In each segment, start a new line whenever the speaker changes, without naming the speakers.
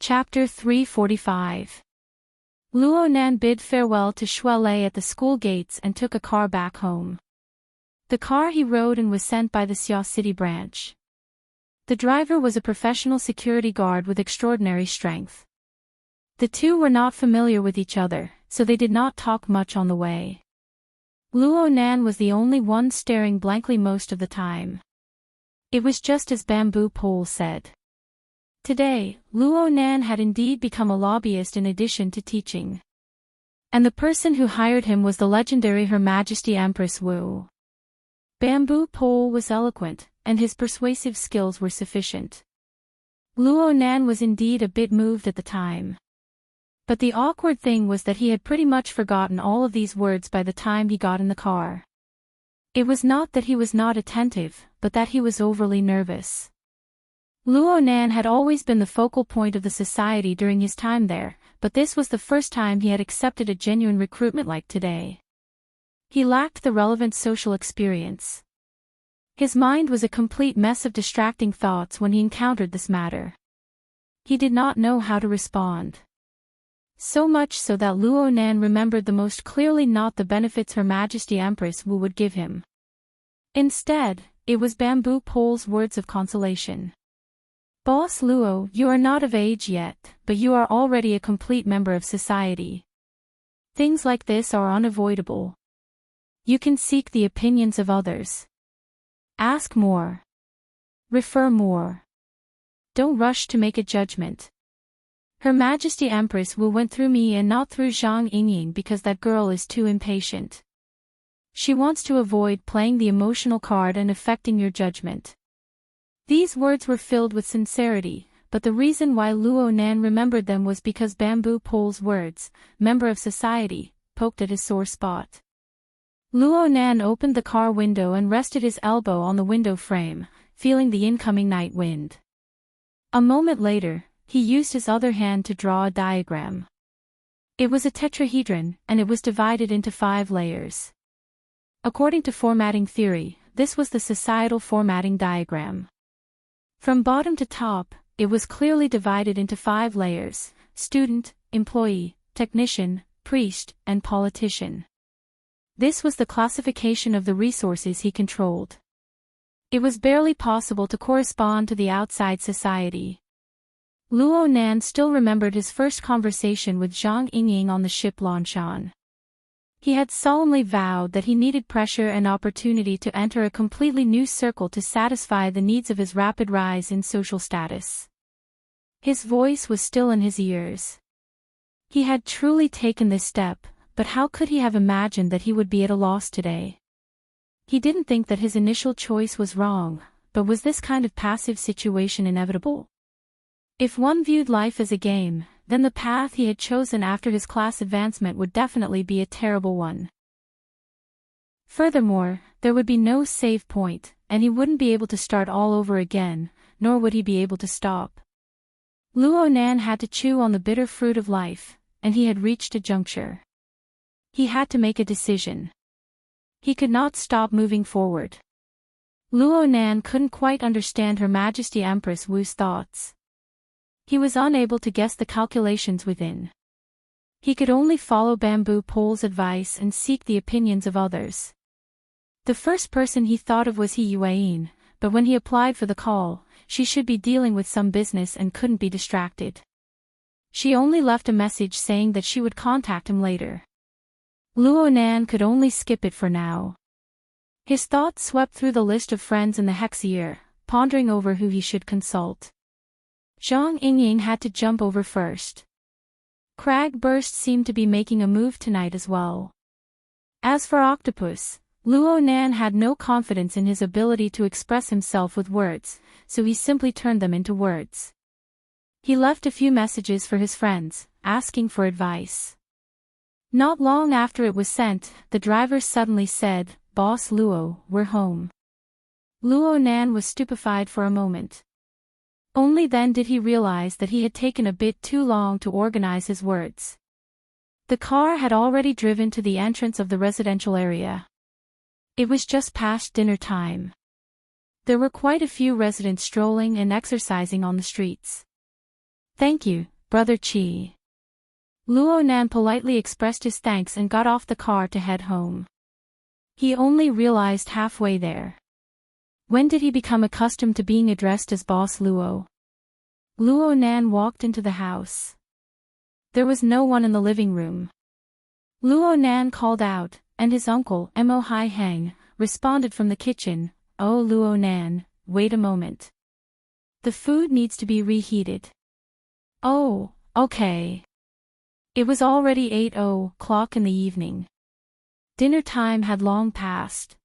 Chapter 345. Luo Nan bid farewell to Shui Lei at the school gates and took a car back home. The car he rode in was sent by the Xia City branch. The driver was a professional security guard with extraordinary strength. The two were not familiar with each other, so they did not talk much on the way. Luo Nan was the only one staring blankly most of the time. It was just as Bamboo Pole said. Today, Luo Nan had indeed become a lobbyist in addition to teaching. And the person who hired him was the legendary Her Majesty Empress Wu. Bamboo Pole was eloquent, and his persuasive skills were sufficient. Luo Nan was indeed a bit moved at the time. But the awkward thing was that he had pretty much forgotten all of these words by the time he got in the car. It was not that he was not attentive, but that he was overly nervous. Luo Nan had always been the focal point of the society during his time there, but this was the first time he had accepted a genuine recruitment like today. He lacked the relevant social experience. His mind was a complete mess of distracting thoughts when he encountered this matter. He did not know how to respond. So much so that Luo Nan remembered the most clearly not the benefits Her Majesty Empress Wu would give him. Instead, it was Bamboo Pole's words of consolation. Boss Luo, you are not of age yet, but you are already a complete member of society. Things like this are unavoidable. You can seek the opinions of others. Ask more. Refer more. Don't rush to make a judgment. Her Majesty Empress Wu went through me and not through Zhang Yingying because that girl is too impatient. She wants to avoid playing the emotional card and affecting your judgment. These words were filled with sincerity, but the reason why Luo Nan remembered them was because Bamboo Pole's words, member of society, poked at his sore spot. Luo Nan opened the car window and rested his elbow on the window frame, feeling the incoming night wind. A moment later, he used his other hand to draw a diagram. It was a tetrahedron, and it was divided into 5 layers. According to formatting theory, this was the societal formatting diagram. From bottom to top, it was clearly divided into 5 layers: student, employee, technician, priest, and politician. This was the classification of the resources he controlled. It was barely possible to correspond to the outside society. Luo Nan still remembered his first conversation with Zhang Yingying on the ship Lanshan. He had solemnly vowed that he needed pressure and opportunity to enter a completely new circle to satisfy the needs of his rapid rise in social status. His voice was still in his ears. He had truly taken this step, but how could he have imagined that he would be at a loss today? He didn't think that his initial choice was wrong, but was this kind of passive situation inevitable? If one viewed life as a game, then the path he had chosen after his class advancement would definitely be a terrible one. Furthermore, there would be no save point, and he wouldn't be able to start all over again, nor would he be able to stop. Luo Nan had to chew on the bitter fruit of life, and he had reached a juncture. He had to make a decision. He could not stop moving forward. Luo Nan couldn't quite understand Her Majesty Empress Wu's thoughts. He was unable to guess the calculations within. He could only follow Bamboo Pole's advice and seek the opinions of others. The first person he thought of was He Yueyin, but when he applied for the call, she should be dealing with some business and couldn't be distracted. She only left a message saying that she would contact him later. Luo Nan could only skip it for now. His thoughts swept through the list of friends in the Hexier, pondering over who he should consult. Zhang Yingying had to jump over first. Cragburst seemed to be making a move tonight as well. As for Octopus, Luo Nan had no confidence in his ability to express himself with words, so he simply turned them into words. He left a few messages for his friends, asking for advice. Not long after it was sent, the driver suddenly said, "Boss Luo, we're home." Luo Nan was stupefied for a moment. Only then did he realize that he had taken a bit too long to organize his words. The car had already driven to the entrance of the residential area. It was just past dinner time. There were quite a few residents strolling and exercising on the streets. "Thank you, Brother Chi. Luo Nan politely expressed his thanks and got off the car to head home. He only realized halfway there. When did he become accustomed to being addressed as Boss Luo? Luo Nan walked into the house. There was no one in the living room. Luo Nan called out, and his uncle, Mo Hai Heng, responded from the kitchen, "Oh Luo Nan, wait a moment. The food needs to be reheated." "Oh, okay." It was already 8:00 in the evening. Dinner time had long passed.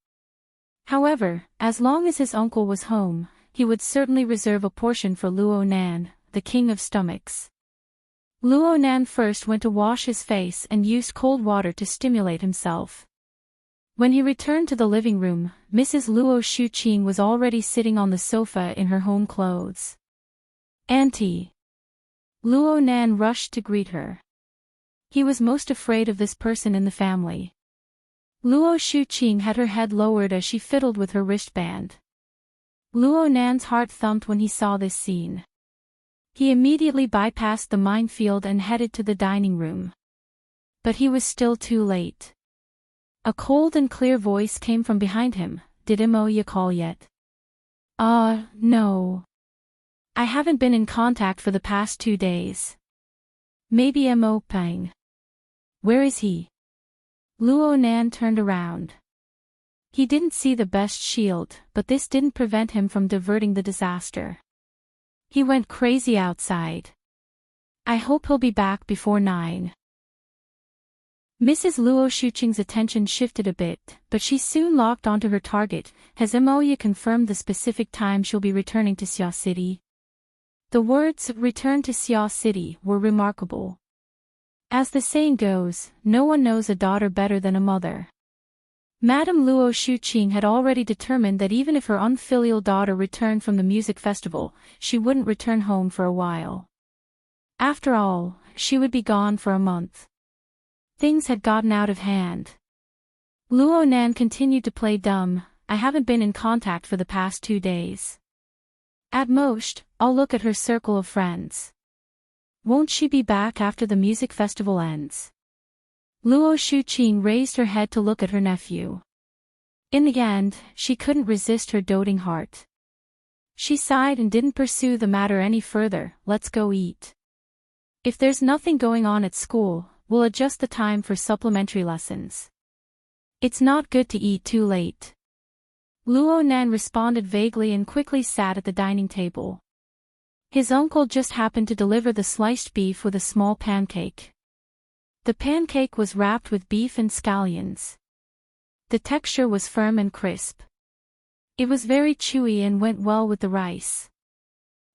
However, as long as his uncle was home, he would certainly reserve a portion for Luo Nan, the king of stomachs. Luo Nan first went to wash his face and used cold water to stimulate himself. When he returned to the living room, Mrs. Luo Shuqing was already sitting on the sofa in her home clothes. "Auntie." Luo Nan rushed to greet her. He was most afraid of this person in the family. Luo Shuqing had her head lowered as she fiddled with her wristband. Luo Nan's heart thumped when he saw this scene. He immediately bypassed the minefield and headed to the dining room. But he was still too late. A cold and clear voice came from behind him. "Did Mo call yet?" No. I haven't been in contact for the past 2 days. Maybe Mo Peng. Where is he?" Luo Nan turned around. He didn't see the best shield, but this didn't prevent him from diverting the disaster. He went crazy outside. I hope he'll be back before 9. Mrs. Luo Shuqing's attention shifted a bit, but she soon locked onto her target. Has Moya confirmed the specific time she'll be returning to Xia City? The words, "return to Xia City," were remarkable. As the saying goes, no one knows a daughter better than a mother. Madame Luo Shuqing had already determined that even if her unfilial daughter returned from the music festival, she wouldn't return home for a while. After all, she would be gone for a month. Things had gotten out of hand. Luo Nan continued to play dumb. "I haven't been in contact for the past 2 days. At most, I'll look at her circle of friends. Won't she be back after the music festival ends?" Luo Shuqing raised her head to look at her nephew. In the end, she couldn't resist her doting heart. She sighed and didn't pursue the matter any further. "Let's go eat. If there's nothing going on at school, we'll adjust the time for supplementary lessons. It's not good to eat too late." Luo Nan responded vaguely and quickly sat at the dining table. His uncle just happened to deliver the sliced beef with a small pancake. The pancake was wrapped with beef and scallions. The texture was firm and crisp. It was very chewy and went well with the rice.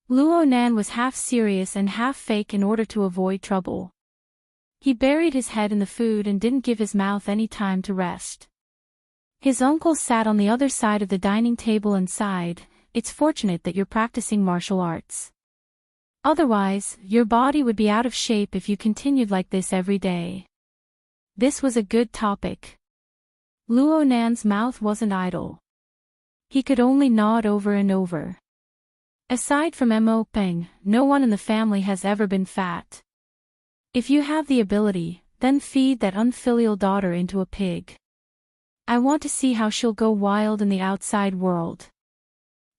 Luo Nan was half serious and half fake in order to avoid trouble. He buried his head in the food and didn't give his mouth any time to rest. His uncle sat on the other side of the dining table and sighed. "It's fortunate that you're practicing martial arts. Otherwise, your body would be out of shape if you continued like this every day." This was a good topic. Luo Nan's mouth wasn't idle. He could only nod over and over. Aside from Mo Peng, no one in the family has ever been fat. If you have the ability, then feed that unfilial daughter into a pig. I want to see how she'll go wild in the outside world.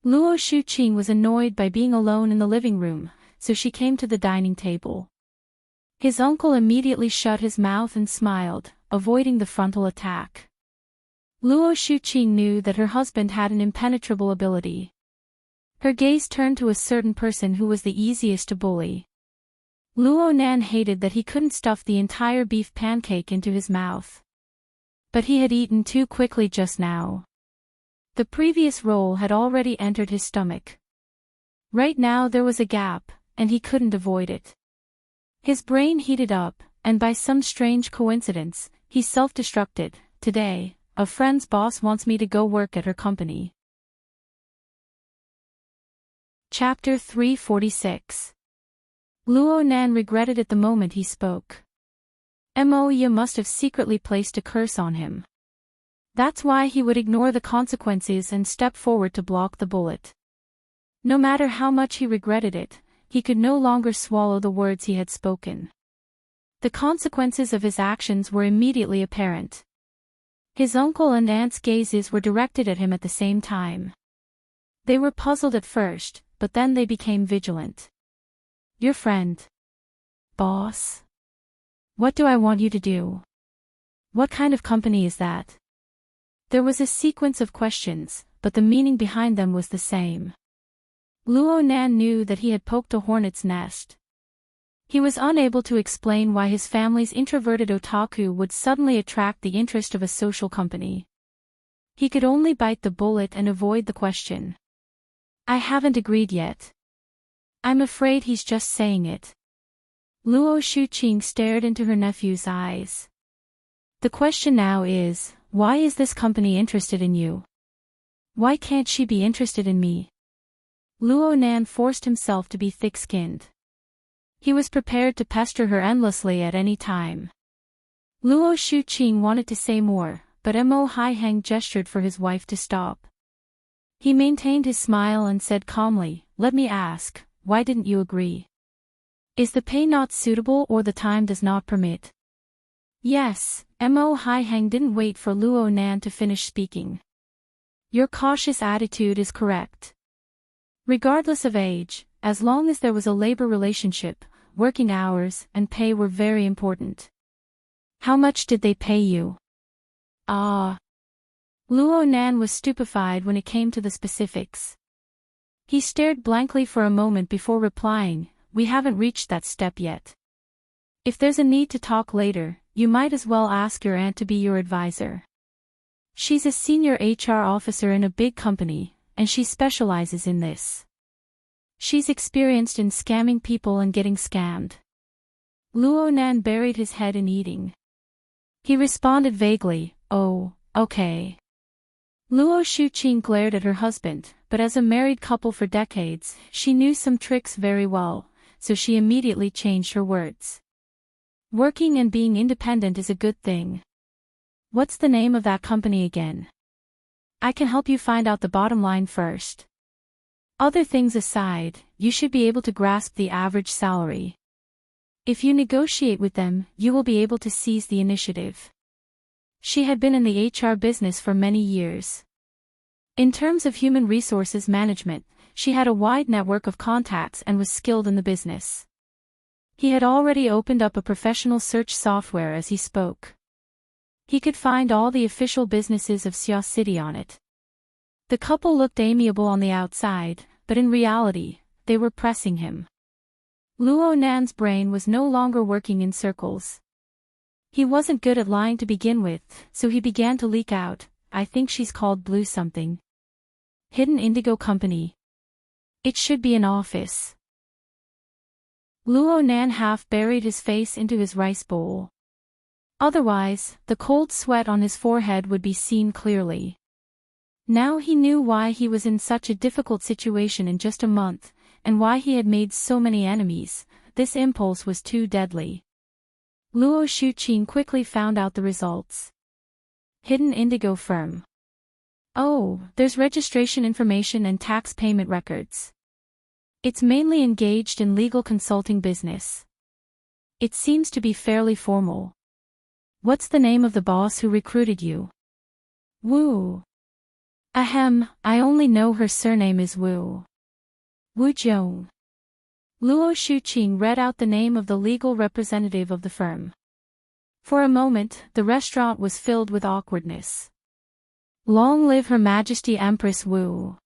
Luo Shuqing was annoyed by being alone in the living room, so she came to the dining table. His uncle immediately shut his mouth and smiled, avoiding the frontal attack. Luo Shuqing knew that her husband had an impenetrable ability. Her gaze turned to a certain person who was the easiest to bully. Luo Nan hated that he couldn't stuff the entire beef pancake into his mouth. But he had eaten too quickly just now. The previous roll had already entered his stomach. Right now there was a gap, and he couldn't avoid it. His brain heated up, and by some strange coincidence, he self-destructed. "Today, a friend's boss wants me to go work at her company." Chapter 346. Luo Nan regretted it the moment he spoke. Moya must have secretly placed a curse on him. That's why he would ignore the consequences and step forward to block the bullet. No matter how much he regretted it, he could no longer swallow the words he had spoken. The consequences of his actions were immediately apparent. His uncle and aunt's gazes were directed at him at the same time. They were puzzled at first, but then they became vigilant. "Your friend." "Boss? What do I want you to do? What kind of company is that?" There was a sequence of questions, but the meaning behind them was the same. Luo Nan knew that he had poked a hornet's nest. He was unable to explain why his family's introverted otaku would suddenly attract the interest of a social company. He could only bite the bullet and avoid the question. "I haven't agreed yet. I'm afraid he's just saying it." Luo Shuqing stared into her nephew's eyes. "The question now is, why is this company interested in you? Why can't she be interested in me?" Luo Nan forced himself to be thick-skinned. He was prepared to pester her endlessly at any time. Luo Shuqing wanted to say more, but Mo Haiheng gestured for his wife to stop. He maintained his smile and said calmly, "Let me ask, why didn't you agree? Is the pay not suitable or the time does not permit?" "Yes." Mo Haiheng didn't wait for Luo Nan to finish speaking. "Your cautious attitude is correct. Regardless of age, as long as there was a labor relationship, working hours and pay were very important." "How much did they pay you?" "Ah." Luo Nan was stupefied when it came to the specifics. He stared blankly for a moment before replying, "We haven't reached that step yet. If there's a need to talk later, you might as well ask your aunt to be your advisor. She's a senior HR officer in a big company, and she specializes in this. She's experienced in scamming people and getting scammed." Luo Nan buried his head in eating. He responded vaguely, "Oh, okay." Luo Shuqing glared at her husband, but as a married couple for decades, she knew some tricks very well, so she immediately changed her words. "Working and being independent is a good thing. What's the name of that company again? I can help you find out the bottom line first. Other things aside, you should be able to grasp the average salary. If you negotiate with them, you will be able to seize the initiative." She had been in the HR business for many years. In terms of human resources management, she had a wide network of contacts and was skilled in the business. He had already opened up a professional search software as he spoke. He could find all the official businesses of Xia City on it. The couple looked amiable on the outside, but in reality, they were pressing him. Luo Nan's brain was no longer working in circles. He wasn't good at lying to begin with, so he began to leak out, "I think she's called Blue something. Hidden Indigo Company. It should be an office." Luo Nan half buried his face into his rice bowl. Otherwise, the cold sweat on his forehead would be seen clearly. Now he knew why he was in such a difficult situation in just a month, and why he had made so many enemies. This impulse was too deadly. Luo Shuqing quickly found out the results. Hidden Indigo Firm. Oh, there's registration information and tax payment records. It's mainly engaged in legal consulting business. It seems to be fairly formal. What's the name of the boss who recruited you? Wu. Ahem, I only know her surname is Wu. Wu Zhong. Luo Shuqing read out the name of the legal representative of the firm. For a moment, the restaurant was filled with awkwardness. Long live Her Majesty Empress Wu.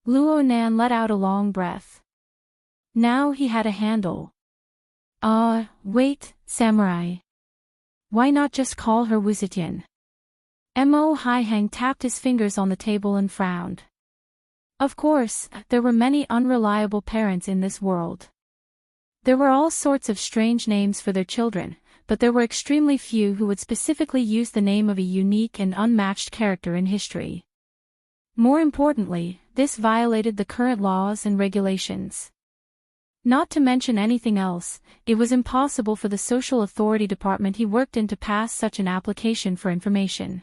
Luo Nan let out a long breath. Now he had a handle. Wait, samurai. Why not just call her Wu Zetian? Mo Haiheng tapped his fingers on the table and frowned. Of course, there were many unreliable parents in this world. There were all sorts of strange names for their children, but there were extremely few who would specifically use the name of a unique and unmatched character in history. More importantly, this violated the current laws and regulations. Not to mention anything else, it was impossible for the social authority department he worked in to pass such an application for information.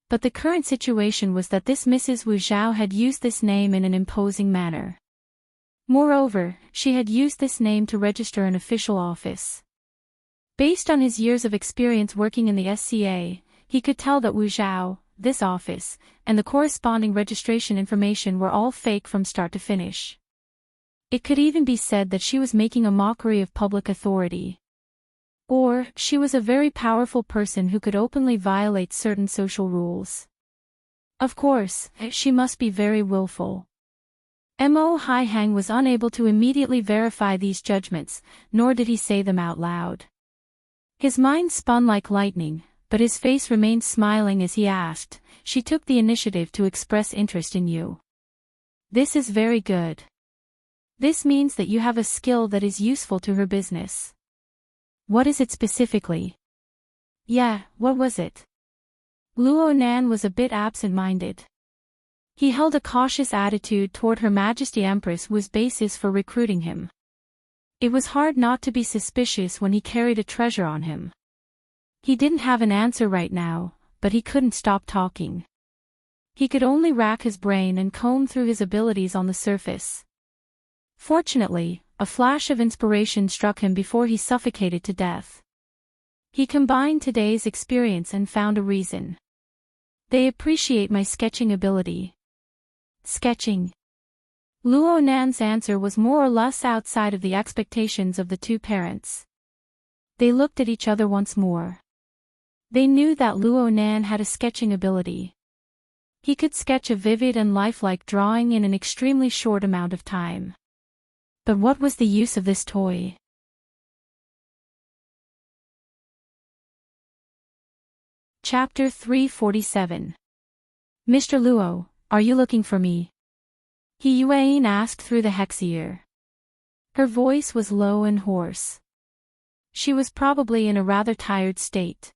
But the current situation was that this Mrs. Wu Zhao had used this name in an imposing manner. Moreover, she had used this name to register an official office. Based on his years of experience working in the SCA, he could tell that Wu Zhao, this office, and the corresponding registration information were all fake from start to finish. It could even be said that she was making a mockery of public authority. Or, she was a very powerful person who could openly violate certain social rules. Of course, she must be very willful. Mo Haihang was unable to immediately verify these judgments, nor did he say them out loud. His mind spun like lightning, but his face remained smiling as he asked, "She took the initiative to express interest in you. This is very good. This means that you have a skill that is useful to her business." "What is it specifically?" "Yeah, what was it?" Luo Nan was a bit absent-minded. He held a cautious attitude toward Her Majesty Empress Wu's basis for recruiting him. It was hard not to be suspicious when he carried a treasure on him. He didn't have an answer right now, but he couldn't stop talking. He could only rack his brain and comb through his abilities on the surface. Fortunately, a flash of inspiration struck him before he suffocated to death. He combined today's experience and found a reason. "They appreciate my sketching ability." Sketching. Luo Nan's answer was more or less outside of the expectations of the two parents. They looked at each other once more. They knew that Luo Nan had a sketching ability. He could sketch a vivid and lifelike drawing in an extremely short amount of time. But what was the use of this toy? Chapter 347. "Mr. Luo, are you looking for me?" He Yuan asked through the hexier. Her voice was low and hoarse. She was probably in a rather tired state.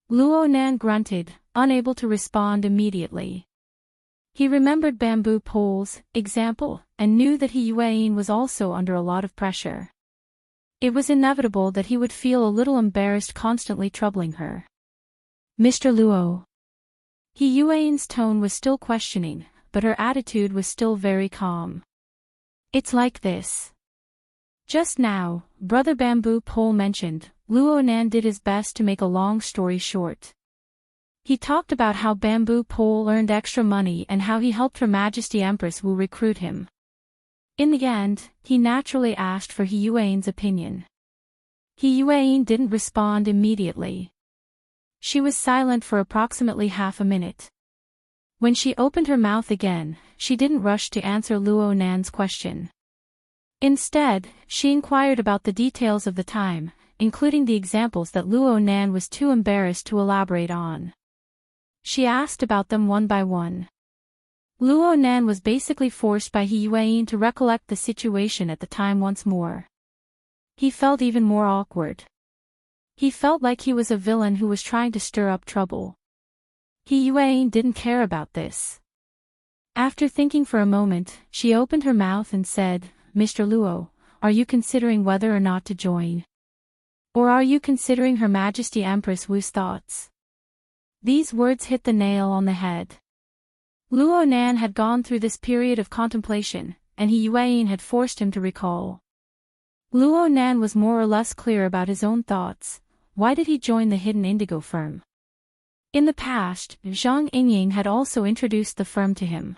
Luo Nan grunted, unable to respond immediately. He remembered bamboo poles, example, and knew that he Yuan was also under a lot of pressure. It was inevitable that he would feel a little embarrassed constantly troubling her. "Mr. Luo." He Yuan's tone was still questioning, but her attitude was still very calm. "It's like this. Just now, Brother Bamboo Pole mentioned, Luo Nan did his best to make a long story short. He talked about how Bamboo Pole earned extra money and how he helped Her Majesty Empress Wu recruit him. In the end, he naturally asked for He Yuan's opinion. He Yuan didn't respond immediately. She was silent for approximately half a minute. When she opened her mouth again, she didn't rush to answer Luo Nan's question. Instead, she inquired about the details of the time, including the examples that Luo Nan was too embarrassed to elaborate on. She asked about them one by one. Luo Nan was basically forced by He Yuan to recollect the situation at the time once more. He felt even more awkward. He felt like he was a villain who was trying to stir up trouble. He Yuan didn't care about this. After thinking for a moment, she opened her mouth and said, "Mr. Luo, are you considering whether or not to join? Or are you considering Her Majesty Empress Wu's thoughts?" These words hit the nail on the head. Luo Nan had gone through this period of contemplation, and He Yuan had forced him to recall. Luo Nan was more or less clear about his own thoughts. Why did he join the hidden indigo firm? In the past, Zhang Yingying had also introduced the firm to him.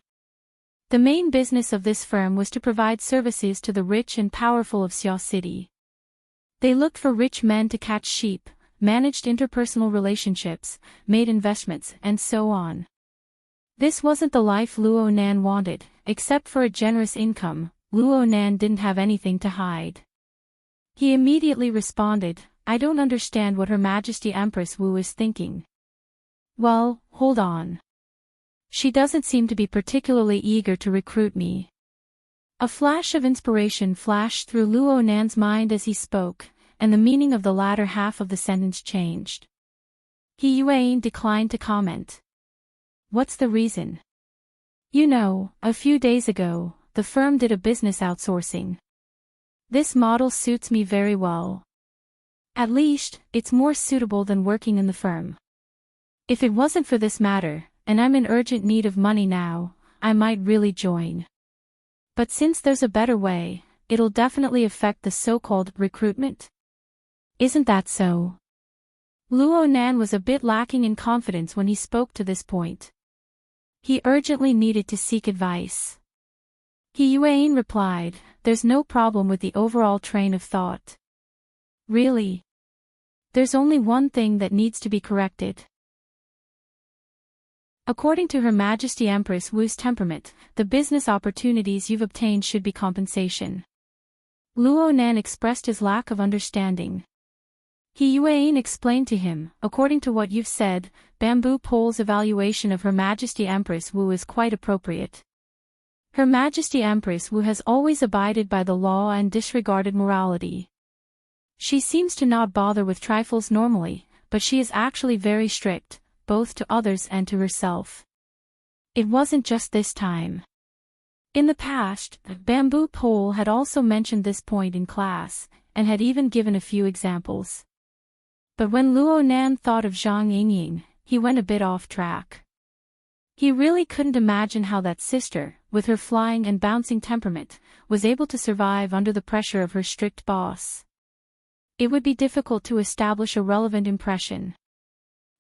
The main business of this firm was to provide services to the rich and powerful of Xiao City. They looked for rich men to catch sheep, managed interpersonal relationships, made investments, and so on. This wasn't the life Luo Nan wanted. Except for a generous income, Luo Nan didn't have anything to hide. He immediately responded, "I don't understand what Her Majesty Empress Wu is thinking." "Well, hold on. She doesn't seem to be particularly eager to recruit me." A flash of inspiration flashed through Luo Nan's mind as he spoke, and the meaning of the latter half of the sentence changed. He Yuan declined to comment. "What's the reason?" "You know, a few days ago, the firm did a business outsourcing. This model suits me very well. At least, it's more suitable than working in the firm. If it wasn't for this matter, and I'm in urgent need of money now, I might really join." But since there's a better way, it'll definitely affect the so-called recruitment. Isn't that so? Luo Nan was a bit lacking in confidence when he spoke to this point. He urgently needed to seek advice. He Yuan replied, "There's no problem with the overall train of thought." Really? There's only one thing that needs to be corrected. According to Her Majesty Empress Wu's temperament, the business opportunities you've obtained should be compensation. Luo Nan expressed his lack of understanding. He Yuan explained to him, "According to what you've said, Bamboo Pole's evaluation of Her Majesty Empress Wu is quite appropriate. Her Majesty Empress Wu has always abided by the law and disregarded morality. She seems to not bother with trifles normally, but she is actually very strict, both to others and to herself. It wasn't just this time. In the past, Bamboo Pole had also mentioned this point in class, and had even given a few examples. But when Luo Nan thought of Zhang Yingying, he went a bit off track. He really couldn't imagine how that sister, with her flying and bouncing temperament, was able to survive under the pressure of her strict boss. It would be difficult to establish a relevant impression.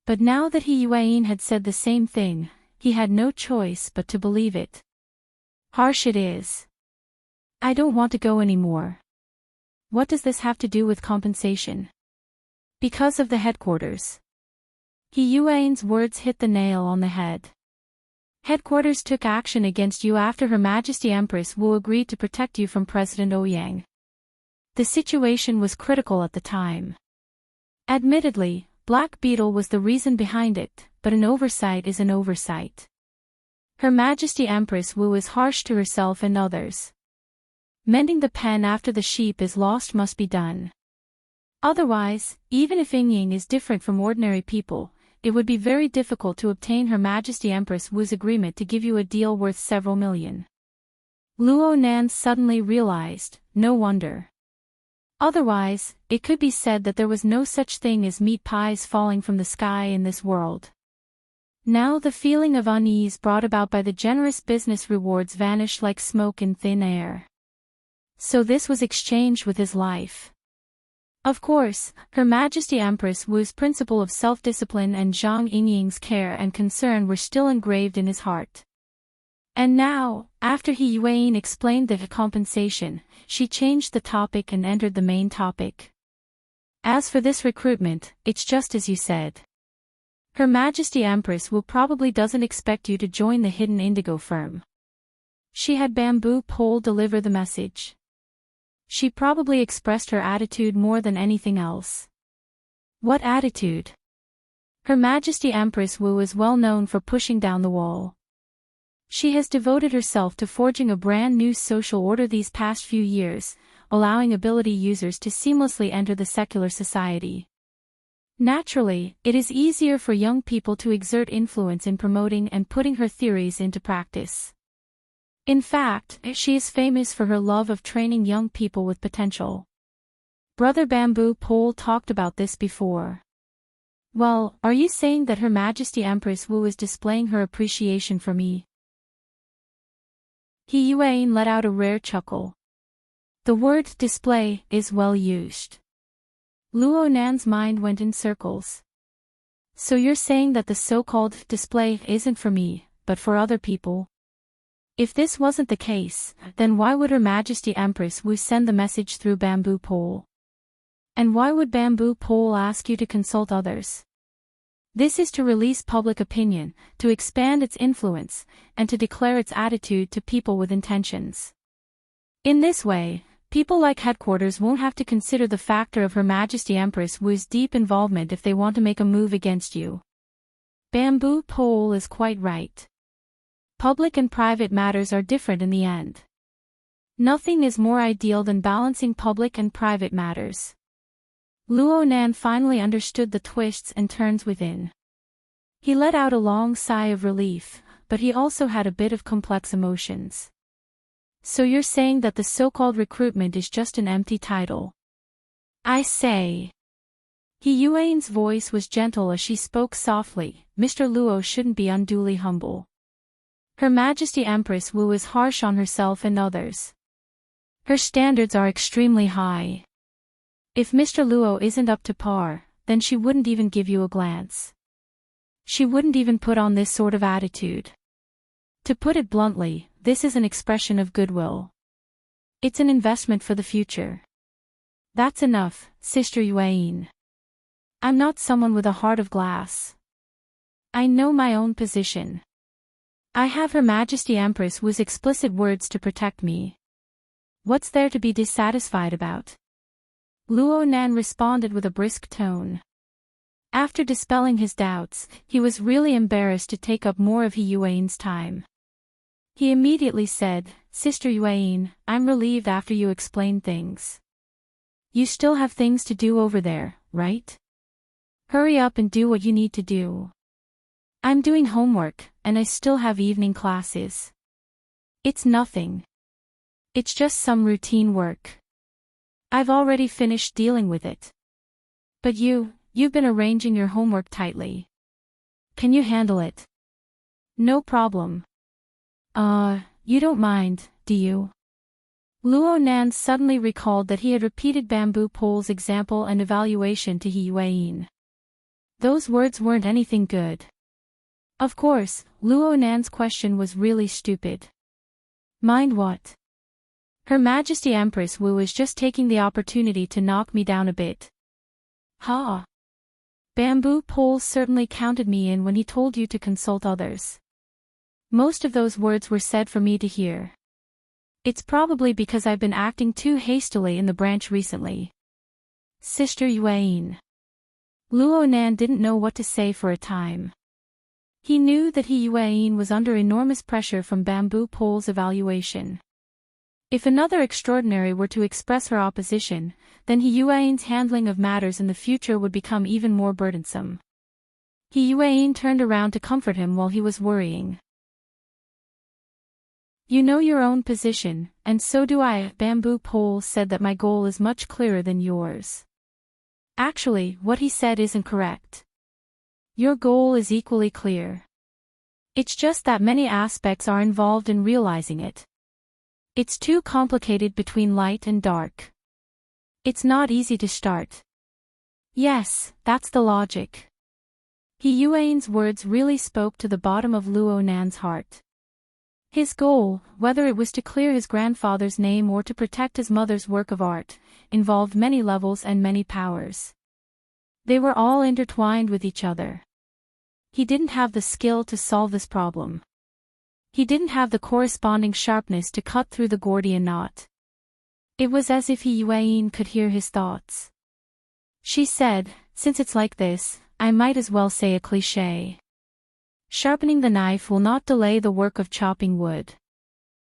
But now that He Yuan had said the same thing, he had no choice but to believe it. Harsh it is. I don't want to go anymore. What does this have to do with compensation? Because of the headquarters. He Yuan's words hit the nail on the head. Headquarters took action against you after Her Majesty Empress Wu agreed to protect you from President Ouyang. The situation was critical at the time. Admittedly, Black Beetle was the reason behind it, but an oversight is an oversight. Her Majesty Empress Wu is harsh to herself and others. Mending the pen after the sheep is lost must be done. Otherwise, even if Yingying is different from ordinary people, it would be very difficult to obtain Her Majesty Empress Wu's agreement to give you a deal worth several million. Luo Nan suddenly realized, no wonder. Otherwise, it could be said that there was no such thing as meat pies falling from the sky in this world. Now the feeling of unease brought about by the generous business rewards vanished like smoke in thin air. So this was exchanged with his life. Of course, Her Majesty Empress Wu's principle of self-discipline and Zhang Yingying's care and concern were still engraved in his heart. And now, after He Yuan explained the compensation, she changed the topic and entered the main topic. As for this recruitment, it's just as you said. Her Majesty Empress Wu probably doesn't expect you to join the hidden indigo firm. She had Bamboo Pole deliver the message. She probably expressed her attitude more than anything else. What attitude? Her Majesty Empress Wu is well known for pushing down the wall. She has devoted herself to forging a brand new social order these past few years, allowing ability users to seamlessly enter the secular society. Naturally, it is easier for young people to exert influence in promoting and putting her theories into practice. In fact, she is famous for her love of training young people with potential. Brother Bamboo Pole talked about this before. Well, are you saying that Her Majesty Empress Wu is displaying her appreciation for me? He Yuan let out a rare chuckle. The word display is well used. Luo Nan's mind went in circles. So you're saying that the so-called display isn't for me, but for other people? If this wasn't the case, then why would Her Majesty Empress Wu send the message through Bamboo Pole? And why would Bamboo Pole ask you to consult others? This is to release public opinion, to expand its influence, and to declare its attitude to people with intentions. In this way, people like headquarters won't have to consider the factor of Her Majesty Empress Wu's deep involvement if they want to make a move against you. Bamboo Pole is quite right. Public and private matters are different in the end. Nothing is more ideal than balancing public and private matters. Luo Nan finally understood the twists and turns within. He let out a long sigh of relief, but he also had a bit of complex emotions. So you're saying that the so-called recruitment is just an empty title? I say. He Yuan's voice was gentle as she spoke softly, Mr. Luo shouldn't be unduly humble. Her Majesty Empress Wu is harsh on herself and others. Her standards are extremely high. If Mr. Luo isn't up to par, then she wouldn't even give you a glance. She wouldn't even put on this sort of attitude. To put it bluntly, this is an expression of goodwill. It's an investment for the future. That's enough, Sister Yuan. I'm not someone with a heart of glass. I know my own position. I have Her Majesty Empress Wu's explicit words to protect me. What's there to be dissatisfied about? Luo Nan responded with a brisk tone. After dispelling his doubts, he was really embarrassed to take up more of He Yuan's time. He immediately said, Sister Yuan, I'm relieved after you explained things. You still have things to do over there, right? Hurry up and do what you need to do. I'm doing homework, and I still have evening classes. It's nothing. It's just some routine work. I've already finished dealing with it. But you've been arranging your homework tightly. Can you handle it? No problem. You don't mind, do you? Luo Nan suddenly recalled that he had repeated bamboo pole's example and evaluation to He Yuan. Those words weren't anything good. Of course, Luo Nan's question was really stupid. Mind what? Her Majesty Empress Wu is just taking the opportunity to knock me down a bit. Ha! Bamboo pole certainly counted me in when he told you to consult others. Most of those words were said for me to hear. It's probably because I've been acting too hastily in the branch recently. Sister Yuan. Luo Nan didn't know what to say for a time. He knew that He Yuan was under enormous pressure from bamboo pole's evaluation. If another extraordinary were to express her opposition, then He Yuan's handling of matters in the future would become even more burdensome. He Yuan turned around to comfort him while he was worrying. You know your own position, and so do I. Bamboo pole said that my goal is much clearer than yours. Actually, what he said isn't correct. Your goal is equally clear. It's just that many aspects are involved in realizing it. It's too complicated between light and dark. It's not easy to start. Yes, that's the logic. He Yuan's words really spoke to the bottom of Luo Nan's heart. His goal, whether it was to clear his grandfather's name or to protect his mother's work of art, involved many levels and many powers. They were all intertwined with each other. He didn't have the skill to solve this problem. He didn't have the corresponding sharpness to cut through the Gordian knot. It was as if He Yuan could hear his thoughts. She said, since it's like this, I might as well say a cliché. Sharpening the knife will not delay the work of chopping wood.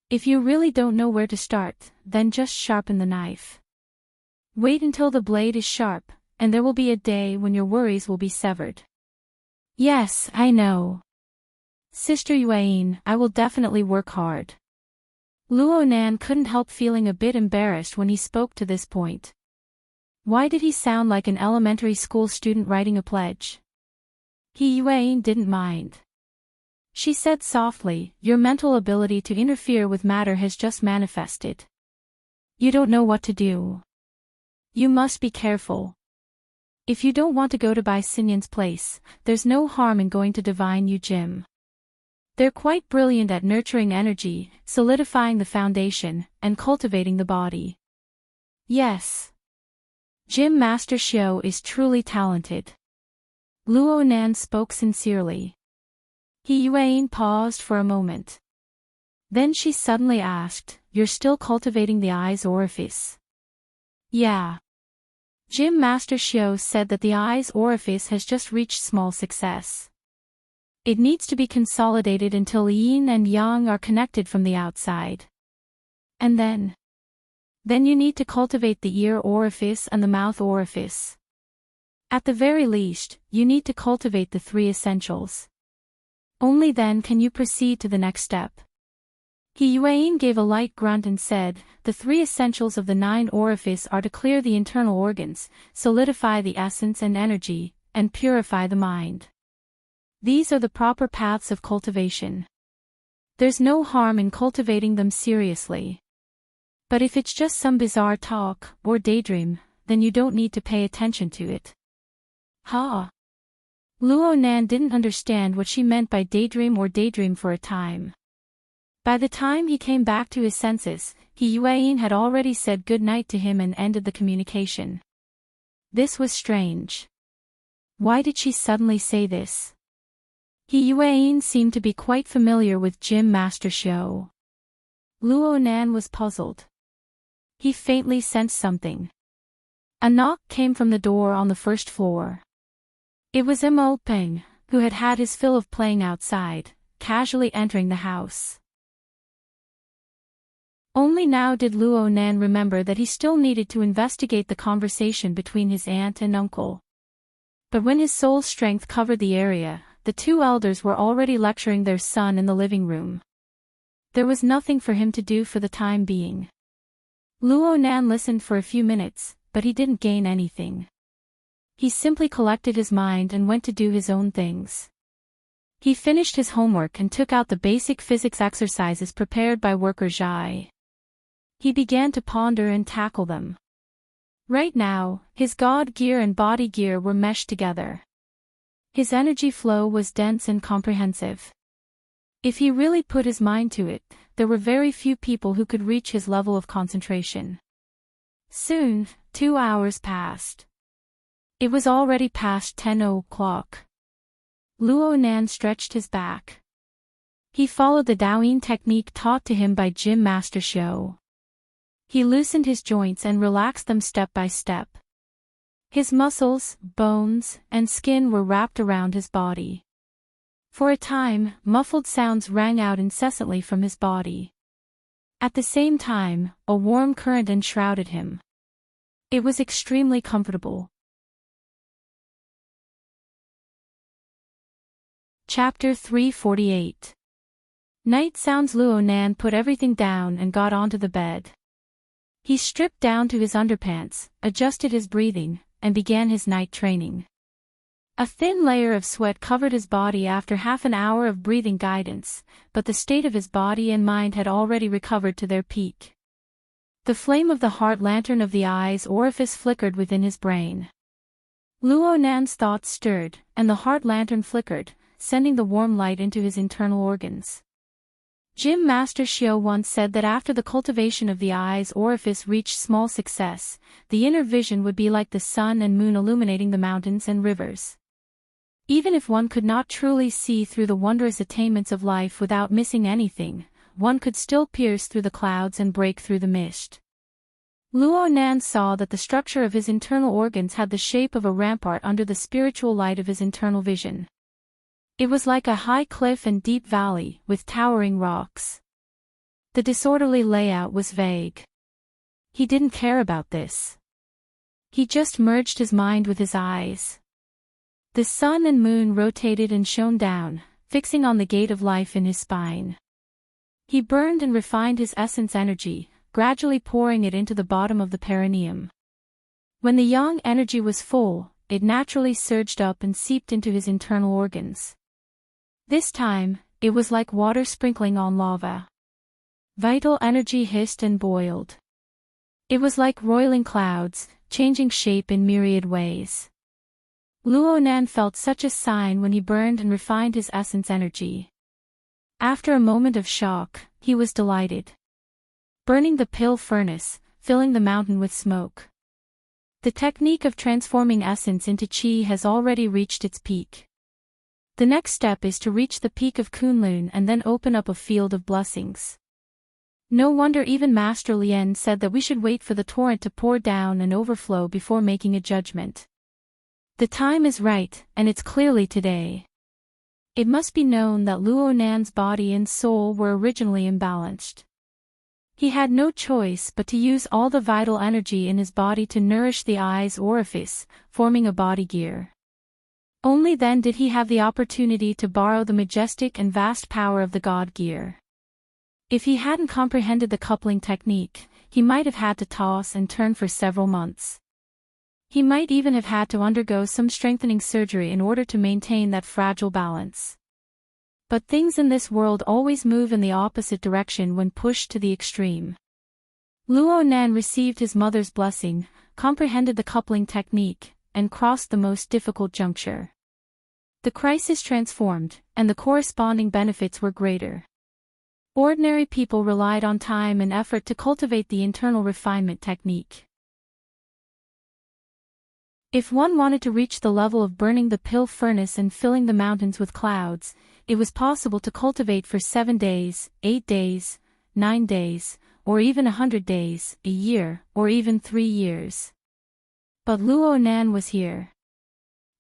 If you really don't know where to start, then just sharpen the knife. Wait until the blade is sharp, and there will be a day when your worries will be severed. Yes, I know. Sister Yuan, I will definitely work hard. Luo Nan couldn't help feeling a bit embarrassed when he spoke to this point. Why did he sound like an elementary school student writing a pledge? He Yuan didn't mind. She said softly, your mental ability to interfere with matter has just manifested. You don't know what to do. You must be careful. If you don't want to go to Bai Xinyan's place, there's no harm in going to Divine Yu Gym. They're quite brilliant at nurturing energy, solidifying the foundation, and cultivating the body. Yes. Gym Master Xiao is truly talented. Luo Nan spoke sincerely. He Yuan paused for a moment. Then she suddenly asked, you're still cultivating the eye's orifice? Yeah. Gym Master Xiao said that the eye's orifice has just reached small success. It needs to be consolidated until yin and yang are connected from the outside. And then you need to cultivate the ear orifice and the mouth orifice. At the very least, you need to cultivate the 3 essentials. Only then can you proceed to the next step. He Yuan gave a light grunt and said, the 3 essentials of the 9 orifice are to clear the internal organs, solidify the essence and energy, and purify the mind. These are the proper paths of cultivation. There's no harm in cultivating them seriously. But if it's just some bizarre talk or daydream, then you don't need to pay attention to it. Ha! Luo Nan didn't understand what she meant by daydream or daydream for a time. By the time he came back to his senses, He Yuan had already said good night to him and ended the communication. This was strange. Why did she suddenly say this? He Yuan seemed to be quite familiar with Gym Master Show. Luo Nan was puzzled. He faintly sensed something. A knock came from the door on the first floor. It was Mo Peng, who had had his fill of playing outside, casually entering the house. Only now did Luo Nan remember that he still needed to investigate the conversation between his aunt and uncle. But when his soul strength covered the area, the two elders were already lecturing their son in the living room. There was nothing for him to do for the time being. Luo Nan listened for a few minutes, but he didn't gain anything. He simply collected his mind and went to do his own things. He finished his homework and took out the basic physics exercises prepared by worker Zhai. He began to ponder and tackle them. Right now, his god gear and body gear were meshed together. His energy flow was dense and comprehensive. If he really put his mind to it, there were very few people who could reach his level of concentration. Soon, 2 hours passed. It was already past 10 o'clock. Luo Nan stretched his back. He followed the Daoyin technique taught to him by Gym Master Show. He loosened his joints and relaxed them step by step. His muscles, bones, and skin were wrapped around his body. For a time, muffled sounds rang out incessantly from his body. At the same time, a warm current enshrouded him. It was extremely comfortable. Chapter 348. Night sounds. Luo Nan put everything down and got onto the bed. He stripped down to his underpants, adjusted his breathing, and began his night training. A thin layer of sweat covered his body after half an hour of breathing guidance, but the state of his body and mind had already recovered to their peak. The flame of the heart lantern of the eye's orifice flickered within his brain. Luo Nan's thoughts stirred, and the heart lantern flickered, sending the warm light into his internal organs. Gym Master Xiao once said that after the cultivation of the eye's orifice reached small success, the inner vision would be like the sun and moon illuminating the mountains and rivers. Even if one could not truly see through the wondrous attainments of life without missing anything, one could still pierce through the clouds and break through the mist. Luo Nan saw that the structure of his internal organs had the shape of a rampart under the spiritual light of his internal vision. It was like a high cliff and deep valley, with towering rocks. The disorderly layout was vague. He didn't care about this. He just merged his mind with his eyes. The sun and moon rotated and shone down, fixing on the gate of life in his spine. He burned and refined his essence energy, gradually pouring it into the bottom of the perineum. When the yang energy was full, it naturally surged up and seeped into his internal organs. This time, it was like water sprinkling on lava. Vital energy hissed and boiled. It was like roiling clouds, changing shape in myriad ways. Luo Nan felt such a sign when he burned and refined his essence energy. After a moment of shock, he was delighted. Burning the pill furnace, filling the mountain with smoke. The technique of transforming essence into qi has already reached its peak. The next step is to reach the peak of Kunlun and then open up a field of blessings. No wonder even Master Lien said that we should wait for the torrent to pour down and overflow before making a judgment. The time is right, and it's clearly today. It must be known that Luo Nan's body and soul were originally imbalanced. He had no choice but to use all the vital energy in his body to nourish the eye's orifice, forming a body gear. Only then did he have the opportunity to borrow the majestic and vast power of the god gear. If he hadn't comprehended the coupling technique, he might have had to toss and turn for several months. He might even have had to undergo some strengthening surgery in order to maintain that fragile balance. But things in this world always move in the opposite direction when pushed to the extreme. Luo Nan received his mother's blessing, comprehended the coupling technique, and crossed the most difficult juncture. The crisis transformed, and the corresponding benefits were greater. Ordinary people relied on time and effort to cultivate the internal refinement technique. If one wanted to reach the level of burning the pill furnace and filling the mountains with clouds, it was possible to cultivate for 7 days, 8 days, 9 days, or even 100 days, a year, or even 3 years. But Luo Nan was here.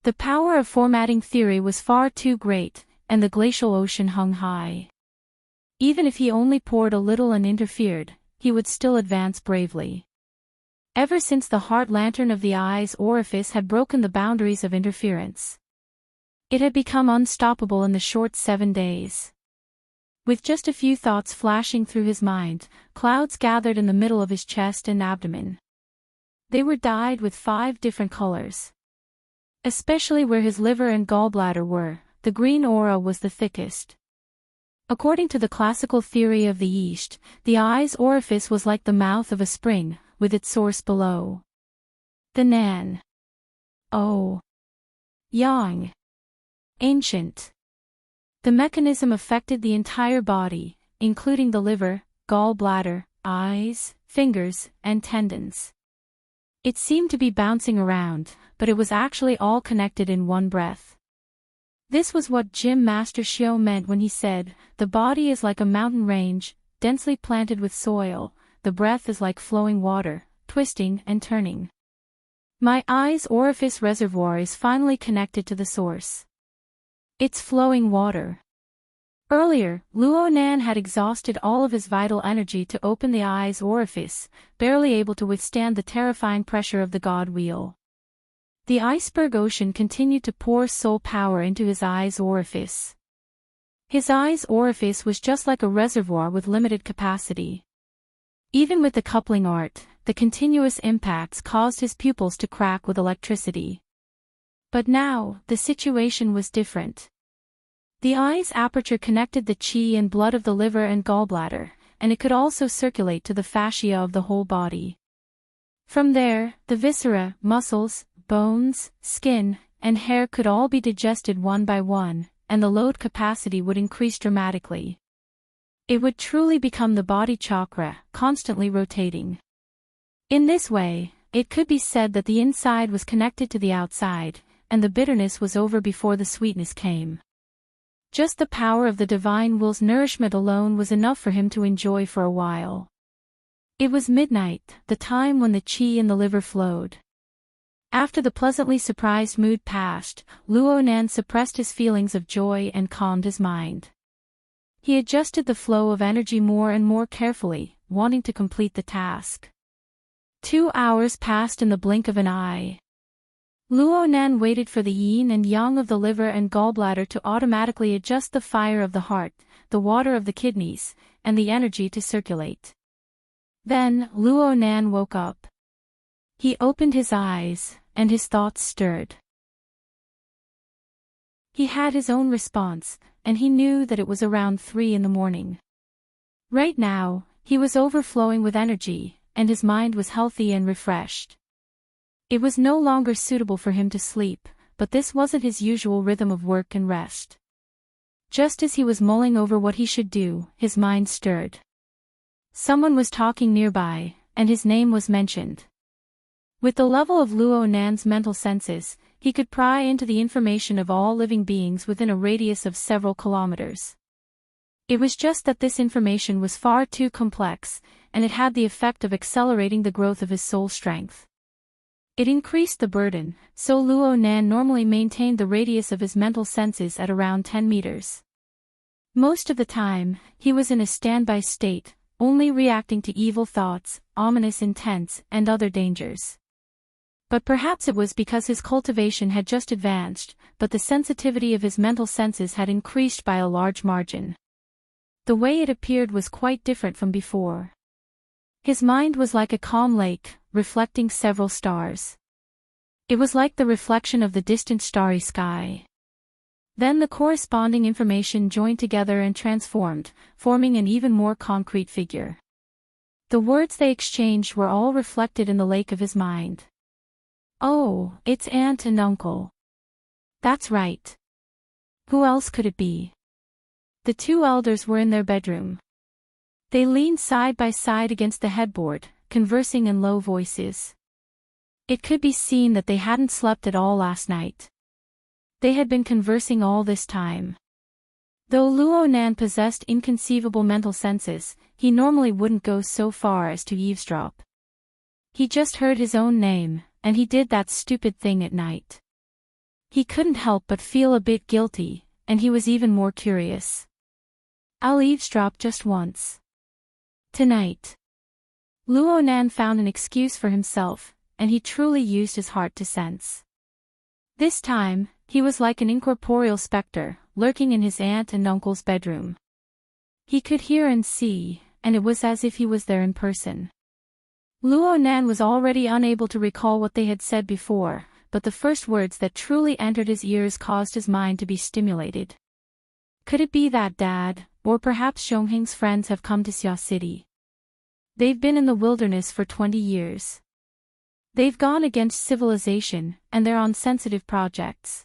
The power of formatting theory was far too great, and the glacial ocean hung high. Even if he only poured a little and interfered, he would still advance bravely. Ever since the heart lantern of the eye's orifice had broken the boundaries of interference, it had become unstoppable in the short 7 days. With just a few thoughts flashing through his mind, clouds gathered in the middle of his chest and abdomen. They were dyed with 5 different colors. Especially where his liver and gallbladder were, the green aura was the thickest. According to the classical theory of the East, the eye's orifice was like the mouth of a spring, with its source below. The Nan. Oh. Yang. Ancient. The mechanism affected the entire body, including the liver, gallbladder, eyes, fingers, and tendons. It seemed to be bouncing around, but it was actually all connected in one breath. This was what Gym Master Xiao meant when he said, "The body is like a mountain range, densely planted with soil, the breath is like flowing water, twisting and turning." My eye's orifice reservoir is finally connected to the source. It's flowing water. Earlier, Luo Nan had exhausted all of his vital energy to open the eye's orifice, barely able to withstand the terrifying pressure of the God Wheel. The iceberg ocean continued to pour soul power into his eye's orifice. His eye's orifice was just like a reservoir with limited capacity. Even with the coupling art, the continuous impacts caused his pupils to crack with electricity. But now, the situation was different. The eye's aperture connected the qi and blood of the liver and gallbladder, and it could also circulate to the fascia of the whole body. From there, the viscera, muscles, bones, skin, and hair could all be digested one by one, and the load capacity would increase dramatically. It would truly become the body chakra, constantly rotating. In this way, it could be said that the inside was connected to the outside, and the bitterness was over before the sweetness came. Just the power of the divine will's nourishment alone was enough for him to enjoy for a while. It was midnight, the time when the qi in the liver flowed. After the pleasantly surprised mood passed, Luo Nan suppressed his feelings of joy and calmed his mind. He adjusted the flow of energy more and more carefully, wanting to complete the task. 2 hours passed in the blink of an eye. Luo Nan waited for the yin and yang of the liver and gallbladder to automatically adjust the fire of the heart, the water of the kidneys, and the energy to circulate. Then, Luo Nan woke up. He opened his eyes, and his thoughts stirred. He had his own response, and he knew that it was around 3 in the morning. Right now, he was overflowing with energy, and his mind was healthy and refreshed. It was no longer suitable for him to sleep, but this wasn't his usual rhythm of work and rest. Just as he was mulling over what he should do, his mind stirred. Someone was talking nearby, and his name was mentioned. With the level of Luo Nan's mental senses, he could pry into the information of all living beings within a radius of several kilometers. It was just that this information was far too complex, and it had the effect of accelerating the growth of his soul strength. It increased the burden, so Luo Nan normally maintained the radius of his mental senses at around 10 meters. Most of the time, he was in a standby state, only reacting to evil thoughts, ominous intents, and other dangers. But perhaps it was because his cultivation had just advanced, but the sensitivity of his mental senses had increased by a large margin. The way it appeared was quite different from before. His mind was like a calm lake, reflecting several stars. It was like the reflection of the distant starry sky. Then the corresponding information joined together and transformed, forming an even more concrete figure. The words they exchanged were all reflected in the lake of his mind. Oh, it's aunt and uncle. That's right. Who else could it be? The two elders were in their bedroom. They leaned side by side against the headboard, conversing in low voices. It could be seen that they hadn't slept at all last night. They had been conversing all this time. Though Luo Nan possessed inconceivable mental senses, he normally wouldn't go so far as to eavesdrop. He just heard his own name, and he did that stupid thing at night. He couldn't help but feel a bit guilty, and he was even more curious. I'll eavesdrop just once. Tonight. Luo Nan found an excuse for himself, and he truly used his heart to sense. This time, he was like an incorporeal specter, lurking in his aunt and uncle's bedroom. He could hear and see, and it was as if he was there in person. Luo Nan was already unable to recall what they had said before, but the first words that truly entered his ears caused his mind to be stimulated. Could it be that Dad, or perhaps Zhongheng's friends have come to Xia City? They've been in the wilderness for 20 years. They've gone against civilization, and they're on sensitive projects.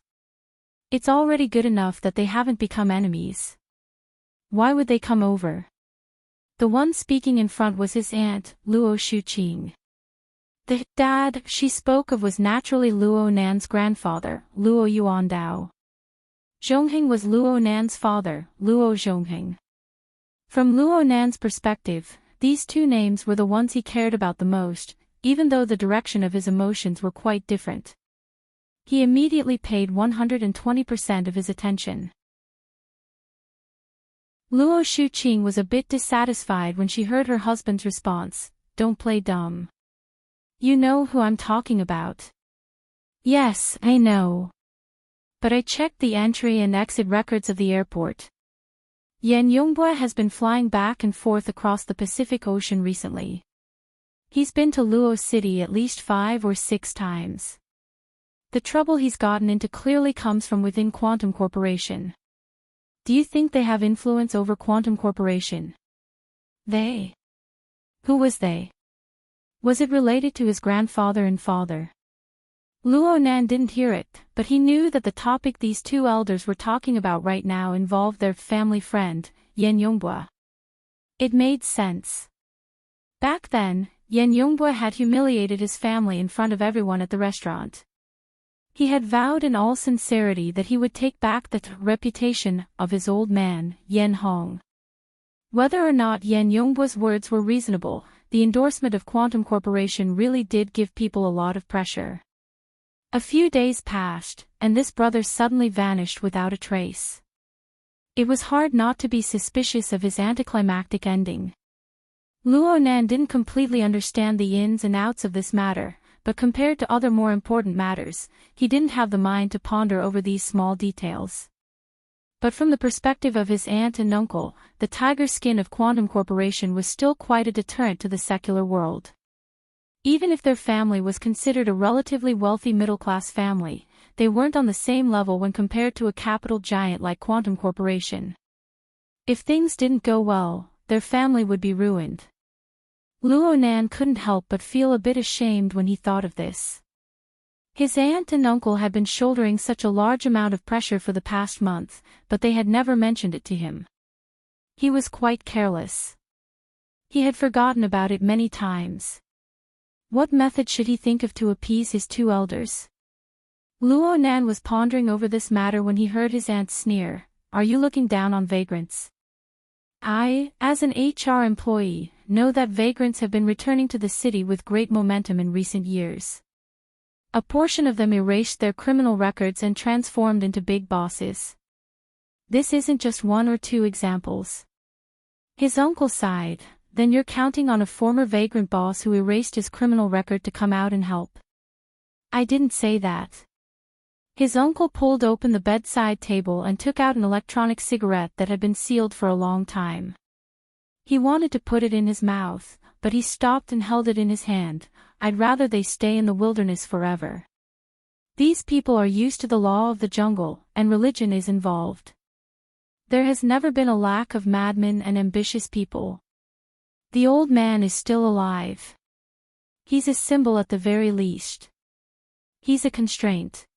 It's already good enough that they haven't become enemies. Why would they come over? The one speaking in front was his aunt, Luo Shuqing. The dad she spoke of was naturally Luo Nan's grandfather, Luo Yuandao. Zhongheng was Luo Nan's father, Luo Zhongheng. From Luo Nan's perspective, these two names were the ones he cared about the most, even though the direction of his emotions were quite different. He immediately paid 120% of his attention. Luo Shuqing was a bit dissatisfied when she heard her husband's response, "Don't play dumb. You know who I'm talking about." "Yes, I know. But I checked the entry and exit records of the airport. Yan Yongbua has been flying back and forth across the Pacific Ocean recently. He's been to Luo City at least 5 or 6 times. The trouble he's gotten into clearly comes from within Quantum Corporation. Do you think they have influence over Quantum Corporation?" They? Who was they? Was it related to his grandfather and father? Luo Nan didn't hear it, but he knew that the topic these two elders were talking about right now involved their family friend, Yan Yongbua. It made sense. Back then, Yan Yongbua had humiliated his family in front of everyone at the restaurant. He had vowed in all sincerity that he would take back the reputation of his old man, Yan Hong. Whether or not Yan Yongbua's words were reasonable, the endorsement of Quantum Corporation really did give people a lot of pressure. A few days passed, and this brother suddenly vanished without a trace. It was hard not to be suspicious of his anticlimactic ending. Luo Nan didn't completely understand the ins and outs of this matter, but compared to other more important matters, he didn't have the mind to ponder over these small details. But from the perspective of his aunt and uncle, the tiger skin of Quantum Corporation was still quite a deterrent to the secular world. Even if their family was considered a relatively wealthy middle-class family, they weren't on the same level when compared to a capital giant like Quantum Corporation. If things didn't go well, their family would be ruined. Luo Nan couldn't help but feel a bit ashamed when he thought of this. His aunt and uncle had been shouldering such a large amount of pressure for the past month, but they had never mentioned it to him. He was quite careless. He had forgotten about it many times. What method should he think of to appease his two elders? Luo Nan was pondering over this matter when he heard his aunt sneer, "Are you looking down on vagrants?" "I, as an HR employee, know that vagrants have been returning to the city with great momentum in recent years. A portion of them erased their criminal records and transformed into big bosses. This isn't just 1 or 2 examples." His uncle sighed. "Then you're counting on a former vagrant boss who erased his criminal record to come out and help." "I didn't say that." His uncle pulled open the bedside table and took out an electronic cigarette that had been sealed for a long time. He wanted to put it in his mouth, but he stopped and held it in his hand. "I'd rather they stay in the wilderness forever." These people are used to the law of the jungle, and religion is involved. There has never been a lack of madmen and ambitious people. The old man is still alive. He's a symbol at the very least. He's a constraint.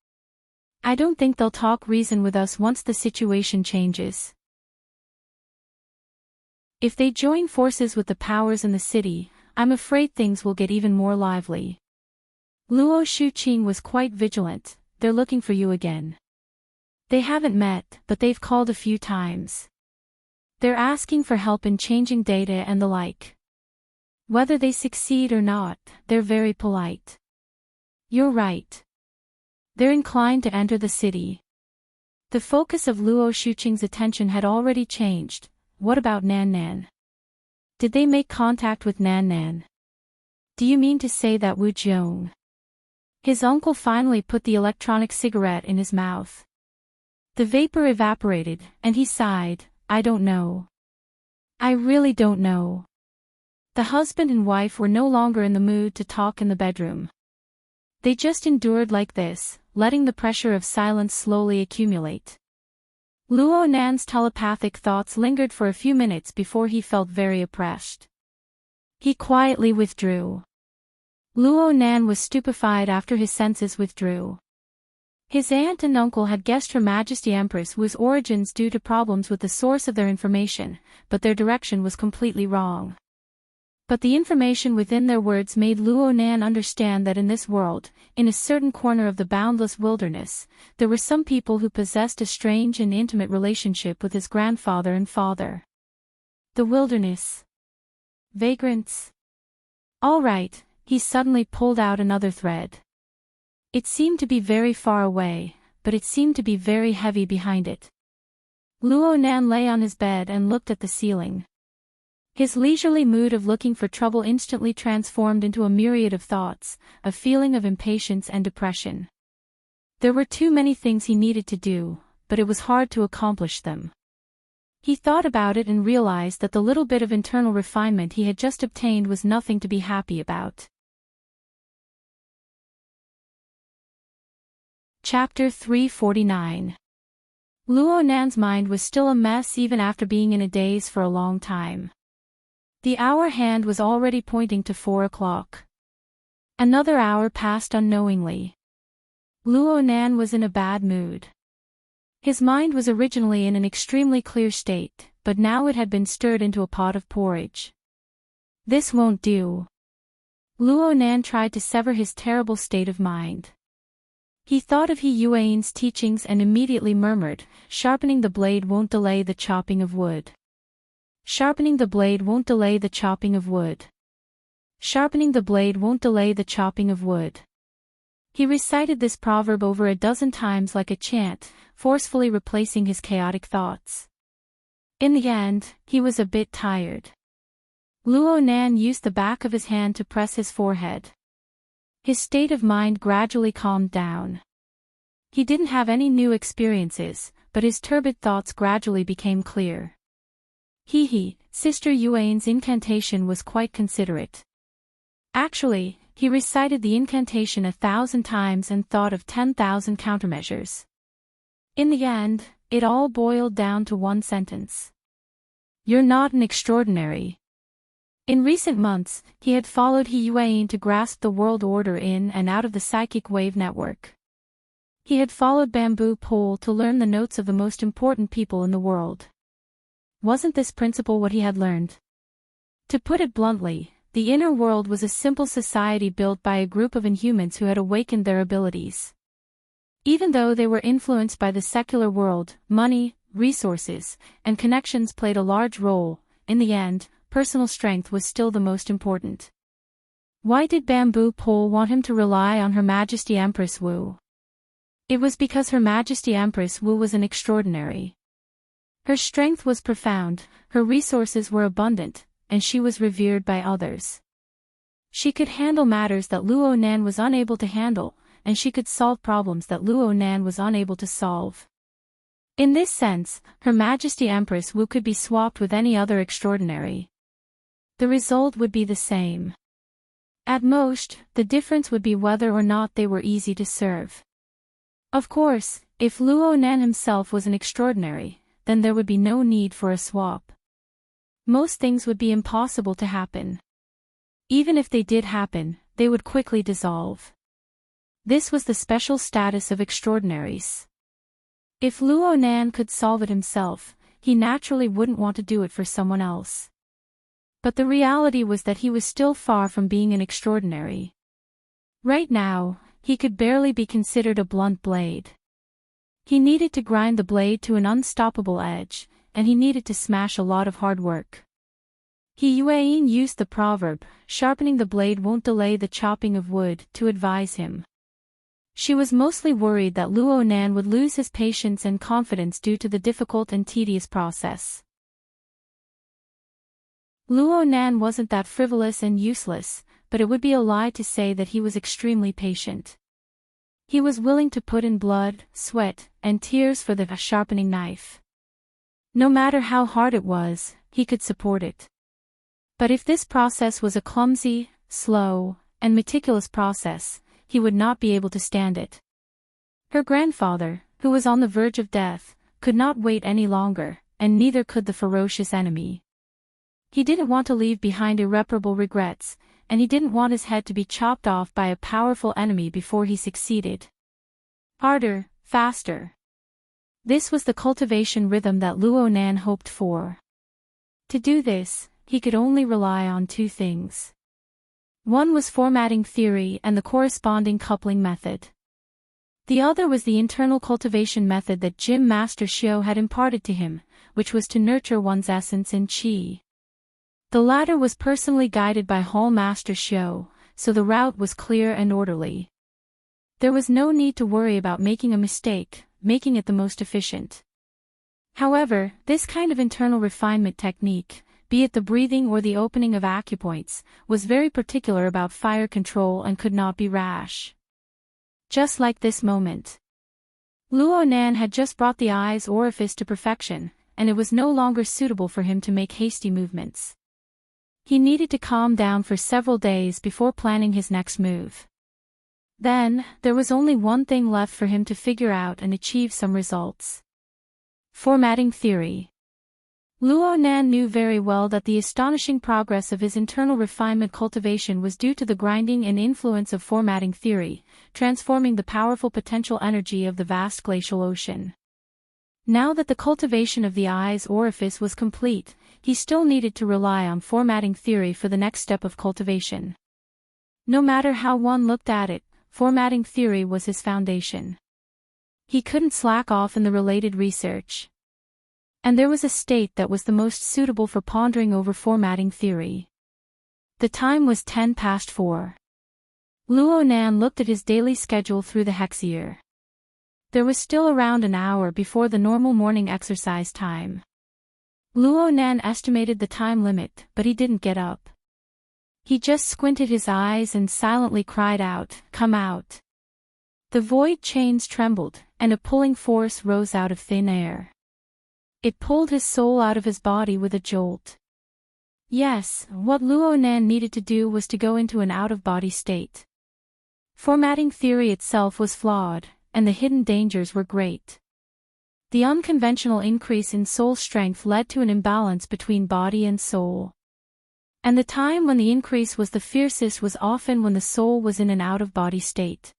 I don't think they'll talk reason with us once the situation changes. If they join forces with the powers in the city, I'm afraid things will get even more lively. Luo Shuqing was quite vigilant. They're looking for you again. They haven't met, but they've called a few times. They're asking for help in changing data and the like. Whether they succeed or not, they're very polite. You're right. They're inclined to enter the city. The focus of Luo Shuqing's attention had already changed. What about Nan Nan? Did they make contact with Nan Nan? Do you mean to say that Wu Jiong? His uncle finally put the electronic cigarette in his mouth. The vapor evaporated, and he sighed. I don't know. I really don't know. The husband and wife were no longer in the mood to talk in the bedroom. They just endured like this, letting the pressure of silence slowly accumulate. Luo Nan's telepathic thoughts lingered for a few minutes before he felt very oppressed. He quietly withdrew. Luo Nan was stupefied after his senses withdrew. His aunt and uncle had guessed Her Majesty Empress Wu's origins due to problems with the source of their information, but their direction was completely wrong. But the information within their words made Luo Nan understand that in this world, in a certain corner of the boundless wilderness, there were some people who possessed a strange and intimate relationship with his grandfather and father. The wilderness. Vagrants. All right, he suddenly pulled out another thread. It seemed to be very far away, but it seemed to be very heavy behind it. Luo Nan lay on his bed and looked at the ceiling. His leisurely mood of looking for trouble instantly transformed into a myriad of thoughts, a feeling of impatience and depression. There were too many things he needed to do, but it was hard to accomplish them. He thought about it and realized that the little bit of internal refinement he had just obtained was nothing to be happy about. Chapter 349. Luo Nan's mind was still a mess even after being in a daze for a long time. The hour hand was already pointing to 4 o'clock. Another hour passed unknowingly. Luo Nan was in a bad mood. His mind was originally in an extremely clear state, but now it had been stirred into a pot of porridge. This won't do. Luo Nan tried to sever his terrible state of mind. He thought of He Yuan's teachings and immediately murmured, "Sharpening the blade won't delay the chopping of wood. Sharpening the blade won't delay the chopping of wood. Sharpening the blade won't delay the chopping of wood." He recited this proverb over a dozen times like a chant, forcefully replacing his chaotic thoughts. In the end, he was a bit tired. Luo Nan used the back of his hand to press his forehead. His state of mind gradually calmed down. He didn't have any new experiences, but his turbid thoughts gradually became clear. Sister Yuan's incantation was quite considerate. Actually, he recited the incantation 1,000 times and thought of 10,000 countermeasures. In the end, it all boiled down to one sentence. You're not an extraordinary. In recent months, he had followed He Yuan to grasp the world order in and out of the psychic wave network. He had followed Bamboo Pole to learn the notes of the most important people in the world. Wasn't this principle what he had learned? To put it bluntly, the inner world was a simple society built by a group of inhumans who had awakened their abilities. Even though they were influenced by the secular world, money, resources, and connections played a large role. In the end, personal strength was still the most important. Why did Bamboo Pole want him to rely on Her Majesty Empress Wu? It was because Her Majesty Empress Wu was an extraordinary. Her strength was profound, her resources were abundant, and she was revered by others. She could handle matters that Luo Nan was unable to handle, and she could solve problems that Luo Nan was unable to solve. In this sense, Her Majesty Empress Wu could be swapped with any other extraordinary. The result would be the same. At most, the difference would be whether or not they were easy to serve. Of course, if Luo Nan himself was an extraordinary, then there would be no need for a swap. Most things would be impossible to happen. Even if they did happen, they would quickly dissolve. This was the special status of extraordinaries. If Luo Nan could solve it himself, he naturally wouldn't want to do it for someone else. But the reality was that he was still far from being an extraordinary. Right now, he could barely be considered a blunt blade. He needed to grind the blade to an unstoppable edge, and he needed to smash a lot of hard work. Yuan used the proverb, "Sharpening the blade won't delay the chopping of wood," to advise him. She was mostly worried that Luo Nan would lose his patience and confidence due to the difficult and tedious process. Luo Nan wasn't that frivolous and useless, but it would be a lie to say that he was extremely patient. He was willing to put in blood, sweat, and tears for the sharpening knife. No matter how hard it was, he could support it. But if this process was a clumsy, slow, and meticulous process, he would not be able to stand it. Her grandfather, who was on the verge of death, could not wait any longer, and neither could the ferocious enemy. He didn't want to leave behind irreparable regrets, and he didn't want his head to be chopped off by a powerful enemy before he succeeded. Harder, faster. This was the cultivation rhythm that Luo Nan hoped for. To do this, he could only rely on two things. One was formatting theory and the corresponding coupling method. The other was the internal cultivation method that Gym Master Xiao had imparted to him, which was to nurture one's essence in qi. The latter was personally guided by Hall Master Xiao, so the route was clear and orderly. There was no need to worry about making a mistake, making it the most efficient. However, this kind of internal refinement technique, be it the breathing or the opening of acupoints, was very particular about fire control and could not be rash. Just like this moment. Luo Nan had just brought the eye's orifice to perfection, and it was no longer suitable for him to make hasty movements. He needed to calm down for several days before planning his next move. Then, there was only one thing left for him to figure out and achieve some results. Formatting theory. Luo Nan knew very well that the astonishing progress of his internal refinement cultivation was due to the grinding and influence of formatting theory, transforming the powerful potential energy of the vast glacial ocean. Now that the cultivation of the eye's orifice was complete, he still needed to rely on formatting theory for the next step of cultivation. No matter how one looked at it, formatting theory was his foundation. He couldn't slack off in the related research. And there was a state that was the most suitable for pondering over formatting theory. The time was 4:10. Luo Nan looked at his daily schedule through the hexier. There was still around an hour before the normal morning exercise time. Luo Nan estimated the time limit, but he didn't get up. He just squinted his eyes and silently cried out, "Come out." The void chains trembled, and a pulling force rose out of thin air. It pulled his soul out of his body with a jolt. Yes, what Luo Nan needed to do was to go into an out-of-body state. Formatting theory itself was flawed, and the hidden dangers were great. The unconventional increase in soul strength led to an imbalance between body and soul. And the time when the increase was the fiercest was often when the soul was in an out-of-body state.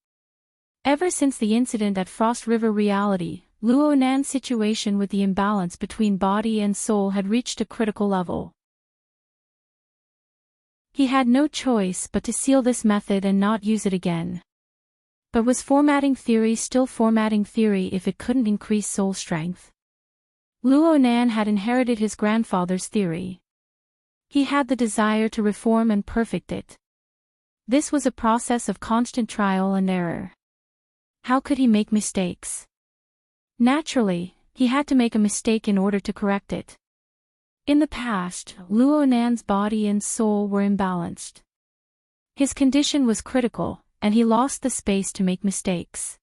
Ever since the incident at Frost River Reality, Luo Nan's situation with the imbalance between body and soul had reached a critical level. He had no choice but to seal this method and not use it again. But was formatting theory still formatting theory if it couldn't increase soul strength? Luo Nan had inherited his grandfather's theory. He had the desire to reform and perfect it. This was a process of constant trial and error. How could he make mistakes? Naturally, he had to make a mistake in order to correct it. In the past, Luo Nan's body and soul were imbalanced. His condition was critical, and he lost the space to make mistakes.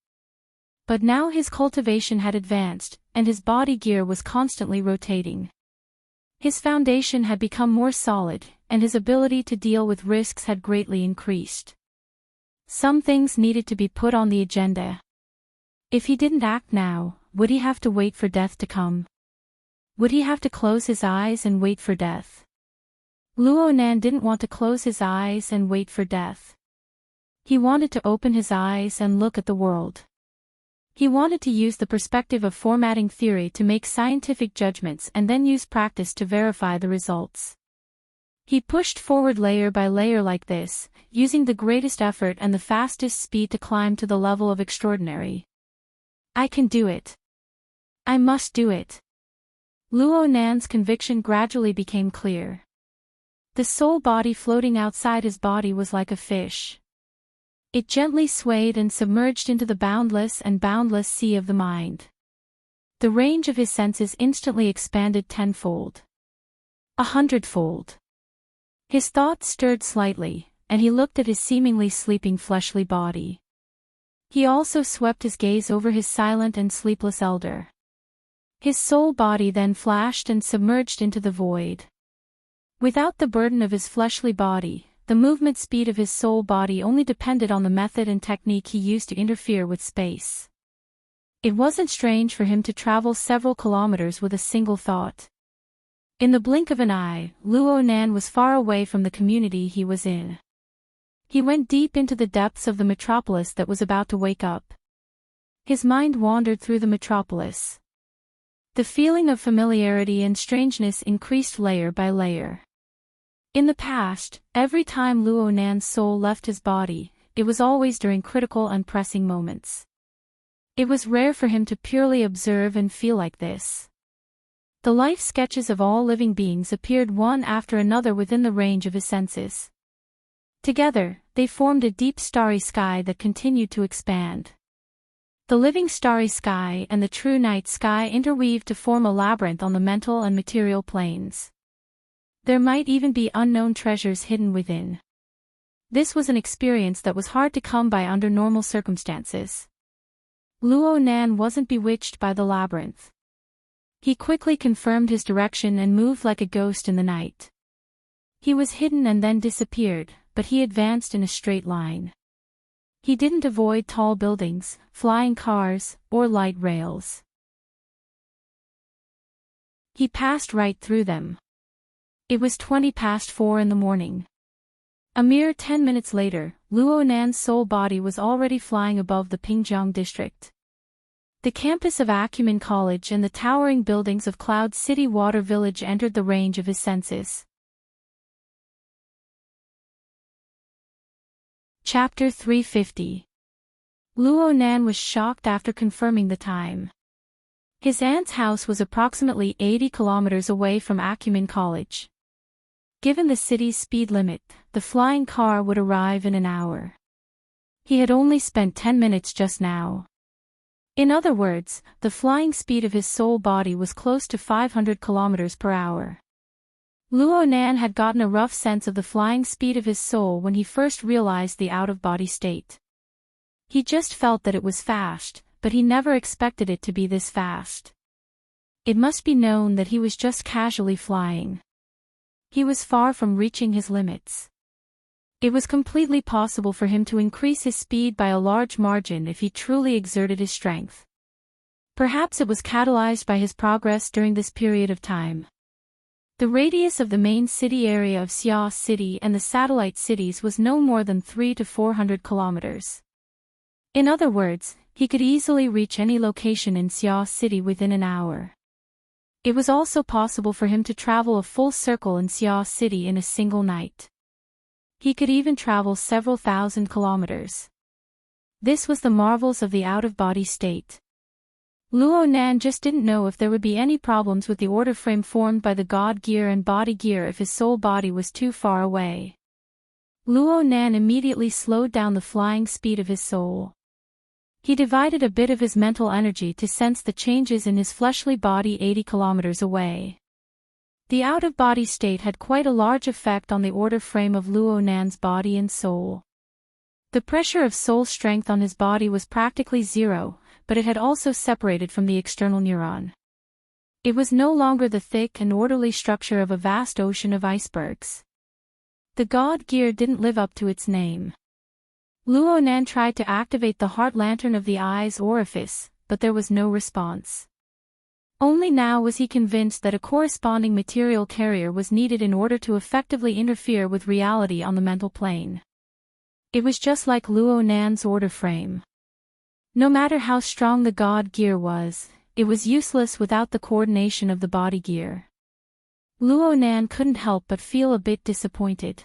But now his cultivation had advanced, and his body gear was constantly rotating. His foundation had become more solid, and his ability to deal with risks had greatly increased. Some things needed to be put on the agenda. If he didn't act now, would he have to wait for death to come? Would he have to close his eyes and wait for death? Luo Nan didn't want to close his eyes and wait for death. He wanted to open his eyes and look at the world. He wanted to use the perspective of formatting theory to make scientific judgments and then use practice to verify the results. He pushed forward layer by layer like this, using the greatest effort and the fastest speed to climb to the level of extraordinary. I can do it. I must do it. Luo Nan's conviction gradually became clear. The soul body floating outside his body was like a fish. It gently swayed and submerged into the boundless and boundless sea of the mind. The range of his senses instantly expanded tenfold. 100-fold. His thoughts stirred slightly, and he looked at his seemingly sleeping fleshly body. He also swept his gaze over his silent and sleepless elder. His soul body then flashed and submerged into the void. Without the burden of his fleshly body, the movement speed of his soul body only depended on the method and technique he used to interfere with space. It wasn't strange for him to travel several kilometers with a single thought. In the blink of an eye, Luo Nan was far away from the community he was in. He went deep into the depths of the metropolis that was about to wake up. His mind wandered through the metropolis. The feeling of familiarity and strangeness increased layer by layer. In the past, every time Luo Nan's soul left his body, it was always during critical and pressing moments. It was rare for him to purely observe and feel like this. The life sketches of all living beings appeared one after another within the range of his senses. Together, they formed a deep starry sky that continued to expand. The living starry sky and the true night sky interweaved to form a labyrinth on the mental and material planes. There might even be unknown treasures hidden within. This was an experience that was hard to come by under normal circumstances. Luo Nan wasn't bewitched by the labyrinth. He quickly confirmed his direction and moved like a ghost in the night. He was hidden and then disappeared, but he advanced in a straight line. He didn't avoid tall buildings, flying cars, or light rails. He passed right through them. It was 4:20 in the morning. A mere 10 minutes later, Luo Nan's soul body was already flying above the Pingjiang district. The campus of Acumen College and the towering buildings of Cloud City Water Village entered the range of his senses. Chapter 350. Luo Nan was shocked after confirming the time. His aunt's house was approximately 80 kilometers away from Acumen College. Given the city's speed limit, the flying car would arrive in an hour. He had only spent 10 minutes just now. In other words, the flying speed of his soul body was close to 500 kilometers per hour. Luo Nan had gotten a rough sense of the flying speed of his soul when he first realized the out-of-body state. He just felt that it was fast, but he never expected it to be this fast. It must be known that he was just casually flying. He was far from reaching his limits. It was completely possible for him to increase his speed by a large margin if he truly exerted his strength. Perhaps it was catalyzed by his progress during this period of time. The radius of the main city area of Xia City and the satellite cities was no more than 300 to 400 kilometers. In other words, he could easily reach any location in Xia City within an hour. It was also possible for him to travel a full circle in Xia City in a single night. He could even travel several thousand kilometers. This was the marvels of the out-of-body state. Luo Nan just didn't know if there would be any problems with the order frame formed by the God gear and body gear if his soul body was too far away. Luo Nan immediately slowed down the flying speed of his soul. He divided a bit of his mental energy to sense the changes in his fleshly body 80 kilometers away. The out-of-body state had quite a large effect on the order frame of Luo Nan's body and soul. The pressure of soul strength on his body was practically zero, but it had also separated from the external neuron. It was no longer the thick and orderly structure of a vast ocean of icebergs. The God gear didn't live up to its name. Luo Nan tried to activate the heart lantern of the eye's orifice, but there was no response. Only now was he convinced that a corresponding material carrier was needed in order to effectively interfere with reality on the mental plane. It was just like Luo Nan's order frame. No matter how strong the God gear was, it was useless without the coordination of the body gear. Luo Nan couldn't help but feel a bit disappointed.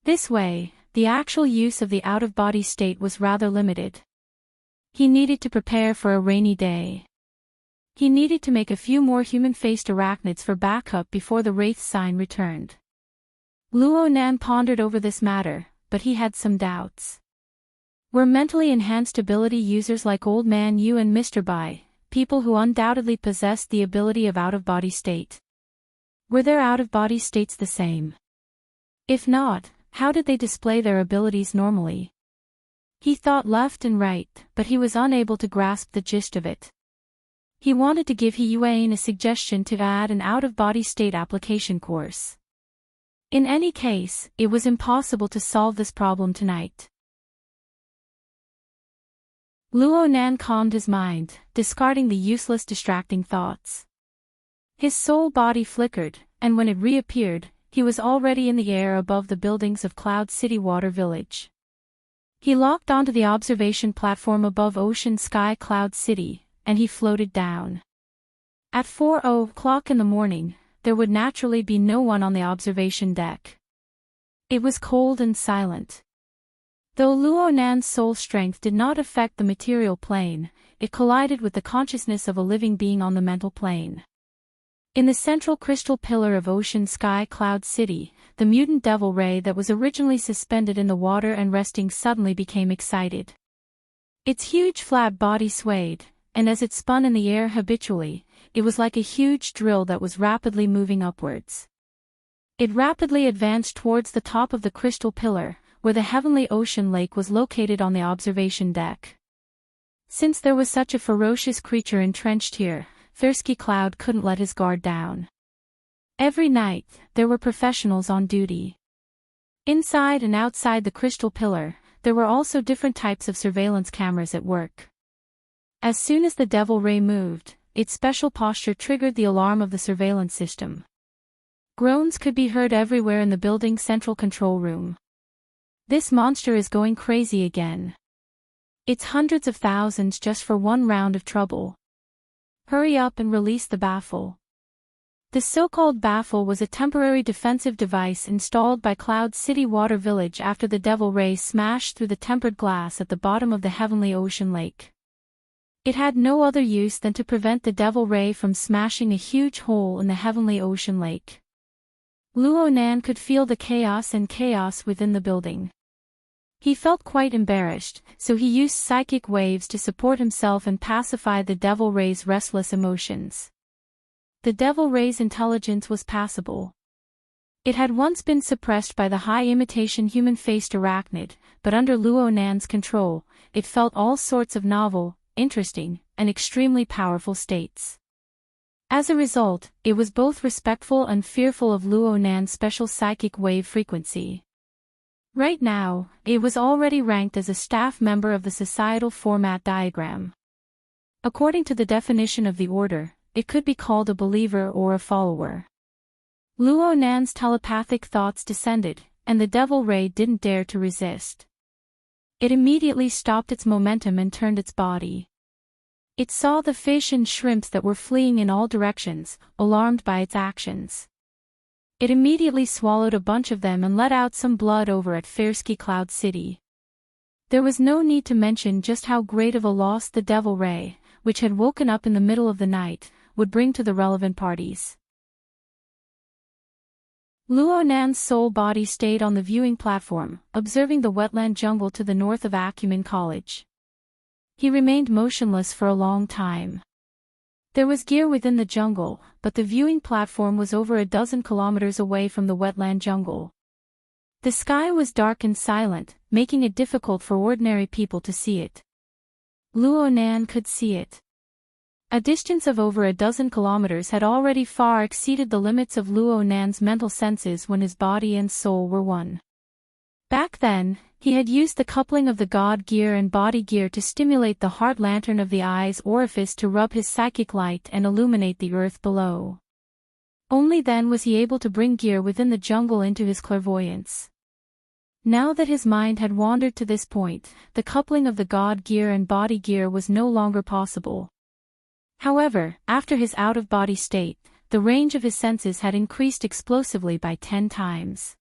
This way, the actual use of the out-of-body state was rather limited. He needed to prepare for a rainy day. He needed to make a few more human-faced arachnids for backup before the Wraith sign returned. Luo Nan pondered over this matter, but he had some doubts. Were mentally enhanced ability users like Old Man Yu and Mr. Bai, people who undoubtedly possessed the ability of out-of-body state? Were their out-of-body states the same? If not, how did they display their abilities normally? He thought left and right, but he was unable to grasp the gist of it. He wanted to give He Yuan a suggestion to add an out-of-body state application course. In any case, it was impossible to solve this problem tonight. Luo Nan calmed his mind, discarding the useless distracting thoughts. His soul body flickered, and when it reappeared, he was already in the air above the buildings of Cloud City Water Village. He locked onto the observation platform above Ocean Sky Cloud City, and he floated down. At 4:00 in the morning, there would naturally be no one on the observation deck. It was cold and silent. Though Luo Nan's soul strength did not affect the material plane, it collided with the consciousness of a living being on the mental plane. In the central crystal pillar of Ocean Sky Cloud City, the mutant devil ray that was originally suspended in the water and resting suddenly became excited. Its huge flat body swayed, and as it spun in the air habitually, it was like a huge drill that was rapidly moving upwards. It rapidly advanced towards the top of the crystal pillar, where the heavenly ocean lake was located on the observation deck. Since there was such a ferocious creature entrenched here, Tversky Cloud couldn't let his guard down. Every night, there were professionals on duty. Inside and outside the crystal pillar, there were also different types of surveillance cameras at work. As soon as the devil ray moved, its special posture triggered the alarm of the surveillance system. Groans could be heard everywhere in the building's central control room. This monster is going crazy again. It's hundreds of thousands just for one round of trouble. Hurry up and release the baffle. The so-called baffle was a temporary defensive device installed by Cloud City Water Village after the devil ray smashed through the tempered glass at the bottom of the heavenly ocean lake. It had no other use than to prevent the devil ray from smashing a huge hole in the heavenly ocean lake. Luo Nan could feel the chaos within the building. He felt quite embarrassed, so he used psychic waves to support himself and pacify the devil ray's restless emotions. The devil ray's intelligence was passable. It had once been suppressed by the high imitation human-faced arachnid, but under Luo Nan's control, it felt all sorts of novel, interesting, and extremely powerful states. As a result, it was both respectful and fearful of Luo Nan's special psychic wave frequency. Right now, it was already ranked as a staff member of the societal format diagram. According to the definition of the order, it could be called a believer or a follower. Luo Nan's telepathic thoughts descended, and the devil ray didn't dare to resist. It immediately stopped its momentum and turned its body. It saw the fish and shrimps that were fleeing in all directions, alarmed by its actions. It immediately swallowed a bunch of them and let out some blood over at Tversky Cloud City. There was no need to mention just how great of a loss the devil ray, which had woken up in the middle of the night, would bring to the relevant parties. Luo Nan's soul body stayed on the viewing platform, observing the wetland jungle to the north of Acumen College. He remained motionless for a long time. There was gear within the jungle, but the viewing platform was over a dozen kilometers away from the wetland jungle. The sky was dark and silent, making it difficult for ordinary people to see it. Luo Nan could see it. A distance of over a dozen kilometers had already far exceeded the limits of Luo Nan's mental senses when his body and soul were one. Back then, He had used the coupling of the god gear and body gear to stimulate the heart lantern of the eye's orifice to rub his psychic light and illuminate the earth below. Only then was he able to bring gear within the jungle into his clairvoyance. Now that his mind had wandered to this point, the coupling of the god gear and body gear was no longer possible. However, after his out-of-body state, the range of his senses had increased explosively by 10 times.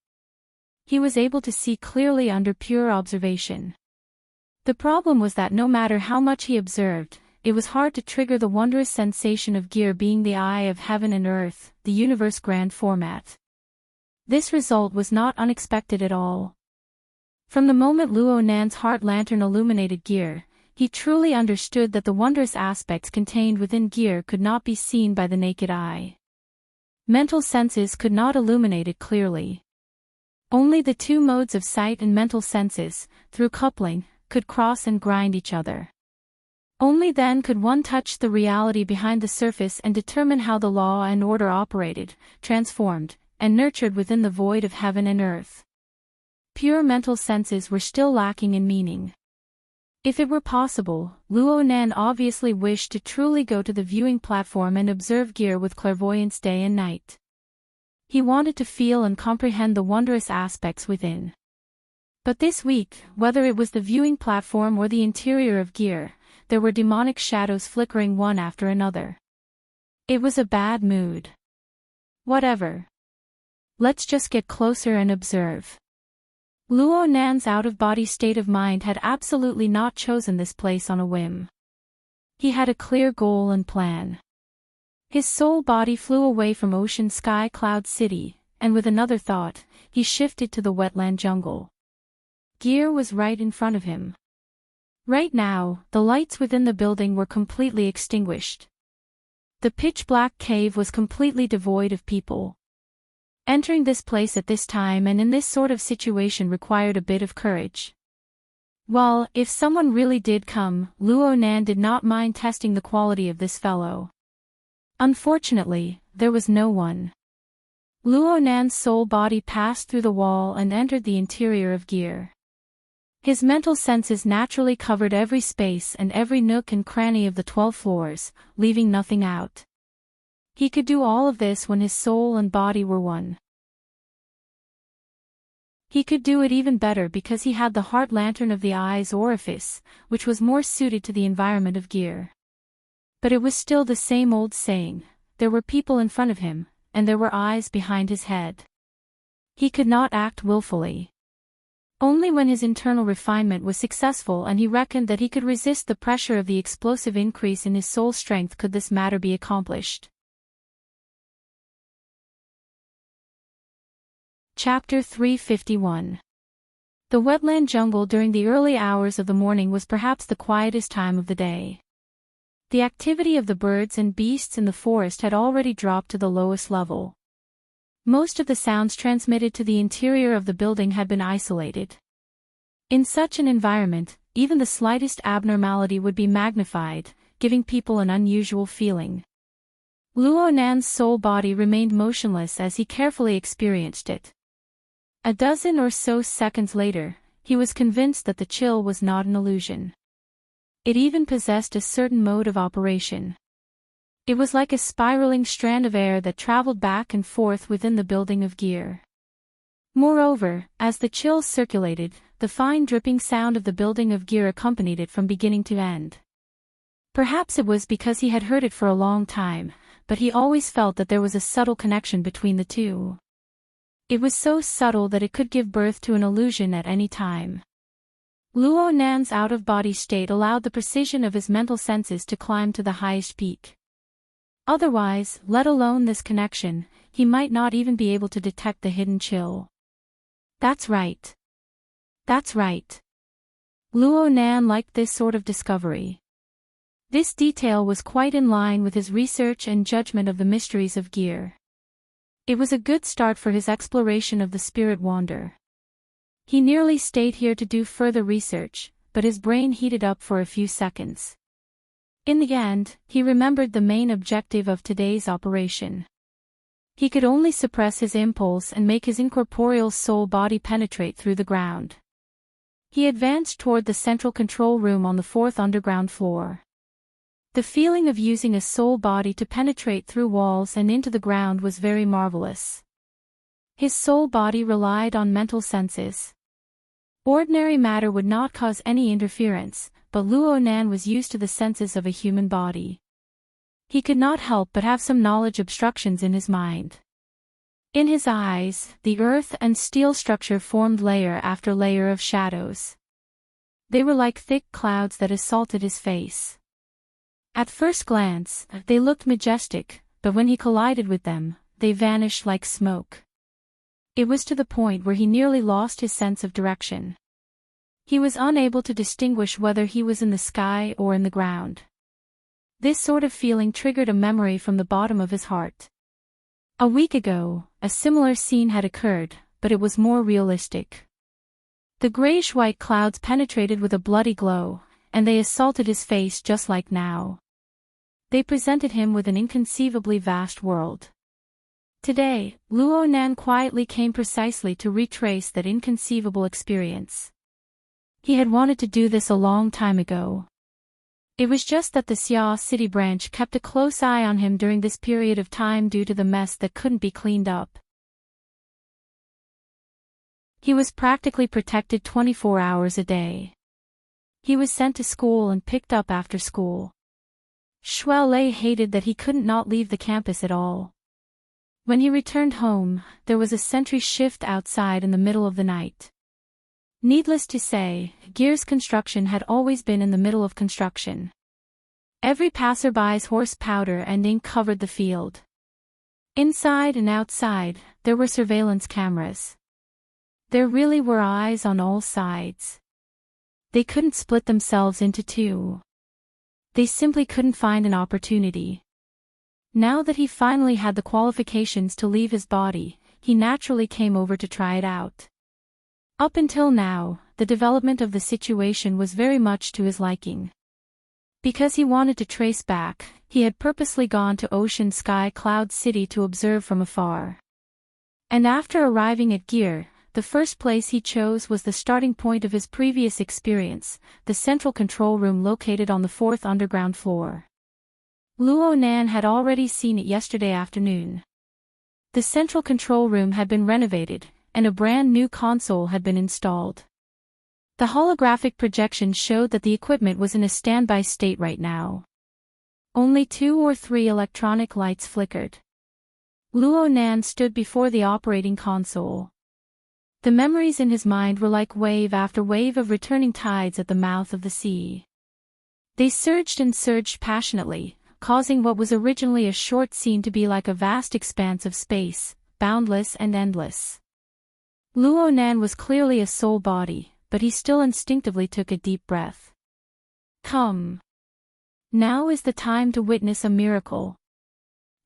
He was able to see clearly under pure observation. The problem was that no matter how much he observed, it was hard to trigger the wondrous sensation of gear being the eye of heaven and earth, the universe grand format. This result was not unexpected at all. From the moment Luo Nan's heart lantern illuminated gear, he truly understood that the wondrous aspects contained within gear could not be seen by the naked eye. Mental senses could not illuminate it clearly. Only the two modes of sight and mental senses, through coupling, could cross and grind each other. Only then could one touch the reality behind the surface and determine how the law and order operated, transformed, and nurtured within the void of heaven and earth. Pure mental senses were still lacking in meaning. If it were possible, Luo Nan obviously wished to truly go to the viewing platform and observe gear with clairvoyance day and night. He wanted to feel and comprehend the wondrous aspects within. But this week, whether it was the viewing platform or the interior of gear, there were demonic shadows flickering one after another. It was a bad mood. Whatever. Let's just get closer and observe. Luo Nan's out-of-body state of mind had absolutely not chosen this place on a whim. He had a clear goal and plan. His soul body flew away from Ocean Sky Cloud City, and with another thought, he shifted to the wetland jungle. Gear was right in front of him. Right now, the lights within the building were completely extinguished. The pitch-black cave was completely devoid of people. Entering this place at this time and in this sort of situation required a bit of courage. Well, if someone really did come, Luo Nan did not mind testing the quality of this fellow. Unfortunately, there was no one. Luo Nan's soul body passed through the wall and entered the interior of gear. His mental senses naturally covered every space and every nook and cranny of the 12 floors, leaving nothing out. He could do all of this when his soul and body were one. He could do it even better because he had the heart lantern of the eye's orifice, which was more suited to the environment of gear. But it was still the same old saying, there were people in front of him, and there were eyes behind his head. He could not act willfully. Only when his internal refinement was successful and he reckoned that he could resist the pressure of the explosive increase in his soul strength could this matter be accomplished. Chapter 351. The wetland jungle during the early hours of the morning was perhaps the quietest time of the day. The activity of the birds and beasts in the forest had already dropped to the lowest level. Most of the sounds transmitted to the interior of the building had been isolated. In such an environment, even the slightest abnormality would be magnified, giving people an unusual feeling. Luo Nan's soul body remained motionless as he carefully experienced it. A dozen or so seconds later, he was convinced that the chill was not an illusion. It even possessed a certain mode of operation. It was like a spiraling strand of air that traveled back and forth within the building of gear. Moreover, as the chill circulated, the fine dripping sound of the building of gear accompanied it from beginning to end. Perhaps it was because he had heard it for a long time, but he always felt that there was a subtle connection between the two. It was so subtle that it could give birth to an illusion at any time. Luo Nan's out-of-body state allowed the precision of his mental senses to climb to the highest peak. Otherwise, let alone this connection, he might not even be able to detect the hidden chill. That's right. That's right. Luo Nan liked this sort of discovery. This detail was quite in line with his research and judgment of the mysteries of gear. It was a good start for his exploration of the spirit wander. He nearly stayed here to do further research, but his brain heated up for a few seconds. In the end, he remembered the main objective of today's operation. He could only suppress his impulse and make his incorporeal soul body penetrate through the ground. He advanced toward the central control room on the fourth underground floor. The feeling of using a soul body to penetrate through walls and into the ground was very marvelous. His soul body relied on mental senses. Ordinary matter would not cause any interference, but Luo Nan was used to the senses of a human body. He could not help but have some knowledge obstructions in his mind. In his eyes, the earth and steel structure formed layer after layer of shadows. They were like thick clouds that assaulted his face. At first glance, they looked majestic, but when he collided with them, they vanished like smoke. It was to the point where he nearly lost his sense of direction. He was unable to distinguish whether he was in the sky or in the ground. This sort of feeling triggered a memory from the bottom of his heart. A week ago, a similar scene had occurred, but it was more realistic. The grayish-white clouds penetrated with a bloody glow, and they assaulted his face just like now. They presented him with an inconceivably vast world. Today, Luo Nan quietly came precisely to retrace that inconceivable experience. He had wanted to do this a long time ago. It was just that the Xia City branch kept a close eye on him during this period of time due to the mess that couldn't be cleaned up. He was practically protected 24 hours a day. He was sent to school and picked up after school. Shuai Lei hated that he couldn't not leave the campus at all. When he returned home, there was a sentry shift outside in the middle of the night. Needless to say, Gear's construction had always been in the middle of construction. Every passerby's horse powder and ink covered the field. Inside and outside, there were surveillance cameras. There really were eyes on all sides. They couldn't split themselves into two. They simply couldn't find an opportunity. Now that he finally had the qualifications to leave his body, he naturally came over to try it out. Up until now, the development of the situation was very much to his liking. Because he wanted to trace back, he had purposely gone to Ocean Sky Cloud City to observe from afar. And after arriving at Gear, the first place he chose was the starting point of his previous experience, the central control room located on the fourth underground floor. Luo Nan had already seen it yesterday afternoon. The central control room had been renovated, and a brand new console had been installed. The holographic projection showed that the equipment was in a standby state right now. Only 2 or 3 electronic lights flickered. Luo Nan stood before the operating console. The memories in his mind were like wave after wave of returning tides at the mouth of the sea. They surged and surged passionately, causing what was originally a short scene to be like a vast expanse of space, boundless and endless. Luo Nan was clearly a soul body, but he still instinctively took a deep breath. Come. Now is the time to witness a miracle.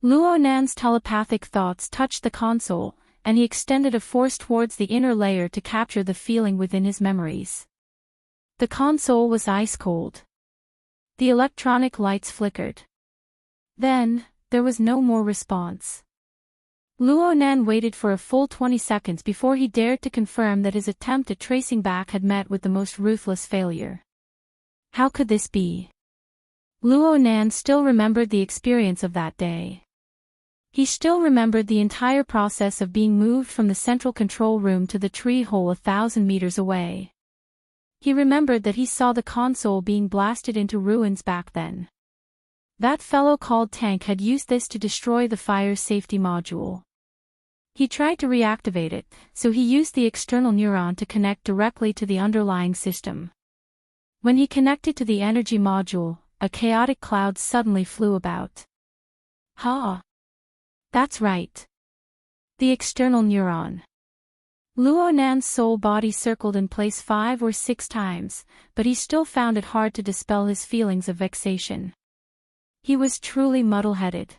Luo Nan's telepathic thoughts touched the console, and he extended a force towards the inner layer to capture the feeling within his memories. The console was ice cold. The electronic lights flickered. Then, there was no more response. Luo Nan waited for a full 20 seconds before he dared to confirm that his attempt at tracing back had met with the most ruthless failure. How could this be? Luo Nan still remembered the experience of that day. He still remembered the entire process of being moved from the central control room to the tree hole 1,000 meters away. He remembered that he saw the console being blasted into ruins back then. That fellow called Tank had used this to destroy the fire safety module. He tried to reactivate it, so he used the external neuron to connect directly to the underlying system. When he connected to the energy module, a chaotic cloud suddenly flew about. Ha! That's right. The external neuron. Luo Nan's soul body circled in place 5 or 6 times, but he still found it hard to dispel his feelings of vexation. He was truly muddle-headed.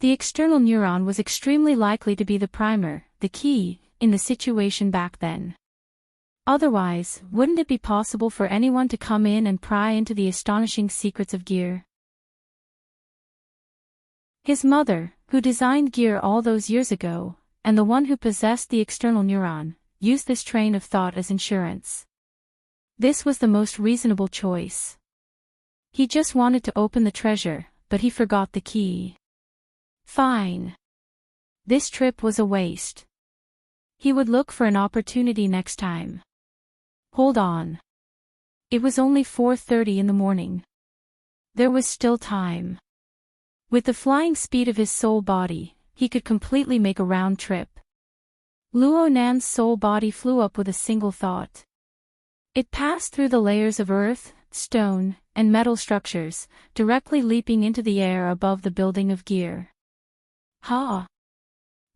The external neuron was extremely likely to be the primer, the key, in the situation back then. Otherwise, wouldn't it be possible for anyone to come in and pry into the astonishing secrets of Gear? His mother, who designed Gear all those years ago, and the one who possessed the external neuron, used this train of thought as insurance. This was the most reasonable choice. He just wanted to open the treasure, but he forgot the key. Fine. This trip was a waste. He would look for an opportunity next time. Hold on. It was only 4:30 in the morning. There was still time. With the flying speed of his soul body, he could completely make a round trip. Luo Nan's soul body flew up with a single thought. It passed through the layers of earth, stone, and metal structures, directly leaping into the air above the building of gear. Ha!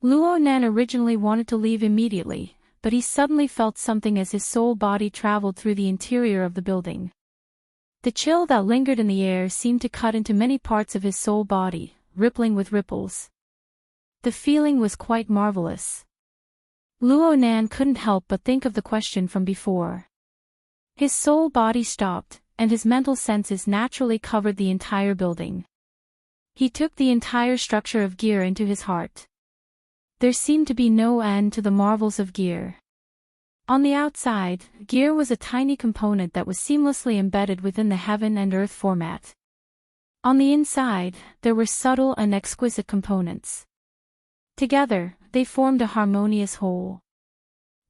Luo Nan originally wanted to leave immediately, but he suddenly felt something as his soul body traveled through the interior of the building. The chill that lingered in the air seemed to cut into many parts of his soul body, rippling with ripples. The feeling was quite marvelous. Luo Nan couldn't help but think of the question from before. His soul body stopped, and his mental senses naturally covered the entire building. He took the entire structure of gear into his heart. There seemed to be no end to the marvels of gear. On the outside, gear was a tiny component that was seamlessly embedded within the heaven and earth format. On the inside, there were subtle and exquisite components. Together, they formed a harmonious whole.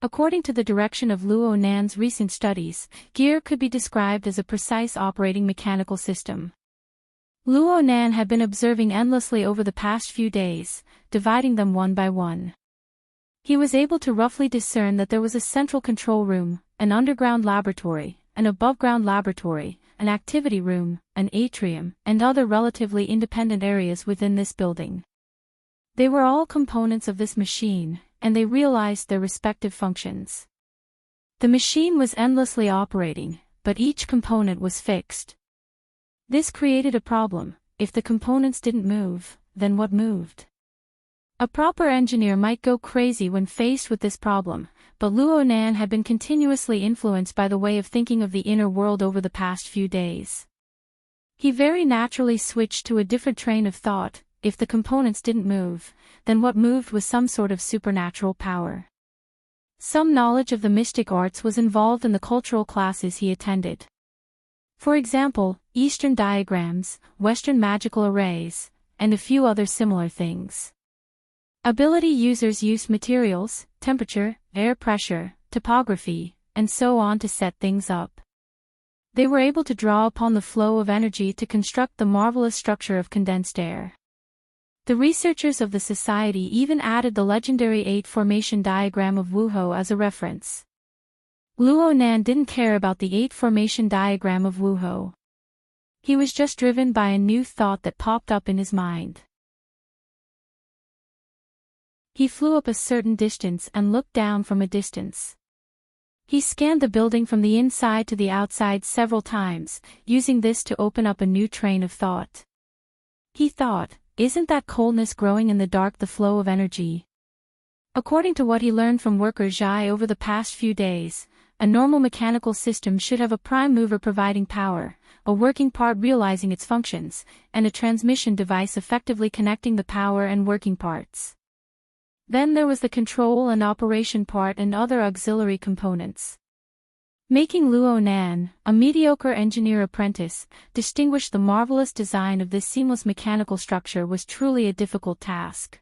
According to the direction of Luo Nan's recent studies, gear could be described as a precise operating mechanical system. Luo Nan had been observing endlessly over the past few days, dividing them one by one. He was able to roughly discern that there was a central control room, an underground laboratory, an above-ground laboratory, an activity room, an atrium, and other relatively independent areas within this building. They were all components of this machine, and they realized their respective functions. The machine was endlessly operating, but each component was fixed. This created a problem. If the components didn't move, then what moved? A proper engineer might go crazy when faced with this problem, but Luo Nan had been continuously influenced by the way of thinking of the inner world over the past few days. He very naturally switched to a different train of thought. If the components didn't move, then what moved was some sort of supernatural power. Some knowledge of the mystic arts was involved in the cultural classes he attended. For example, Eastern diagrams, Western magical arrays, and a few other similar things. Ability users used materials, temperature, air pressure, topography, and so on to set things up. They were able to draw upon the flow of energy to construct the marvelous structure of condensed air. The researchers of the society even added the legendary 8-formation diagram of Wuho as a reference. Luo Nan didn't care about the 8-formation diagram of Wuho. He was just driven by a new thought that popped up in his mind. He flew up a certain distance and looked down from a distance. He scanned the building from the inside to the outside several times, using this to open up a new train of thought. He thought, isn't that coldness growing in the dark the flow of energy? According to what he learned from worker Zhai over the past few days, a normal mechanical system should have a prime mover providing power, a working part realizing its functions, and a transmission device effectively connecting the power and working parts. Then there was the control and operation part and other auxiliary components. Making Luo Nan, a mediocre engineer apprentice, distinguish the marvelous design of this seamless mechanical structure was truly a difficult task.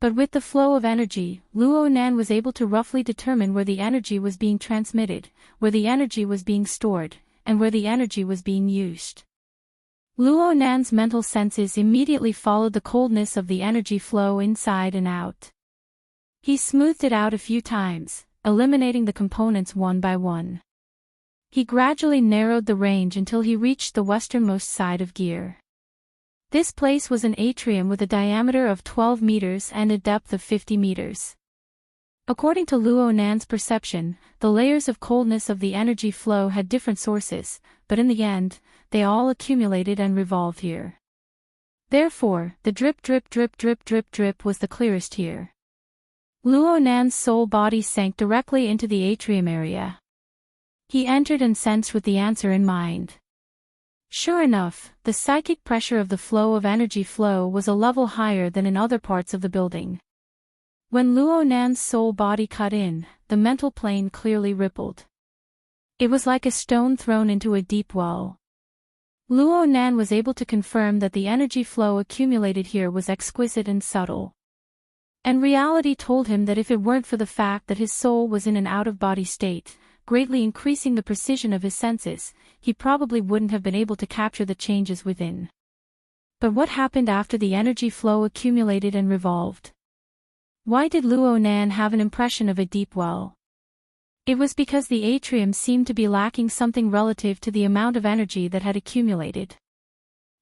But with the flow of energy, Luo Nan was able to roughly determine where the energy was being transmitted, where the energy was being stored, and where the energy was being used. Luo Nan's mental senses immediately followed the coldness of the energy flow inside and out. He smoothed it out a few times, eliminating the components one by one. He gradually narrowed the range until he reached the westernmost side of gear. This place was an atrium with a diameter of 12 meters and a depth of 50 meters. According to Luo Nan's perception, the layers of coldness of the energy flow had different sources, but in the end, they all accumulated and revolved here. Therefore, the drip drip drip drip drip drip was the clearest here. Luo Nan's soul body sank directly into the atrium area. He entered and sensed with the answer in mind. Sure enough, the psychic pressure of the flow of energy flow was a level higher than in other parts of the building. When Luo Nan's soul body cut in, the mental plane clearly rippled. It was like a stone thrown into a deep well. Luo Nan was able to confirm that the energy flow accumulated here was exquisite and subtle. And reality told him that if it weren't for the fact that his soul was in an out-of-body state, greatly increasing the precision of his senses, he probably wouldn't have been able to capture the changes within. But what happened after the energy flow accumulated and revolved? Why did Luo Nan have an impression of a deep well? It was because the atrium seemed to be lacking something relative to the amount of energy that had accumulated.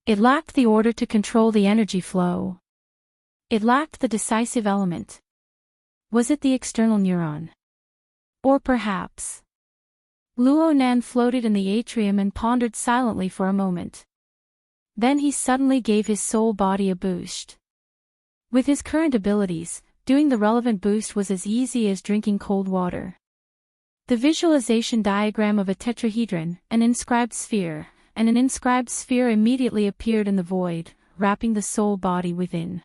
It lacked the order to control the energy flow. It lacked the decisive element. Was it the external neuron? Or perhaps? Luo Nan floated in the atrium and pondered silently for a moment. Then he suddenly gave his soul body a boost. With his current abilities, doing the relevant boost was as easy as drinking cold water. The visualization diagram of a tetrahedron, an inscribed sphere, and an inscribed sphere immediately appeared in the void, wrapping the soul body within.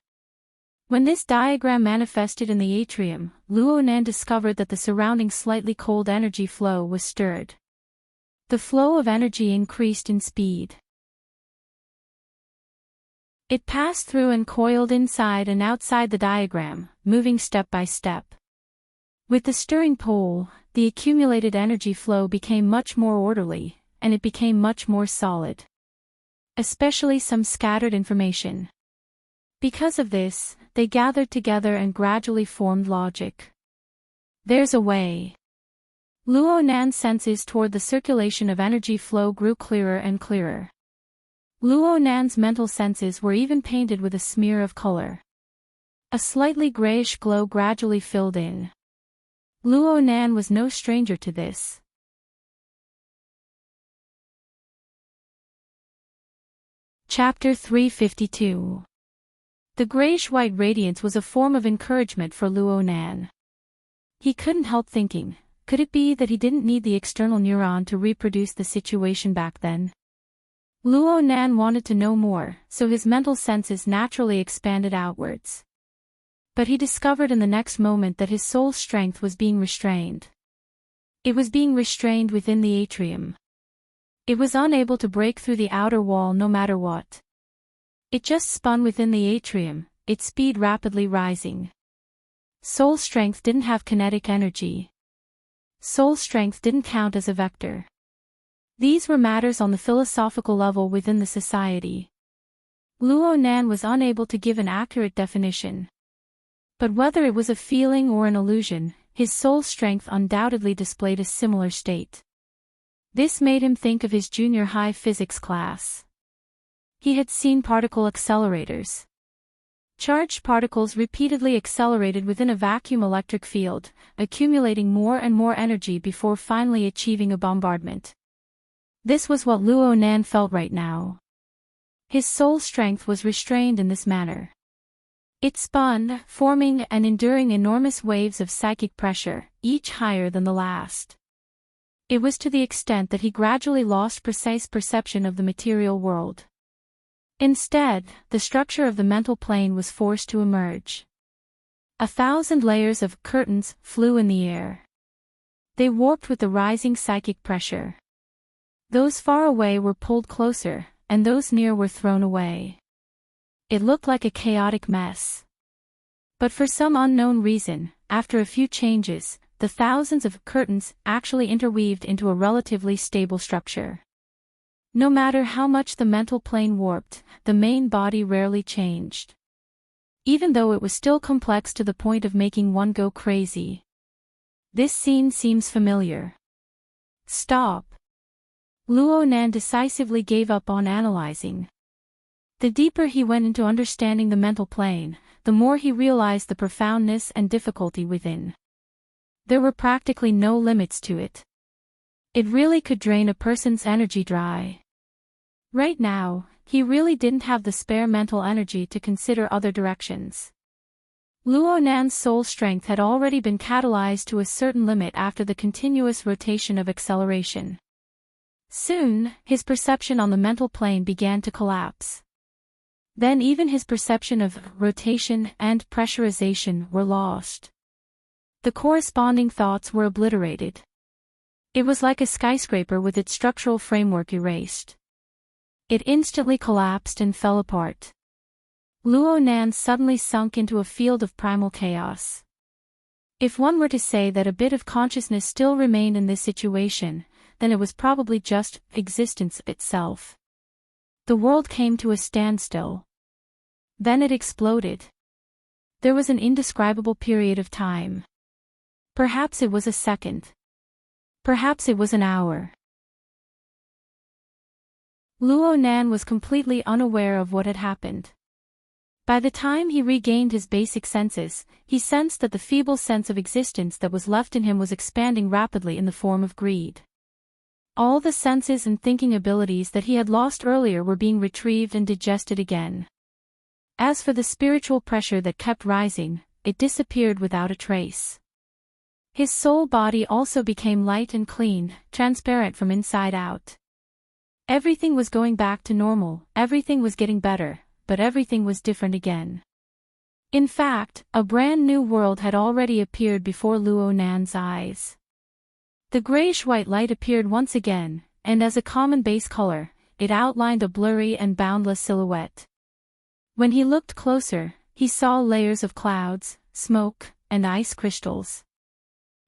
When this diagram manifested in the atrium, Luo Nan discovered that the surrounding slightly cold energy flow was stirred. The flow of energy increased in speed. It passed through and coiled inside and outside the diagram, moving step by step. With the stirring pole, the accumulated energy flow became much more orderly, and it became much more solid. Especially some scattered information. Because of this, they gathered together and gradually formed logic. There's a way. Luo Nan's senses toward the circulation of energy flow grew clearer and clearer. Luo Nan's mental senses were even painted with a smear of color. A slightly grayish glow gradually filled in. Luo Nan was no stranger to this. Chapter 352. The grayish-white radiance was a form of encouragement for Luo Nan. He couldn't help thinking, could it be that he didn't need the external neuron to reproduce the situation back then? Luo Nan wanted to know more, so his mental senses naturally expanded outwards. But he discovered in the next moment that his soul's strength was being restrained. It was being restrained within the atrium. It was unable to break through the outer wall no matter what. It just spun within the atrium, its speed rapidly rising. Soul strength didn't have kinetic energy. Soul strength didn't count as a vector. These were matters on the philosophical level within the society. Luo Nan was unable to give an accurate definition. But whether it was a feeling or an illusion, his soul strength undoubtedly displayed a similar state. This made him think of his junior high physics class. He had seen particle accelerators. Charged particles repeatedly accelerated within a vacuum electric field, accumulating more and more energy before finally achieving a bombardment. This was what Luo Nan felt right now. His soul strength was restrained in this manner. It spun, forming and enduring enormous waves of psychic pressure, each higher than the last. It was to the extent that he gradually lost precise perception of the material world. Instead, the structure of the mental plane was forced to emerge. 1,000 layers of curtains flew in the air. They warped with the rising psychic pressure. Those far away were pulled closer, and those near were thrown away. It looked like a chaotic mess. But for some unknown reason, after a few changes, the thousands of curtains actually interweaved into a relatively stable structure. No matter how much the mental plane warped, the main body rarely changed. Even though it was still complex to the point of making one go crazy. This scene seems familiar. Stop. Luo Nan decisively gave up on analyzing. The deeper he went into understanding the mental plane, the more he realized the profoundness and difficulty within. There were practically no limits to it. It really could drain a person's energy dry. Right now, he really didn't have the spare mental energy to consider other directions. Luo Nan's soul strength had already been catalyzed to a certain limit after the continuous rotation of acceleration. Soon, his perception on the mental plane began to collapse. Then even his perception of rotation and pressurization were lost. The corresponding thoughts were obliterated. It was like a skyscraper with its structural framework erased. It instantly collapsed and fell apart. Luo Nan suddenly sunk into a field of primal chaos. If one were to say that a bit of consciousness still remained in this situation, then it was probably just existence itself. The world came to a standstill. Then it exploded. There was an indescribable period of time. Perhaps it was a second. Perhaps it was an hour. Luo Nan was completely unaware of what had happened. By the time he regained his basic senses, he sensed that the feeble sense of existence that was left in him was expanding rapidly in the form of greed. All the senses and thinking abilities that he had lost earlier were being retrieved and digested again. As for the spiritual pressure that kept rising, it disappeared without a trace. His soul body also became light and clean, transparent from inside out. Everything was going back to normal, everything was getting better, but everything was different again. In fact, a brand new world had already appeared before Luo Nan's eyes. The grayish-white light appeared once again, and as a common base color, it outlined a blurry and boundless silhouette. When he looked closer, he saw layers of clouds, smoke, and ice crystals.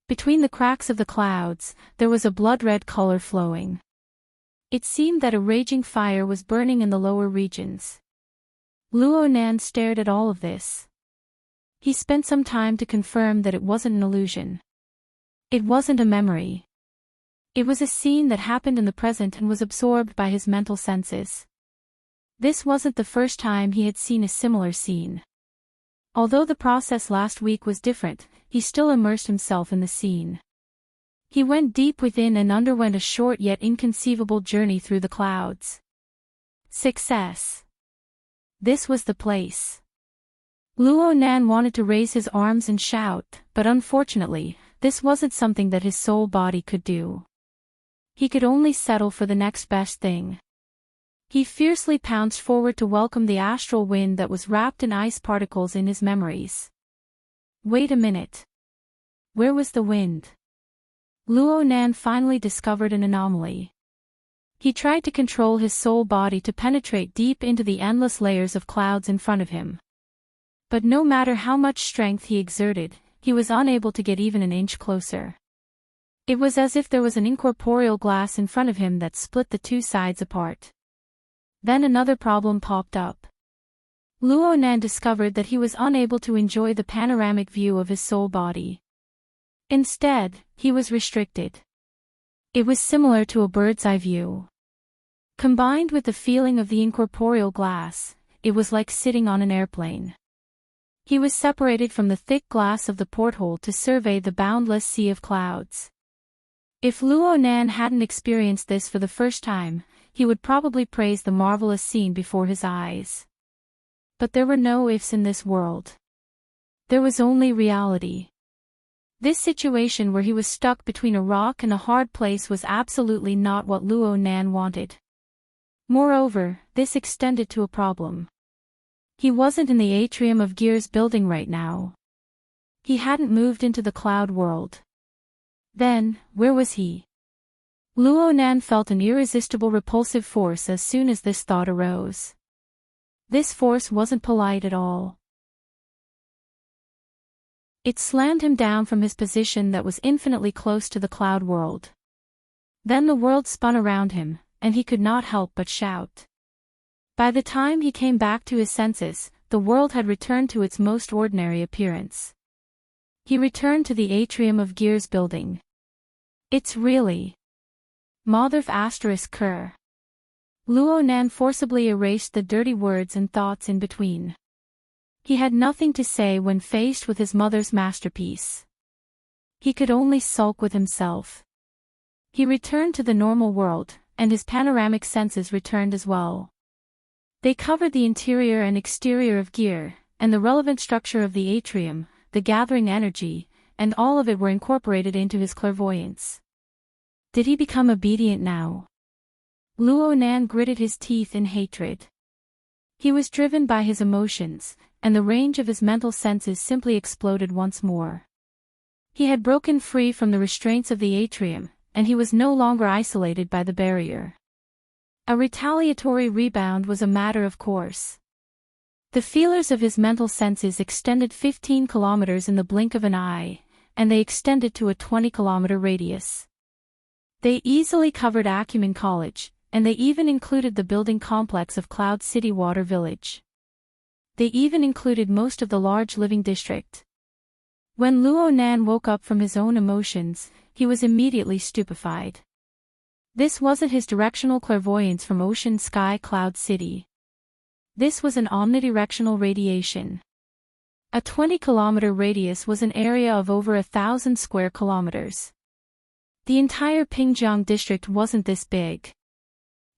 Between the cracks of the clouds, there was a blood-red color flowing. It seemed that a raging fire was burning in the lower regions. Luo Nan stared at all of this. He spent some time to confirm that it wasn't an illusion. It wasn't a memory. It was a scene that happened in the present and was absorbed by his mental senses. This wasn't the first time he had seen a similar scene. Although the process last week was different, he still immersed himself in the scene. He went deep within and underwent a short yet inconceivable journey through the clouds. Success. This was the place. Luo Nan wanted to raise his arms and shout, but unfortunately, this wasn't something that his soul body could do. He could only settle for the next best thing. He fiercely pounced forward to welcome the astral wind that was wrapped in ice particles in his memories. Wait a minute. Where was the wind? Luo Nan finally discovered an anomaly. He tried to control his soul body to penetrate deep into the endless layers of clouds in front of him. But no matter how much strength he exerted, he was unable to get even an inch closer. It was as if there was an incorporeal glass in front of him that split the two sides apart. Then another problem popped up. Luo Nan discovered that he was unable to enjoy the panoramic view of his soul body. Instead, he was restricted. It was similar to a bird's-eye view. Combined with the feeling of the incorporeal glass, it was like sitting on an airplane. He was separated from the thick glass of the porthole to survey the boundless sea of clouds. If Luo Nan hadn't experienced this for the first time, he would probably praise the marvelous scene before his eyes. But there were no ifs in this world. There was only reality. This situation where he was stuck between a rock and a hard place was absolutely not what Luo Nan wanted. Moreover, this extended to a problem. He wasn't in the atrium of Gear's building right now. He hadn't moved into the cloud world. Then, where was he? Luo Nan felt an irresistible repulsive force as soon as this thought arose. This force wasn't polite at all. It slammed him down from his position that was infinitely close to the cloud world. Then the world spun around him, and he could not help but shout. By the time he came back to his senses, the world had returned to its most ordinary appearance. He returned to the atrium of Gear's building. It's really Motherf *Ker. Luo Nan forcibly erased the dirty words and thoughts in between. He had nothing to say when faced with his mother's masterpiece. He could only sulk with himself. He returned to the normal world, and his panoramic senses returned as well. They covered the interior and exterior of Gear, and the relevant structure of the atrium, the gathering energy, and all of it were incorporated into his clairvoyance. Did he become obedient now? Luo Nan gritted his teeth in hatred. He was driven by his emotions, and the range of his mental senses simply exploded once more. He had broken free from the restraints of the atrium, and he was no longer isolated by the barrier. A retaliatory rebound was a matter of course. The feelers of his mental senses extended 15 kilometers in the blink of an eye, and they extended to a 20-kilometer radius. They easily covered Acumen College, and they even included the building complex of Cloud City Water Village. They even included most of the large living district. When Luo Nan woke up from his own emotions, he was immediately stupefied. This wasn't his directional clairvoyance from Ocean Sky Cloud City. This was an omnidirectional radiation. A 20-kilometer radius was an area of over 1,000 square kilometers. The entire Pingjiang district wasn't this big.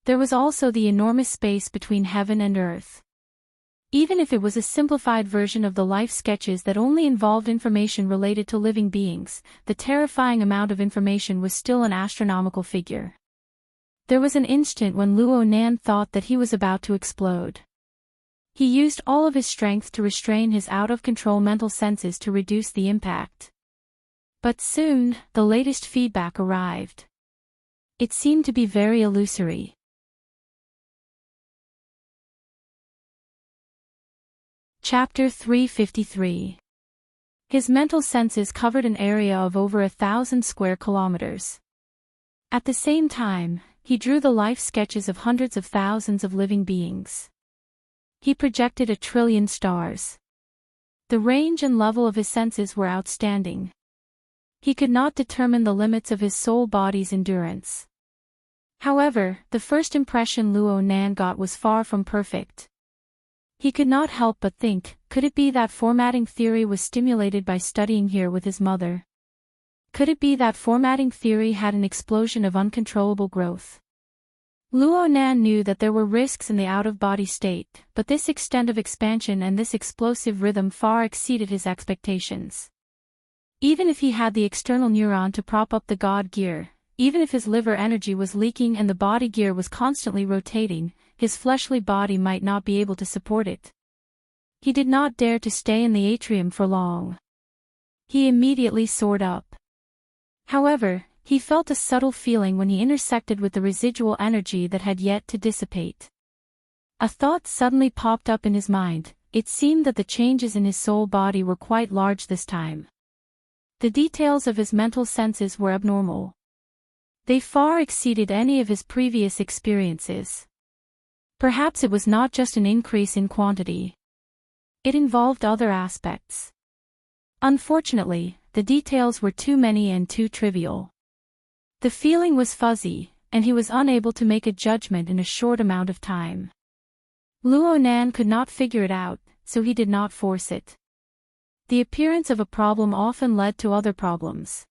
There was also the enormous space between heaven and earth. Even if it was a simplified version of the life sketches that only involved information related to living beings, the terrifying amount of information was still an astronomical figure. There was an instant when Luo Nan thought that he was about to explode. He used all of his strength to restrain his out-of-control mental senses to reduce the impact. But soon, the latest feedback arrived. It seemed to be very illusory. Chapter 353. His mental senses covered an area of over 1,000 square kilometers. At the same time, he drew the life sketches of hundreds of thousands of living beings. He projected 1 trillion stars. The range and level of his senses were outstanding. He could not determine the limits of his soul body's endurance. However, the first impression Luo Nan got was far from perfect. He could not help but think, could it be that formatting theory was stimulated by studying here with his mother? Could it be that formatting theory had an explosion of uncontrollable growth? Luo Nan knew that there were risks in the out-of-body state, but this extent of expansion and this explosive rhythm far exceeded his expectations. Even if he had the external neuron to prop up the God gear, even if his liver energy was leaking and the body gear was constantly rotating, his fleshly body might not be able to support it. He did not dare to stay in the atrium for long. He immediately soared up. However, he felt a subtle feeling when he intersected with the residual energy that had yet to dissipate. A thought suddenly popped up in his mind. It seemed that the changes in his soul body were quite large this time. The details of his mental senses were abnormal. They far exceeded any of his previous experiences. Perhaps it was not just an increase in quantity. It involved other aspects. Unfortunately, the details were too many and too trivial. The feeling was fuzzy, and he was unable to make a judgment in a short amount of time. Luo Nan could not figure it out, so he did not force it. The appearance of a problem often led to other problems.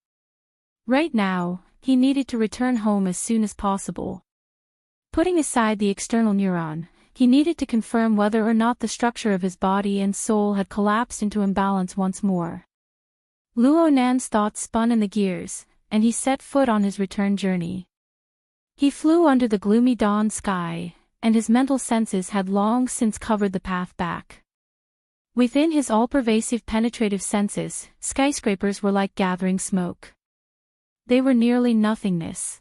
Right now, he needed to return home as soon as possible. Putting aside the external neuron, he needed to confirm whether or not the structure of his body and soul had collapsed into imbalance once more. Luo Nan's thoughts spun in the gears, and he set foot on his return journey. He flew under the gloomy dawn sky, and his mental senses had long since covered the path back. Within his all-pervasive penetrative senses, skyscrapers were like gathering smoke. They were nearly nothingness.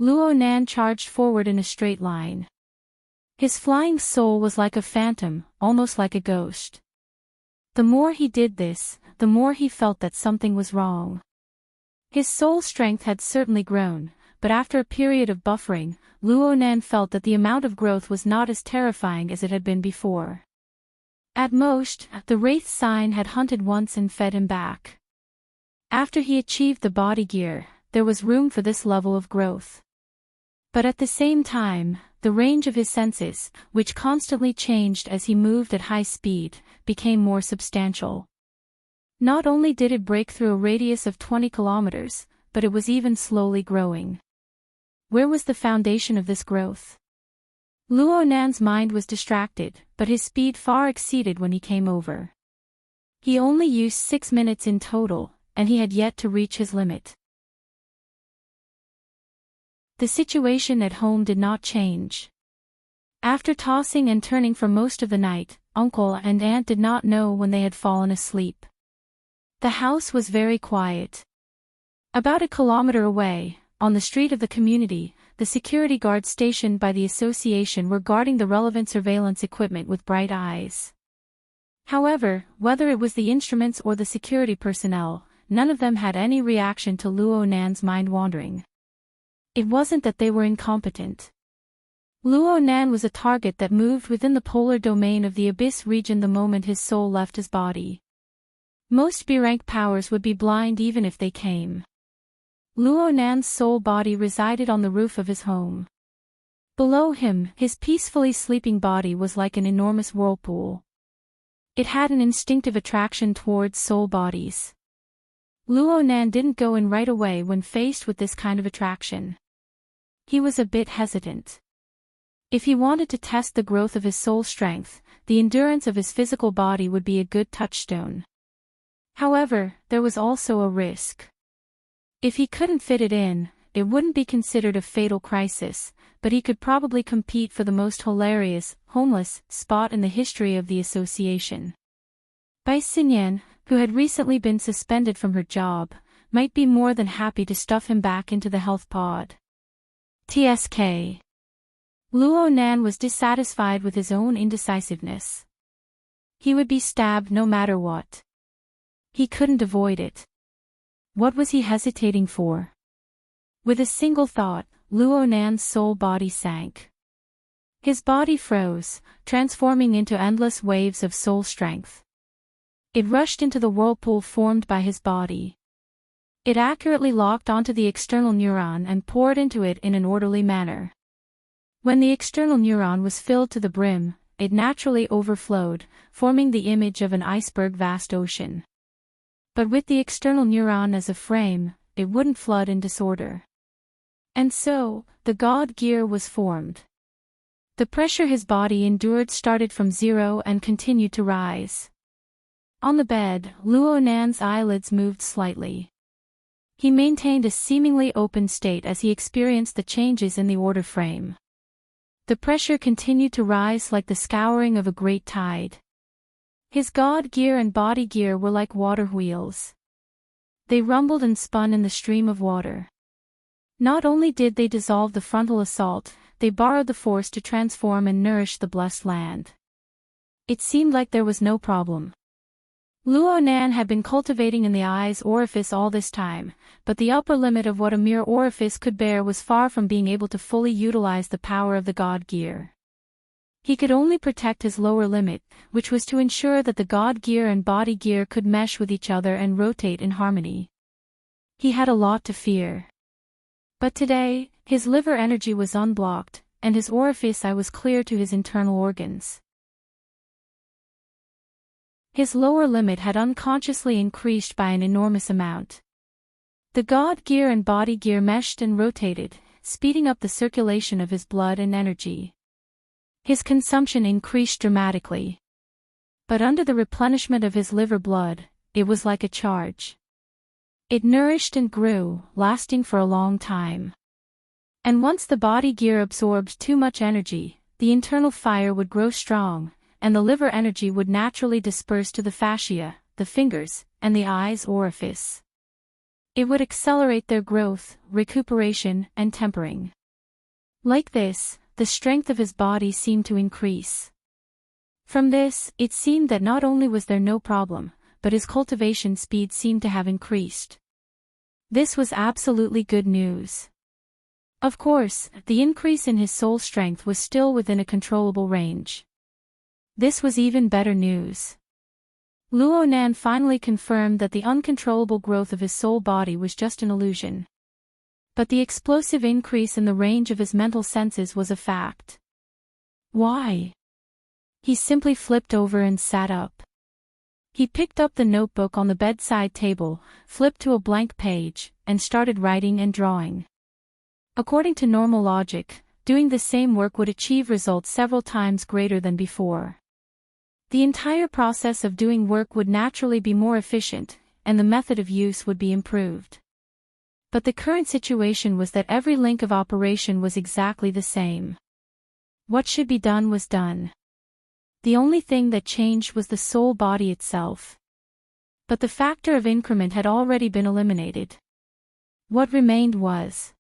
Luo Nan charged forward in a straight line. His flying soul was like a phantom, almost like a ghost. The more he did this, the more he felt that something was wrong. His soul strength had certainly grown, but after a period of buffering, Luo Nan felt that the amount of growth was not as terrifying as it had been before. At most, the Wraith sign had hunted once and fed him back. After he achieved the body gear, there was room for this level of growth. But at the same time, the range of his senses, which constantly changed as he moved at high speed, became more substantial. Not only did it break through a radius of 20 kilometers, but it was even slowly growing. Where was the foundation of this growth? Luo Nan's mind was distracted, but his speed far exceeded when he came over. He only used 6 minutes in total, and he had yet to reach his limit. The situation at home did not change. After tossing and turning for most of the night, Uncle and Aunt did not know when they had fallen asleep. The house was very quiet. About a kilometer away, on the street of the community, the security guards stationed by the association were guarding the relevant surveillance equipment with bright eyes. However, whether it was the instruments or the security personnel, none of them had any reaction to Luo Nan's mind wandering. It wasn't that they were incompetent. Luo Nan was a target that moved within the polar domain of the abyss region the moment his soul left his body. Most B-rank powers would be blind even if they came. Luo Nan's soul body resided on the roof of his home. Below him, his peacefully sleeping body was like an enormous whirlpool. It had an instinctive attraction towards soul bodies. Luo Nan didn't go in right away when faced with this kind of attraction. He was a bit hesitant. If he wanted to test the growth of his soul strength, the endurance of his physical body would be a good touchstone. However, there was also a risk. If he couldn't fit it in, it wouldn't be considered a fatal crisis, but he could probably compete for the most hilarious, homeless, spot in the history of the association. Bai Xinyan, who had recently been suspended from her job, might be more than happy to stuff him back into the health pod. TSK. Luo Nan was dissatisfied with his own indecisiveness. He would be stabbed no matter what. He couldn't avoid it. What was he hesitating for? With a single thought, Luo Nan's soul body sank. His body froze, transforming into endless waves of soul strength. It rushed into the whirlpool formed by his body. It accurately locked onto the external neuron and poured into it in an orderly manner. When the external neuron was filled to the brim, it naturally overflowed, forming the image of an iceberg vast ocean. But with the external neuron as a frame, it wouldn't flood in disorder. And so, the God gear was formed. The pressure his body endured started from zero and continued to rise. On the bed, Luo Nan's eyelids moved slightly. He maintained a seemingly open state as he experienced the changes in the order frame. The pressure continued to rise like the scouring of a great tide. His God gear and body gear were like water wheels. They rumbled and spun in the stream of water. Not only did they dissolve the frontal assault, they borrowed the force to transform and nourish the blessed land. It seemed like there was no problem. Luo Nan had been cultivating in the eye's orifice all this time, but the upper limit of what a mere orifice could bear was far from being able to fully utilize the power of the God gear. He could only protect his lower limit, which was to ensure that the God gear and body gear could mesh with each other and rotate in harmony. He had a lot to fear. But today, his liver energy was unblocked, and his orifice eye was clear to his internal organs. His lower limit had unconsciously increased by an enormous amount. The God gear and body gear meshed and rotated, speeding up the circulation of his blood and energy. His consumption increased dramatically. But under the replenishment of his liver blood, it was like a charge. It nourished and grew, lasting for a long time. And once the body gear absorbed too much energy, the internal fire would grow strong, and the liver energy would naturally disperse to the fascia, the fingers, and the eye's orifice. It would accelerate their growth, recuperation, and tempering. Like this, the strength of his body seemed to increase. From this, it seemed that not only was there no problem, but his cultivation speed seemed to have increased. This was absolutely good news. Of course, the increase in his soul strength was still within a controllable range. This was even better news. Luo Nan finally confirmed that the uncontrollable growth of his soul body was just an illusion. But the explosive increase in the range of his mental senses was a fact. Why? He simply flipped over and sat up. He picked up the notebook on the bedside table, flipped to a blank page, and started writing and drawing. According to normal logic, doing the same work would achieve results several times greater than before. The entire process of doing work would naturally be more efficient, and the method of use would be improved. But the current situation was that every link of operation was exactly the same. What should be done was done. The only thing that changed was the soul body itself. But the factor of increment had already been eliminated. What remained was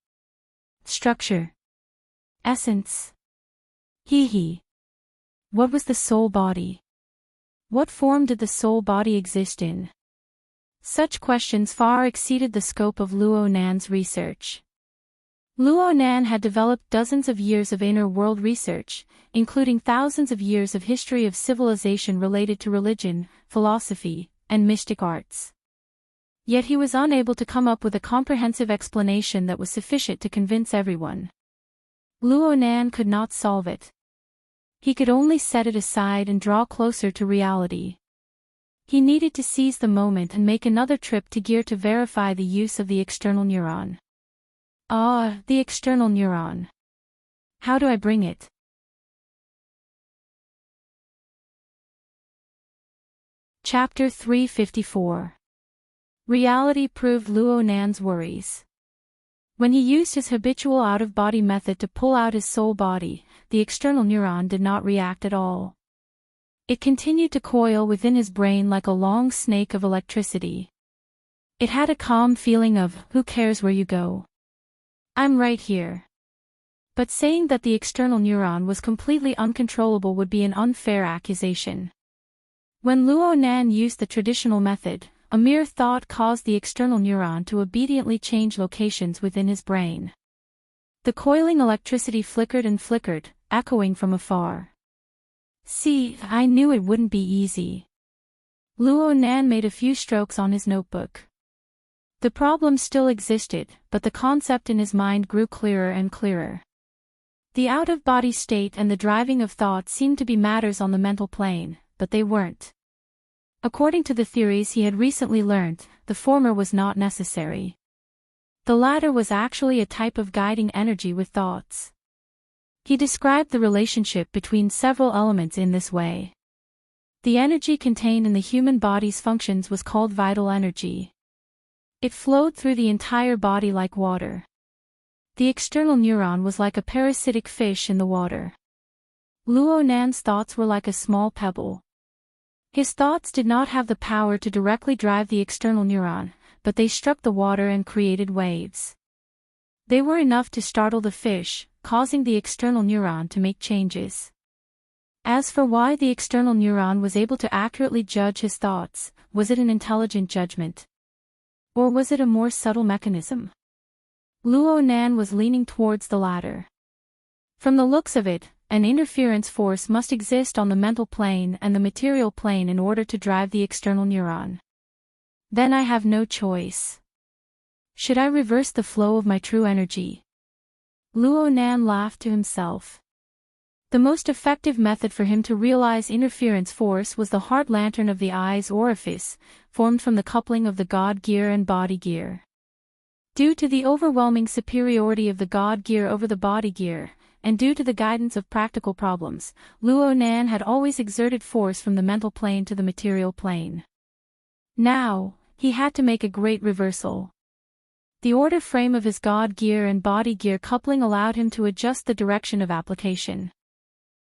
structure. Essence. He. What was the soul body? What form did the soul body exist in? Such questions far exceeded the scope of Luo Nan's research. Luo Nan had developed dozens of years of inner world research, including thousands of years of history of civilization related to religion, philosophy, and mystic arts. Yet he was unable to come up with a comprehensive explanation that was sufficient to convince everyone. Luo Nan could not solve it. He could only set it aside and draw closer to reality. He needed to seize the moment and make another trip to Gear to verify the use of the external neuron. The external neuron. How do I bring it? Chapter 354. Reality proved Luo Nan's worries. When he used his habitual out-of-body method to pull out his soul body, the external neuron did not react at all. It continued to coil within his brain like a long snake of electricity. It had a calm feeling of, who cares where you go? I'm right here. But saying that the external neuron was completely uncontrollable would be an unfair accusation. When Luo Nan used the traditional method, a mere thought caused the external neuron to obediently change locations within his brain. The coiling electricity flickered and flickered, echoing from afar. See, I knew it wouldn't be easy. Luo Nan made a few strokes on his notebook. The problem still existed, but the concept in his mind grew clearer and clearer. The out-of-body state and the driving of thought seemed to be matters on the mental plane, but they weren't. According to the theories he had recently learned, the former was not necessary. The latter was actually a type of guiding energy with thoughts. He described the relationship between several elements in this way. The energy contained in the human body's functions was called vital energy. It flowed through the entire body like water. The external neuron was like a parasitic fish in the water. Luo Nan's thoughts were like a small pebble. His thoughts did not have the power to directly drive the external neuron, but they struck the water and created waves. They were enough to startle the fish, causing the external neuron to make changes. As for why the external neuron was able to accurately judge his thoughts, was it an intelligent judgment? Or was it a more subtle mechanism? Luo Nan was leaning towards the latter. From the looks of it, an interference force must exist on the mental plane and the material plane in order to drive the external neuron. Then I have no choice. Should I reverse the flow of my true energy? Luo Nan laughed to himself. The most effective method for him to realize interference force was the heart lantern of the eye's orifice, formed from the coupling of the God gear and body gear. Due to the overwhelming superiority of the God gear over the body gear, and due to the guidance of practical problems, Luo Nan had always exerted force from the mental plane to the material plane. Now, he had to make a great reversal. The order frame of his God gear and body gear coupling allowed him to adjust the direction of application.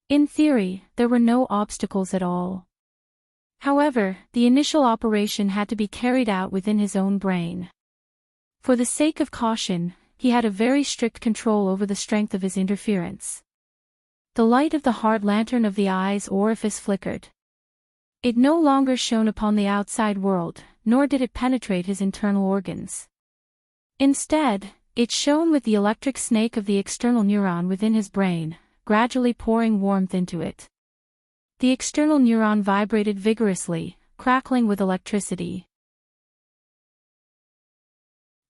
In theory, there were no obstacles at all. However, the initial operation had to be carried out within his own brain. For the sake of caution, he had a very strict control over the strength of his interference. The light of the heart lantern of the eye's orifice flickered. It no longer shone upon the outside world, nor did it penetrate his internal organs. Instead, it shone with the electric snake of the external neuron within his brain, gradually pouring warmth into it. The external neuron vibrated vigorously, crackling with electricity.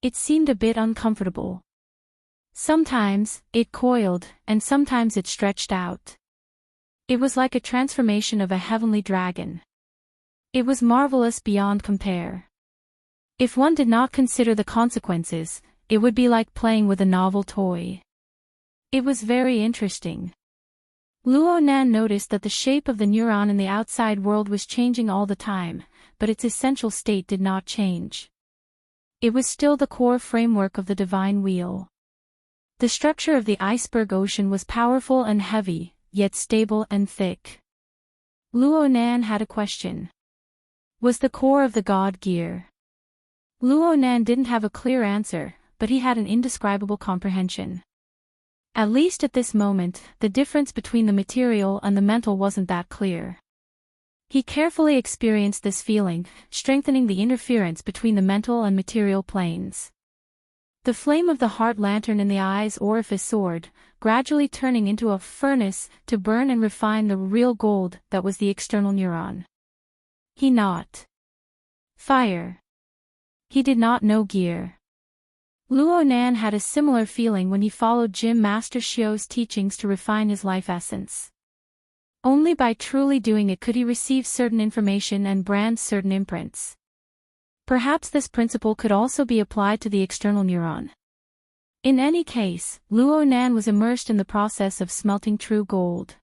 It seemed a bit uncomfortable. Sometimes, it coiled, and sometimes it stretched out. It was like a transformation of a heavenly dragon. It was marvelous beyond compare. If one did not consider the consequences, it would be like playing with a novel toy. It was very interesting. Luo Nan noticed that the shape of the neuron in the outside world was changing all the time, but its essential state did not change. It was still the core framework of the divine wheel. The structure of the iceberg ocean was powerful and heavy, yet stable and thick. Luo Nan had a question. Was the core of the God gear? Luo Nan didn't have a clear answer, but he had an indescribable comprehension. At least at this moment, the difference between the material and the mental wasn't that clear. He carefully experienced this feeling, strengthening the interference between the mental and material planes. The flame of the heart lantern in the eye's orifice soared, gradually turning into a furnace to burn and refine the real gold that was the external neuron. He not fire. He did not know gear. Luo Nan had a similar feeling when he followed Gym Master Xiao's teachings to refine his life essence. Only by truly doing it could he receive certain information and brand certain imprints. Perhaps this principle could also be applied to the external neuron. In any case, Luo Nan was immersed in the process of smelting true gold.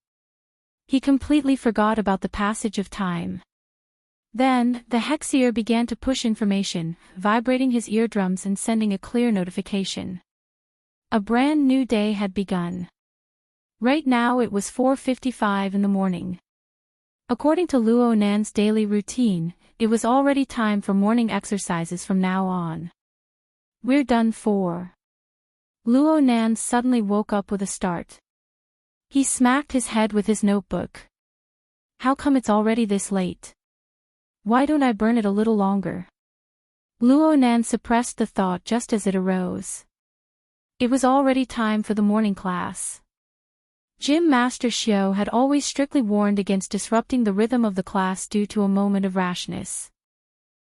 He completely forgot about the passage of time. Then, the hexier began to push information, vibrating his eardrums and sending a clear notification. A brand new day had begun. Right now it was 4:55 in the morning. According to Luo Nan's daily routine, it was already time for morning exercises from now on. We're done for. Luo Nan suddenly woke up with a start. He smacked his head with his notebook. How come it's already this late? Why don't I burn it a little longer? Luo Nan suppressed the thought just as it arose. It was already time for the morning class. Gym Master Xiao had always strictly warned against disrupting the rhythm of the class due to a moment of rashness.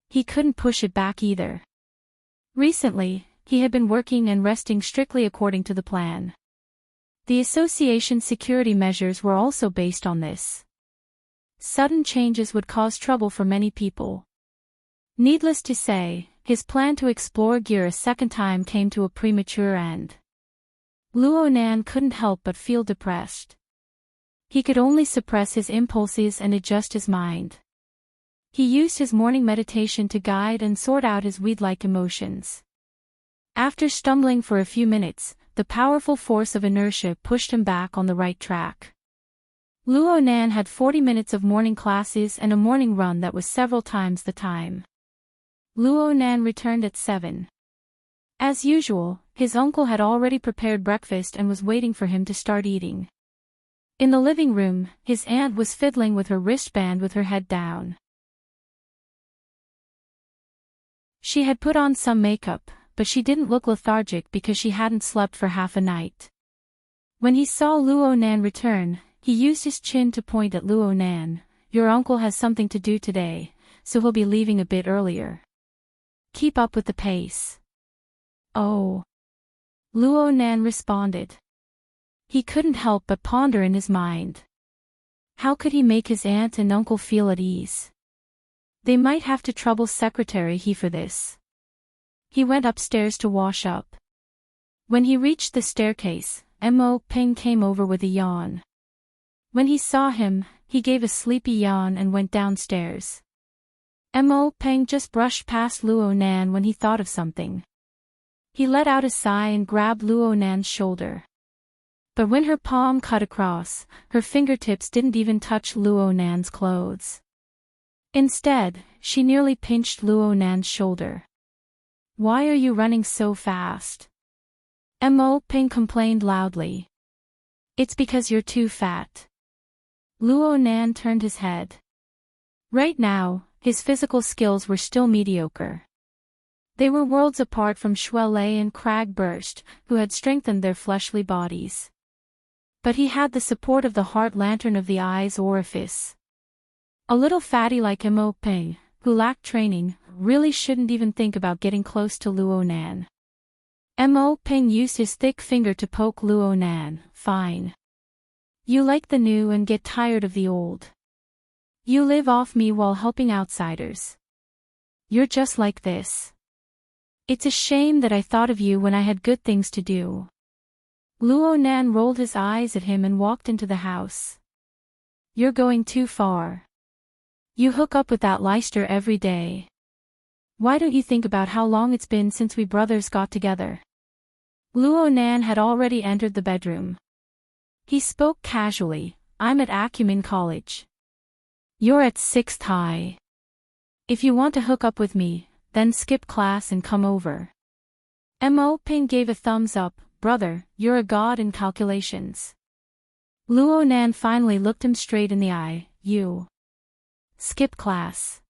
He couldn't push it back either. Recently, he had been working and resting strictly according to the plan. The association's security measures were also based on this. Sudden changes would cause trouble for many people. Needless to say, his plan to explore gear a second time came to a premature end. Luo Nan couldn't help but feel depressed. He could only suppress his impulses and adjust his mind. He used his morning meditation to guide and sort out his weed-like emotions. After stumbling for a few minutes, the powerful force of inertia pushed him back on the right track. Luo Nan had 40 minutes of morning classes and a morning run that was several times the time. Luo Nan returned at 7. As usual, his uncle had already prepared breakfast and was waiting for him to start eating. In the living room, his aunt was fiddling with her wristband with her head down. She had put on some makeup, but she didn't look lethargic because she hadn't slept for half a night. When he saw Luo Nan return, he used his chin to point at Luo Nan. Your uncle has something to do today, so he'll be leaving a bit earlier. Keep up with the pace. Oh. Luo Nan responded. He couldn't help but ponder in his mind. How could he make his aunt and uncle feel at ease? They might have to trouble Secretary He for this. He went upstairs to wash up. When he reached the staircase, Mo Ping came over with a yawn. When he saw him, he gave a sleepy yawn and went downstairs. Mo Ping just brushed past Luo Nan when he thought of something. He let out a sigh and grabbed Luo Nan's shoulder. But when her palm cut across, her fingertips didn't even touch Luo Nan's clothes. Instead, she nearly pinched Luo Nan's shoulder. Why are you running so fast? Mo Ping complained loudly. It's because you're too fat. Luo Nan turned his head. Right now, his physical skills were still mediocre. They were worlds apart from Shuelei and Cragburst, who had strengthened their fleshly bodies. But he had the support of the heart lantern of the eye's orifice. A little fatty like Mo Ping, who lacked training, really shouldn't even think about getting close to Luo Nan. Mo Ping used his thick finger to poke Luo Nan. Fine. You like the new and get tired of the old. You live off me while helping outsiders. You're just like this. It's a shame that I thought of you when I had good things to do. Luo Nan rolled his eyes at him and walked into the house. You're going too far. You hook up with that Leicester every day. Why don't you think about how long it's been since we brothers got together? Luo Nan had already entered the bedroom. He spoke casually. I'm at Acumen College. You're at 6th High. If you want to hook up with me, then skip class and come over. Mo Ping gave a thumbs up. Brother, you're a god in calculations. Luo Nan finally looked him straight in the eye. You. Skip class.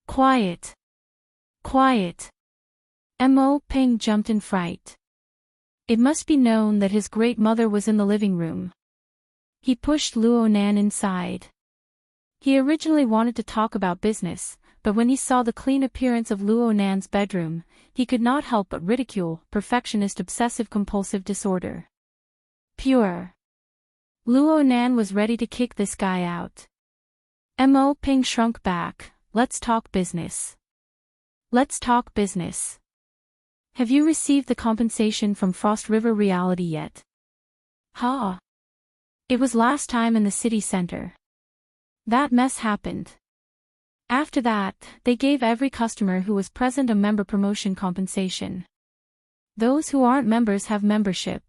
Quiet. Quiet. Mo Ping jumped in fright. It must be known that his great mother was in the living room. He pushed Luo Nan inside. He originally wanted to talk about business, but when he saw the clean appearance of Luo Nan's bedroom, he could not help but ridicule perfectionist obsessive-compulsive disorder. Pure. Luo Nan was ready to kick this guy out. Mo Ping shrunk back. Let's talk business. Let's talk business. Have you received the compensation from Frost River Reality yet? Ha! It was last time in the city center. That mess happened. After that, they gave every customer who was present a member promotion compensation. Those who aren't members have membership.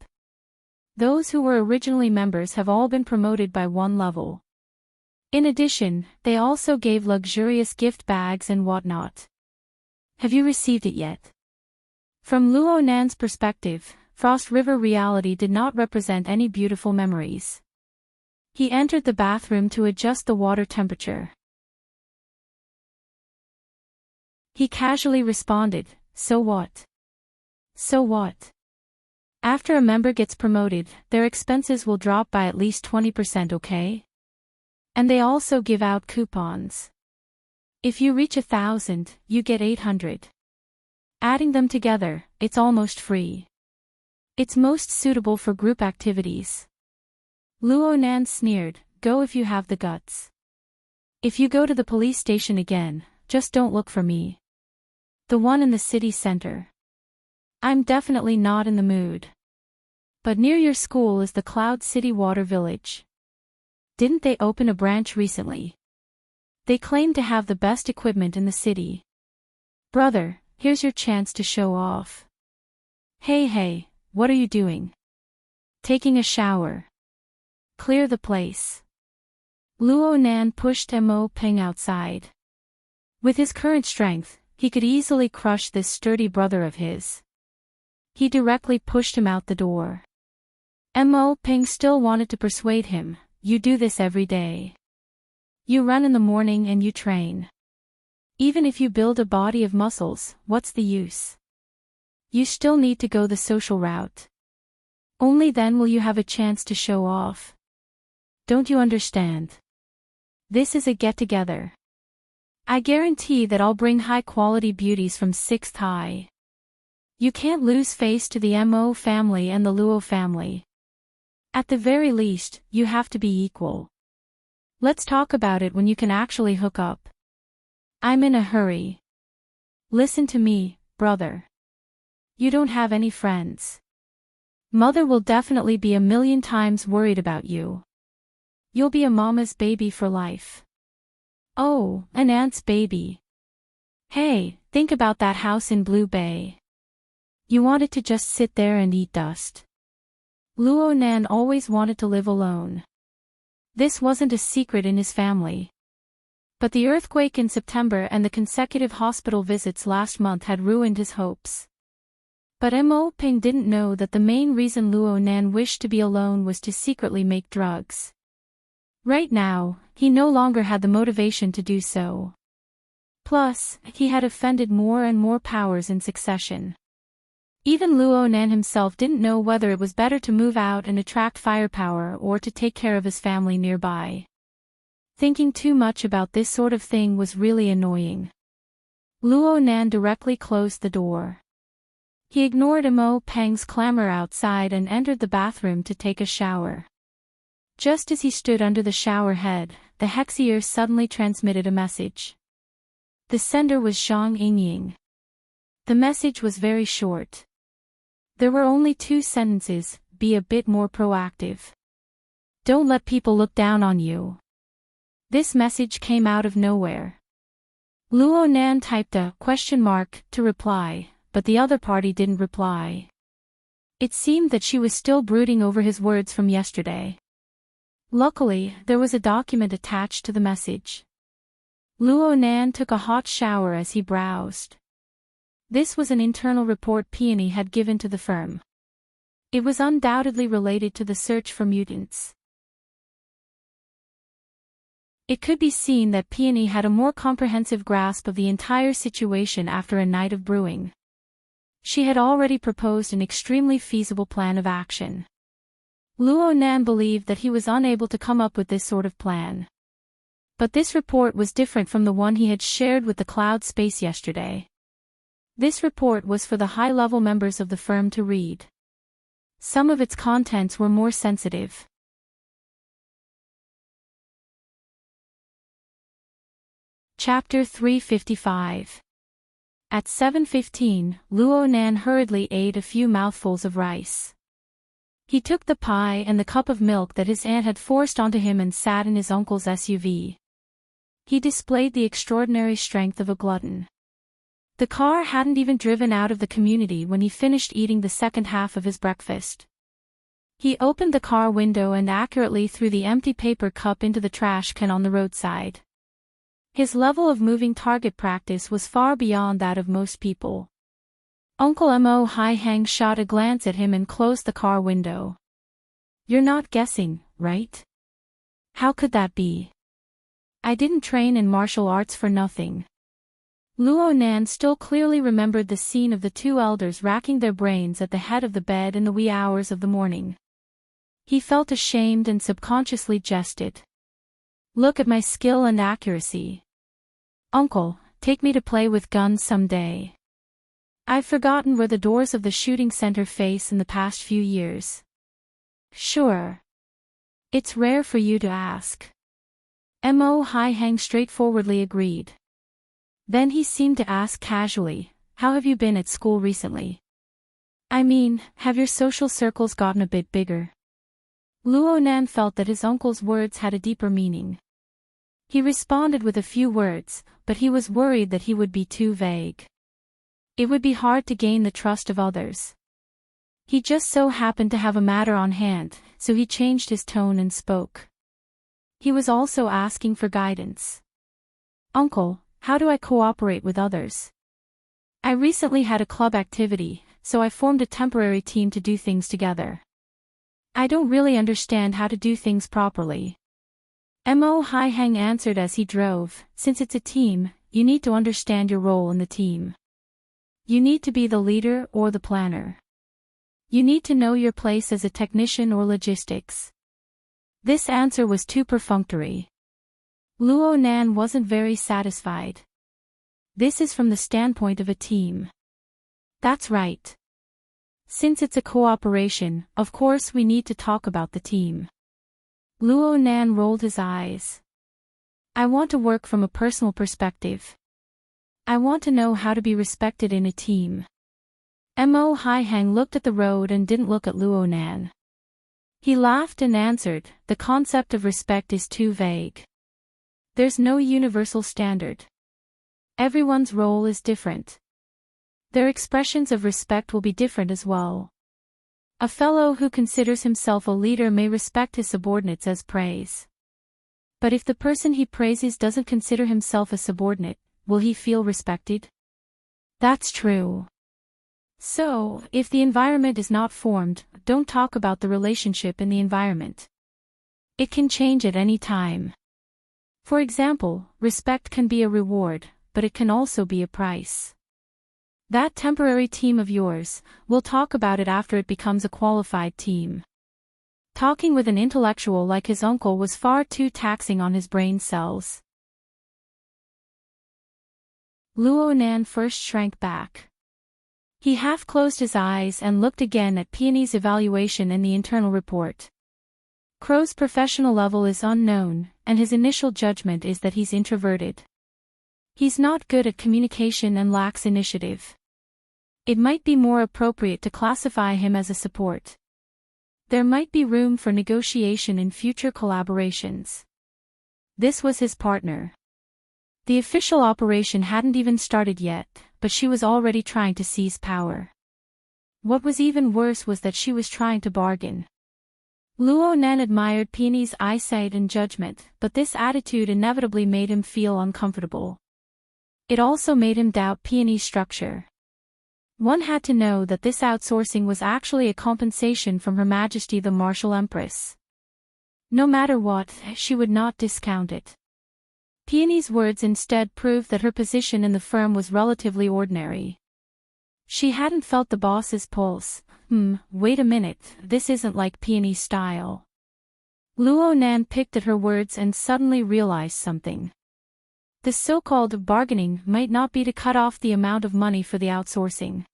Those who were originally members have all been promoted by one level. In addition, they also gave luxurious gift bags and whatnot. Have you received it yet? From Luo Nan's perspective, Frost River Reality did not represent any beautiful memories. He entered the bathroom to adjust the water temperature. He casually responded, so what? So what? After a member gets promoted, their expenses will drop by at least 20%, okay? And they also give out coupons. If you reach 1,000, you get 800. Adding them together, it's almost free. It's most suitable for group activities. Luo Nan sneered, go if you have the guts. If you go to the police station again, just don't look for me. The one in the city center. I'm definitely not in the mood. But near your school is the Cloud City Water Village. Didn't they open a branch recently? They claim to have the best equipment in the city. Brother, here's your chance to show off. Hey, what are you doing? Taking a shower. Clear the place. Luo Nan pushed Mo Ping outside. With his current strength, he could easily crush this sturdy brother of his. He directly pushed him out the door. Mo Ping still wanted to persuade him, you do this every day. You run in the morning and you train. Even if you build a body of muscles, what's the use? You still need to go the social route. Only then will you have a chance to show off. Don't you understand? This is a get-together. I guarantee that I'll bring high-quality beauties from 6th High. You can't lose face to the Mo family and the Luo family. At the very least, you have to be equal. Let's talk about it when you can actually hook up. I'm in a hurry. Listen to me, brother. You don't have any friends. Mother will definitely be a million times worried about you. You'll be a mama's baby for life. Oh, an aunt's baby. Hey, think about that house in Blue Bay. You wanted to just sit there and eat dust. Luo Nan always wanted to live alone. This wasn't a secret in his family. But the earthquake in September and the consecutive hospital visits last month had ruined his hopes. But Mo Ping didn't know that the main reason Luo Nan wished to be alone was to secretly make drugs. Right now, he no longer had the motivation to do so. Plus, he had offended more and more powers in succession. Even Luo Nan himself didn't know whether it was better to move out and attract firepower or to take care of his family nearby. Thinking too much about this sort of thing was really annoying. Luo Nan directly closed the door. He ignored Mo Peng's clamor outside and entered the bathroom to take a shower. Just as he stood under the shower head, the Hexier suddenly transmitted a message. The sender was Zhang Yingying. The message was very short. There were only 2 sentences, be a bit more proactive. Don't let people look down on you. This message came out of nowhere. Luo Nan typed a question mark to reply, but the other party didn't reply. It seemed that she was still brooding over his words from yesterday. Luckily, there was a document attached to the message. Luo Nan took a hot shower as he browsed. This was an internal report Peony had given to the firm. It was undoubtedly related to the search for mutants. It could be seen that Peony had a more comprehensive grasp of the entire situation after a night of brewing. She had already proposed an extremely feasible plan of action. Luo Nan believed that he was unable to come up with this sort of plan. But this report was different from the one he had shared with the Cloud Space yesterday. This report was for the high-level members of the firm to read. Some of its contents were more sensitive. Chapter 355. At 7:15, Luo Nan hurriedly ate a few mouthfuls of rice. He took the pie and the cup of milk that his aunt had forced onto him and sat in his uncle's SUV. He displayed the extraordinary strength of a glutton. The car hadn't even driven out of the community when he finished eating the second half of his breakfast. He opened the car window and accurately threw the empty paper cup into the trash can on the roadside. His level of moving target practice was far beyond that of most people. Uncle Mo Hai Hang shot a glance at him and closed the car window. "You're not guessing, right? How could that be? I didn't train in martial arts for nothing." Luo Nan still clearly remembered the scene of the two elders racking their brains at the head of the bed in the wee hours of the morning. He felt ashamed and subconsciously jested. "Look at my skill and accuracy. Uncle, take me to play with guns someday. I've forgotten where the doors of the shooting center face in the past few years." "Sure. It's rare for you to ask." Mo Hai Hang straightforwardly agreed. Then he seemed to ask casually, "How have you been at school recently? I mean, have your social circles gotten a bit bigger?" Luo Nan felt that his uncle's words had a deeper meaning. He responded with a few words, but he was worried that he would be too vague. It would be hard to gain the trust of others. He just so happened to have a matter on hand, so he changed his tone and spoke. He was also asking for guidance. "Uncle, how do I cooperate with others? I recently had a club activity, so I formed a temporary team to do things together. I don't really understand how to do things properly." Mo Hai Hang answered as he drove, "Since it's a team, you need to understand your role in the team. You need to be the leader or the planner. You need to know your place as a technician or logistics." This answer was too perfunctory. Luo Nan wasn't very satisfied. "This is from the standpoint of a team." "That's right. Since it's a cooperation, of course we need to talk about the team." Luo Nan rolled his eyes. "I want to work from a personal perspective. I want to know how to be respected in a team." Mo Hai Hang looked at the road and didn't look at Luo Nan. He laughed and answered, "The concept of respect is too vague. There's no universal standard. Everyone's role is different. Their expressions of respect will be different as well. A fellow who considers himself a leader may respect his subordinates as praise. But if the person he praises doesn't consider himself a subordinate, will he feel respected?" "That's true. So, if the environment is not formed, don't talk about the relationship in the environment. It can change at any time. For example, respect can be a reward, but it can also be a price. That temporary team of yours, we'll talk about it after it becomes a qualified team." Talking with an intellectual like his uncle was far too taxing on his brain cells. Luo Nan first shrank back. He half closed his eyes and looked again at Peony's evaluation and the internal report. Crow's professional level is unknown, and his initial judgment is that he's introverted. He's not good at communication and lacks initiative. It might be more appropriate to classify him as a support. There might be room for negotiation in future collaborations. This was his partner. The official operation hadn't even started yet, but she was already trying to seize power. What was even worse was that she was trying to bargain. Luo Nan admired Peony's eyesight and judgment, but this attitude inevitably made him feel uncomfortable. It also made him doubt Peony's structure. One had to know that this outsourcing was actually a compensation from Her Majesty the Martial Empress. No matter what, she would not discount it. Peony's words instead proved that her position in the firm was relatively ordinary. She hadn't felt the boss's pulse. Wait a minute, this isn't like Peony's style. Luo Nan picked at her words and suddenly realized something. The so-called bargaining might not be to cut off the amount of money for the outsourcing.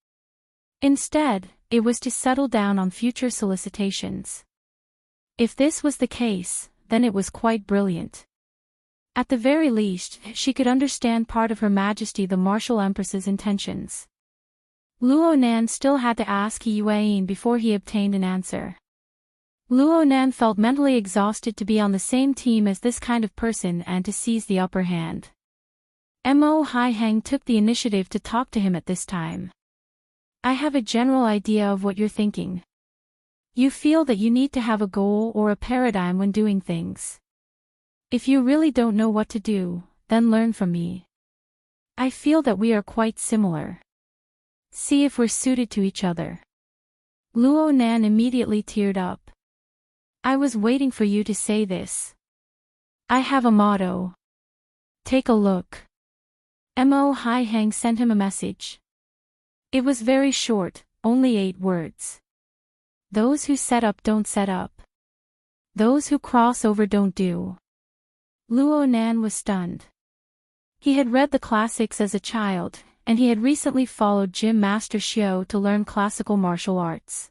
Instead, it was to settle down on future solicitations. If this was the case, then it was quite brilliant. At the very least, she could understand part of Her Majesty the Martial Empress's intentions. Luo Nan still had to ask He Yuan before he obtained an answer. Luo Nan felt mentally exhausted to be on the same team as this kind of person and to seize the upper hand. Mo Haiheng took the initiative to talk to him at this time. I have a general idea of what you're thinking. You feel that you need to have a goal or a paradigm when doing things. If you really don't know what to do, then learn from me. I feel that we are quite similar. See if we're suited to each other. Luo Nan immediately teared up. I was waiting for you to say this. I have a motto. Take a look. Mo Haiheng sent him a message. It was very short, only 8 words. Those who set up don't set up. Those who cross over don't do. Luo Nan was stunned. He had read the classics as a child, and he had recently followed Gym Master Xiao to learn classical martial arts.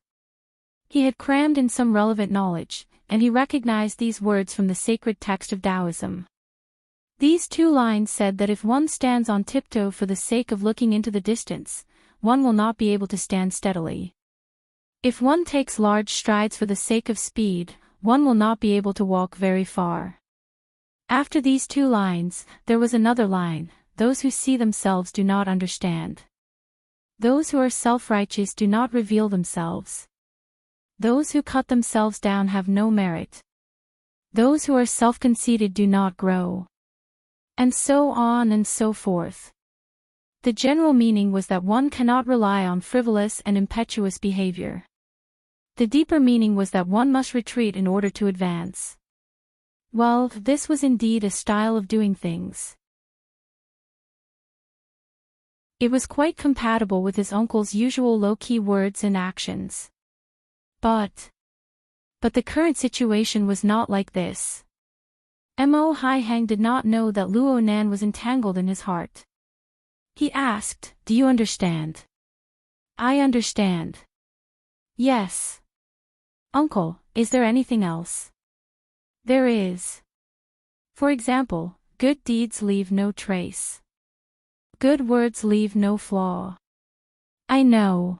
He had crammed in some relevant knowledge, and he recognized these words from the sacred text of Taoism. These 2 lines said that if one stands on tiptoe for the sake of looking into the distance, one will not be able to stand steadily. If one takes large strides for the sake of speed, one will not be able to walk very far. After these 2 lines, there was another line: those who see themselves do not understand. Those who are self-righteous do not reveal themselves. Those who cut themselves down have no merit. Those who are self-conceited do not grow. And so on and so forth. The general meaning was that one cannot rely on frivolous and impetuous behavior. The deeper meaning was that one must retreat in order to advance. Well, this was indeed a style of doing things. It was quite compatible with his uncle's usual low-key words and actions. But the current situation was not like this. Mo Haiheng did not know that Luo Nan was entangled in his heart. He asked, "Do you understand?" "I understand." "Yes." "Uncle, is there anything else?" "There is. For example, good deeds leave no trace. Good words leave no flaw." "I know."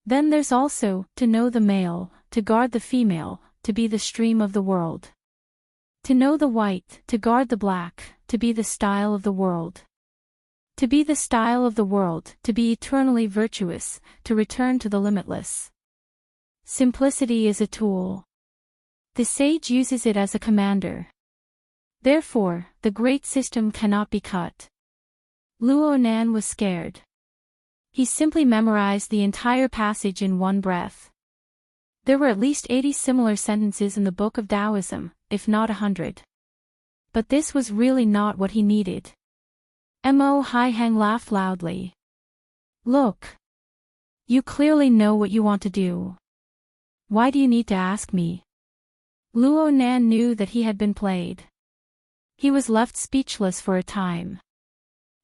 "Then there's also, to know the male, to guard the female, to be the stream of the world. To know the white, to guard the black, to be the style of the world. To be the style of the world, to be eternally virtuous, to return to the limitless. Simplicity is a tool. The sage uses it as a commander. Therefore, the great system cannot be cut." Luo Nan was scared. He simply memorized the entire passage in one breath. There were at least 80 similar sentences in the Book of Taoism, if not 100. But this was really not what he needed. Mo Haiheng laughed loudly. "Look. You clearly know what you want to do. Why do you need to ask me?" Luo Nan knew that he had been played. He was left speechless for a time.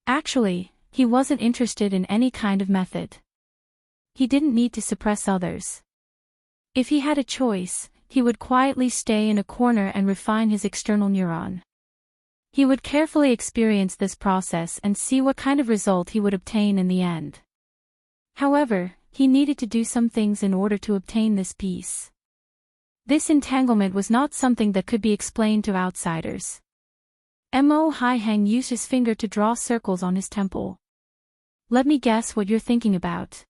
Actually, he wasn't interested in any kind of method. He didn't need to suppress others. If he had a choice, he would quietly stay in a corner and refine his external neuron. He would carefully experience this process and see what kind of result he would obtain in the end. However, he needed to do some things in order to obtain this peace. This entanglement was not something that could be explained to outsiders. Mo Haiheng used his finger to draw circles on his temple. "Let me guess what you're thinking about.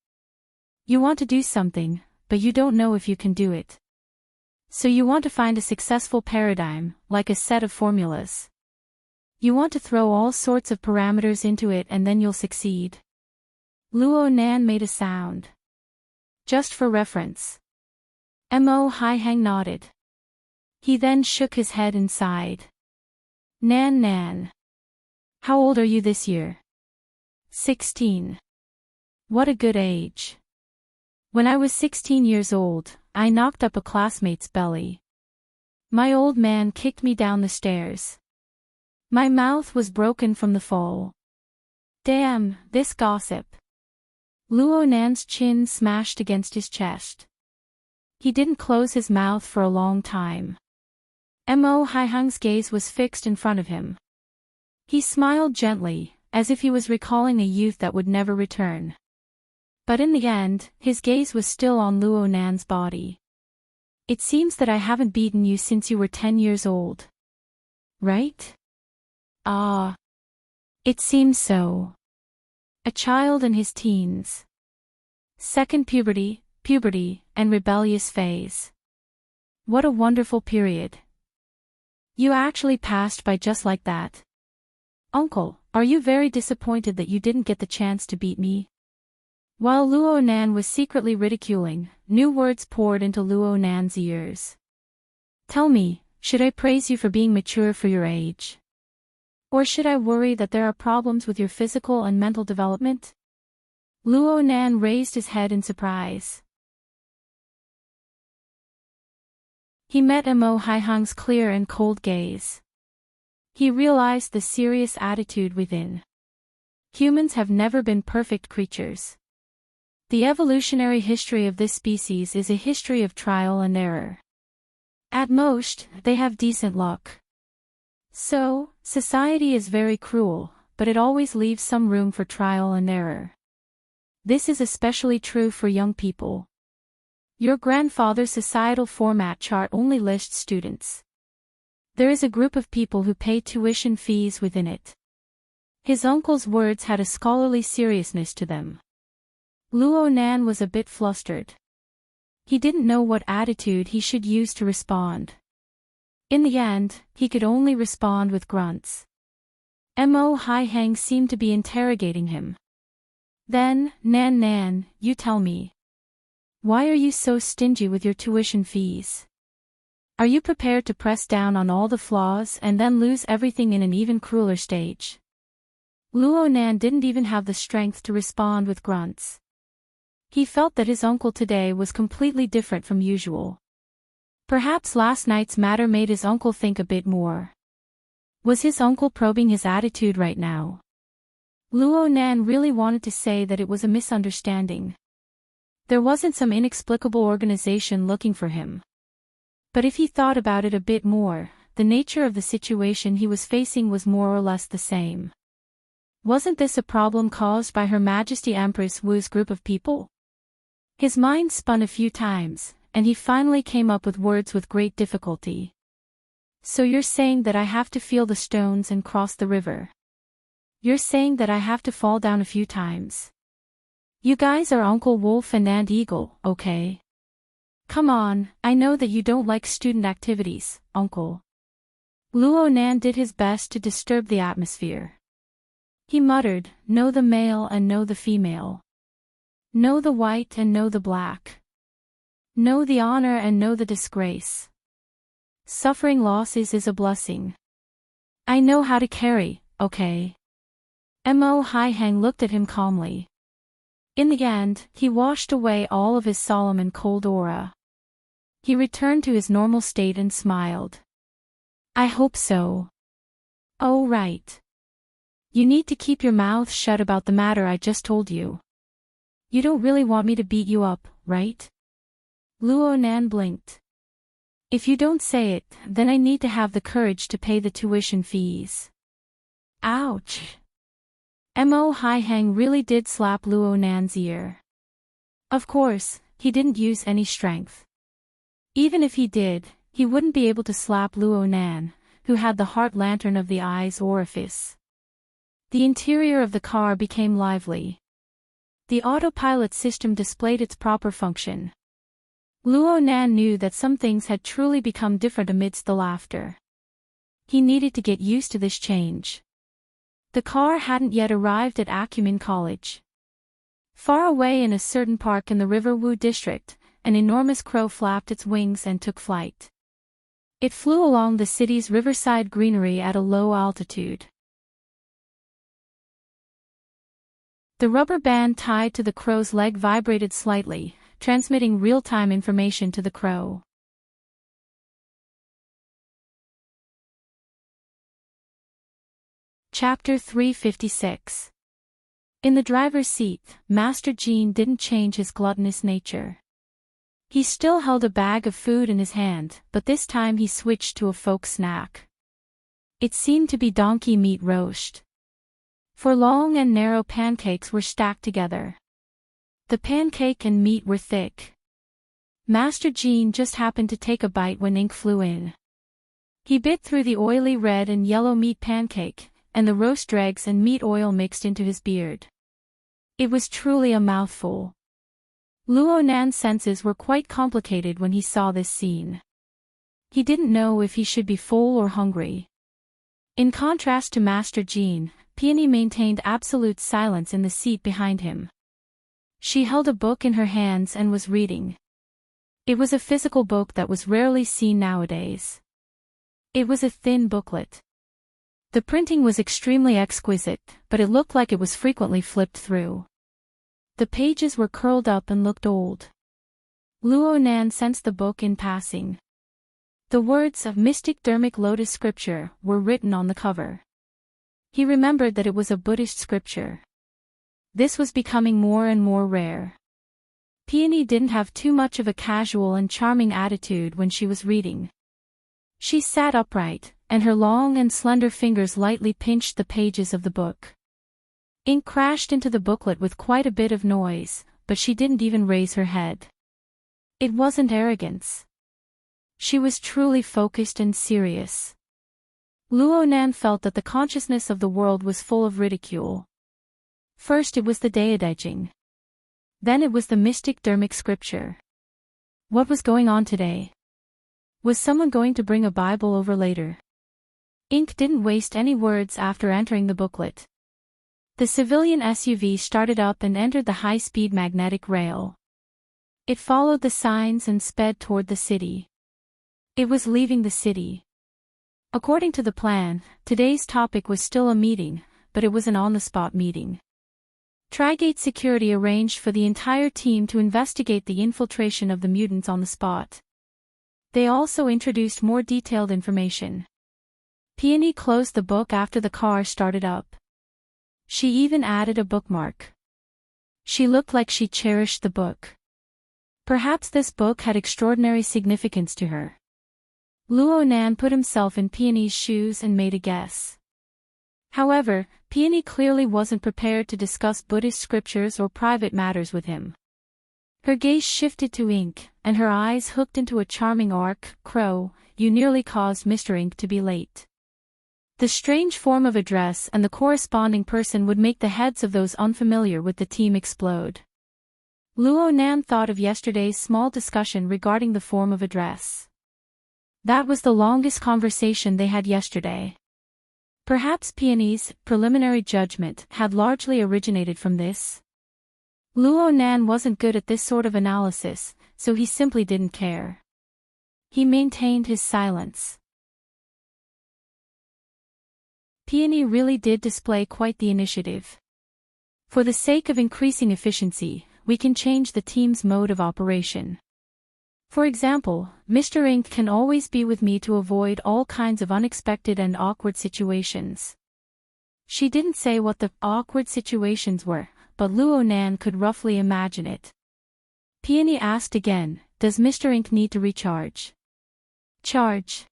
You want to do something, but you don't know if you can do it. So you want to find a successful paradigm, like a set of formulas. You want to throw all sorts of parameters into it and then you'll succeed." Luo Nan made a sound. Just for reference. Mo Haihang nodded. He then shook his head and sighed. Nan Nan. How old are you this year? 16. What a good age. When I was 16 years old, I knocked up a classmate's belly. My old man kicked me down the stairs. My mouth was broken from the fall. Damn, this gossip. Luo Nan's chin smashed against his chest. He didn't close his mouth for a long time. Mo Haihang's gaze was fixed in front of him. He smiled gently, as if he was recalling a youth that would never return. But in the end, his gaze was still on Luo Nan's body. It seems that I haven't beaten you since you were 10 years old. Right? Ah. It seems so. A child in his teens. Second puberty, and rebellious phase. What a wonderful period. You actually passed by just like that. Uncle, are you very disappointed that you didn't get the chance to beat me? While Luo Nan was secretly ridiculing, new words poured into Luo Nan's ears. Tell me, should I praise you for being mature for your age? Or should I worry that there are problems with your physical and mental development? Luo Nan raised his head in surprise. He met Mo Haihang's clear and cold gaze. He realized the serious attitude within. Humans have never been perfect creatures. The evolutionary history of this species is a history of trial and error. At most, they have decent luck. So, society is very cruel, but it always leaves some room for trial and error. This is especially true for young people. Your grandfather's societal format chart only lists students. There is a group of people who pay tuition fees within it. His uncle's words had a scholarly seriousness to them. Luo Nan was a bit flustered. He didn't know what attitude he should use to respond. In the end, he could only respond with grunts. Mo Haihang seemed to be interrogating him. Then, Nan, you tell me. Why are you so stingy with your tuition fees? Are you prepared to press down on all the flaws and then lose everything in an even crueler stage? Luo Nan didn't even have the strength to respond with grunts. He felt that his uncle today was completely different from usual. Perhaps last night's matter made his uncle think a bit more. Was his uncle probing his attitude right now? Luo Nan really wanted to say that it was a misunderstanding. There wasn't some inexplicable organization looking for him. But if he thought about it a bit more, the nature of the situation he was facing was more or less the same. Wasn't this a problem caused by Her Majesty Empress Wu's group of people? His mind spun a few times, and he finally came up with words with great difficulty. So you're saying that I have to feel the stones and cross the river. You're saying that I have to fall down a few times. You guys are Uncle Wolf and Aunt Eagle, okay? Come on, I know that you don't like student activities, Uncle. Luo Nan did his best to disturb the atmosphere. He muttered, know the male and know the female. Know the white and know the black. Know the honor and know the disgrace. Suffering losses is a blessing. I know how to carry, okay? Mo Haihang looked at him calmly. In the end, he washed away all of his solemn and cold aura. He returned to his normal state and smiled. I hope so. Oh right. You need to keep your mouth shut about the matter I just told you. You don't really want me to beat you up, right? Luo Nan blinked. If you don't say it, then I need to have the courage to pay the tuition fees. Ouch. Mo Haihang really did slap Luo Nan's ear. Of course, he didn't use any strength. Even if he did, he wouldn't be able to slap Luo Nan, who had the heart lantern of the eye's orifice. The interior of the car became lively. The autopilot system displayed its proper function. Luo Nan knew that some things had truly become different amidst the laughter. He needed to get used to this change. The car hadn't yet arrived at Acumen College. Far away in a certain park in the River Wu district, an enormous crow flapped its wings and took flight. It flew along the city's riverside greenery at a low altitude. The rubber band tied to the crow's leg vibrated slightly, transmitting real-time information to the crow. Chapter 356. In the driver's seat, Master Jean didn't change his gluttonous nature. He still held a bag of food in his hand, but this time he switched to a folk snack. It seemed to be donkey meat roast. Four long and narrow pancakes were stacked together. The pancake and meat were thick. Master Jean just happened to take a bite when ink flew in. He bit through the oily red and yellow meat pancake, and the roast dregs and meat oil mixed into his beard. It was truly a mouthful. Luo Nan's senses were quite complicated when he saw this scene. He didn't know if he should be full or hungry. In contrast to Master Jean, Peony maintained absolute silence in the seat behind him. She held a book in her hands and was reading. It was a physical book that was rarely seen nowadays. It was a thin booklet. The printing was extremely exquisite, but it looked like it was frequently flipped through. The pages were curled up and looked old. Luo Nan sensed the book in passing. The words of mystic Dharmic lotus scripture were written on the cover. He remembered that it was a Buddhist scripture. This was becoming more and more rare. Peony didn't have too much of a casual and charming attitude when she was reading. She sat upright, and her long and slender fingers lightly pinched the pages of the book. Ink crashed into the booklet with quite a bit of noise, but she didn't even raise her head. It wasn't arrogance. She was truly focused and serious. Luo Nan felt that the consciousness of the world was full of ridicule. First it was the Daidajing. Then it was the mystic Dharmic scripture. What was going on today? Was someone going to bring a Bible over later? Ink didn't waste any words after entering the booklet. The civilian SUV started up and entered the high-speed magnetic rail. It followed the signs and sped toward the city. It was leaving the city. According to the plan, today's topic was still a meeting, but it was an on-the-spot meeting. Trigate Security arranged for the entire team to investigate the infiltration of the mutants on the spot. They also introduced more detailed information. Peony closed the book after the car started up. She even added a bookmark. She looked like she cherished the book. Perhaps this book had extraordinary significance to her. Luo Nan put himself in Peony's shoes and made a guess. However, Peony clearly wasn't prepared to discuss Buddhist scriptures or private matters with him. Her gaze shifted to Ink, and her eyes hooked into a charming arc. Crow, you nearly caused Mr. Ink to be late. The strange form of address and the corresponding person would make the heads of those unfamiliar with the team explode. Luo Nan thought of yesterday's small discussion regarding the form of address. That was the longest conversation they had yesterday. Perhaps Peony's preliminary judgment had largely originated from this. Luo Nan wasn't good at this sort of analysis, so he simply didn't care. He maintained his silence. Peony really did display quite the initiative. For the sake of increasing efficiency, we can change the team's mode of operation. For example, Mr. Ink can always be with me to avoid all kinds of unexpected and awkward situations. She didn't say what the awkward situations were, but Luo Nan could roughly imagine it. Peony asked again, does Mr. Ink need to recharge? Charge.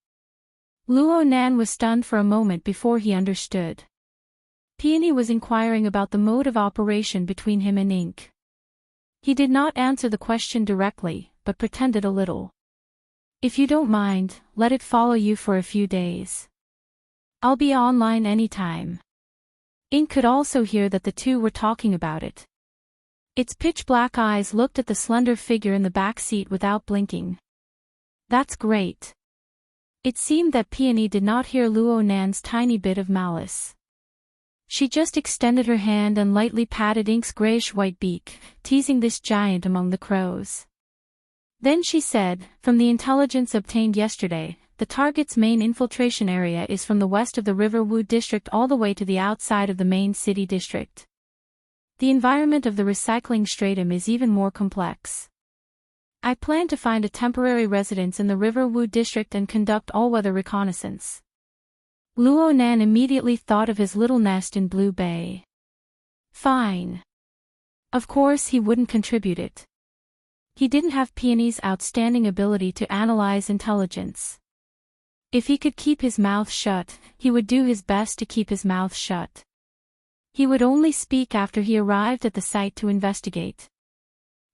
Luo Nan was stunned for a moment before he understood. Peony was inquiring about the mode of operation between him and Ink. He did not answer the question directly, but pretended a little. If you don't mind, let it follow you for a few days. I'll be online anytime. Ink could also hear that the two were talking about it. Its pitch-black eyes looked at the slender figure in the back seat without blinking. That's great. It seemed that Peony did not hear Luo Nan's tiny bit of malice. She just extended her hand and lightly patted Ink's grayish-white beak, teasing this giant among the crows. Then she said, "From the intelligence obtained yesterday, the target's main infiltration area is from the west of the River Wu district all the way to the outside of the main city district. The environment of the recycling stratum is even more complex. I plan to find a temporary residence in the River Wu district and conduct all-weather reconnaissance." Luo Nan immediately thought of his little nest in Blue Bay. Fine. Of course he wouldn't contribute it. He didn't have Peony's outstanding ability to analyze intelligence. If he could keep his mouth shut, he would do his best to keep his mouth shut. He would only speak after he arrived at the site to investigate.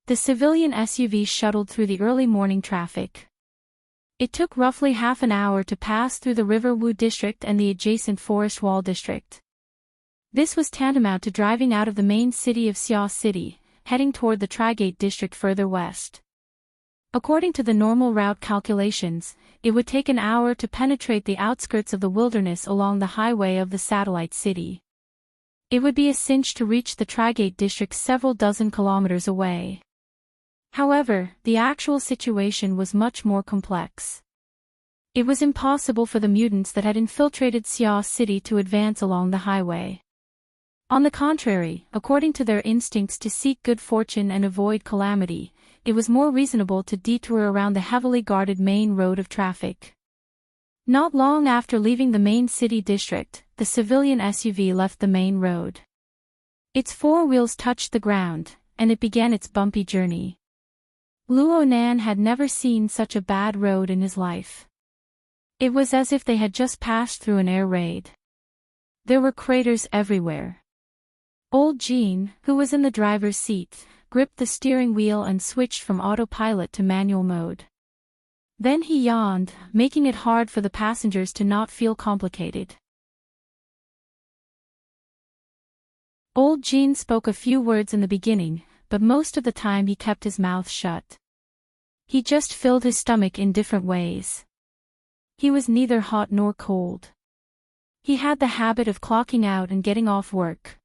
The civilian SUV shuttled through the early morning traffic. It took roughly half an hour to pass through the River Wu district and the adjacent Forest Wall district. This was tantamount to driving out of the main city of Xia City, heading toward the Trigate district further west. According to the normal route calculations, it would take an hour to penetrate the outskirts of the wilderness along the highway of the satellite city. It would be a cinch to reach the Trigate district several dozen kilometers away. However, the actual situation was much more complex. It was impossible for the mutants that had infiltrated Xia City to advance along the highway. On the contrary, according to their instincts to seek good fortune and avoid calamity, it was more reasonable to detour around the heavily guarded main road of traffic. Not long after leaving the main city district, the civilian SUV left the main road. Its four wheels touched the ground, and it began its bumpy journey. Luo Nan had never seen such a bad road in his life. It was as if they had just passed through an air raid. There were craters everywhere. Old Jean, who was in the driver's seat, gripped the steering wheel and switched from autopilot to manual mode. Then he yawned, making it hard for the passengers to not feel complicated. Old Jean spoke a few words in the beginning, but most of the time he kept his mouth shut. He just filled his stomach in different ways. He was neither hot nor cold. He had the habit of clocking out and getting off work.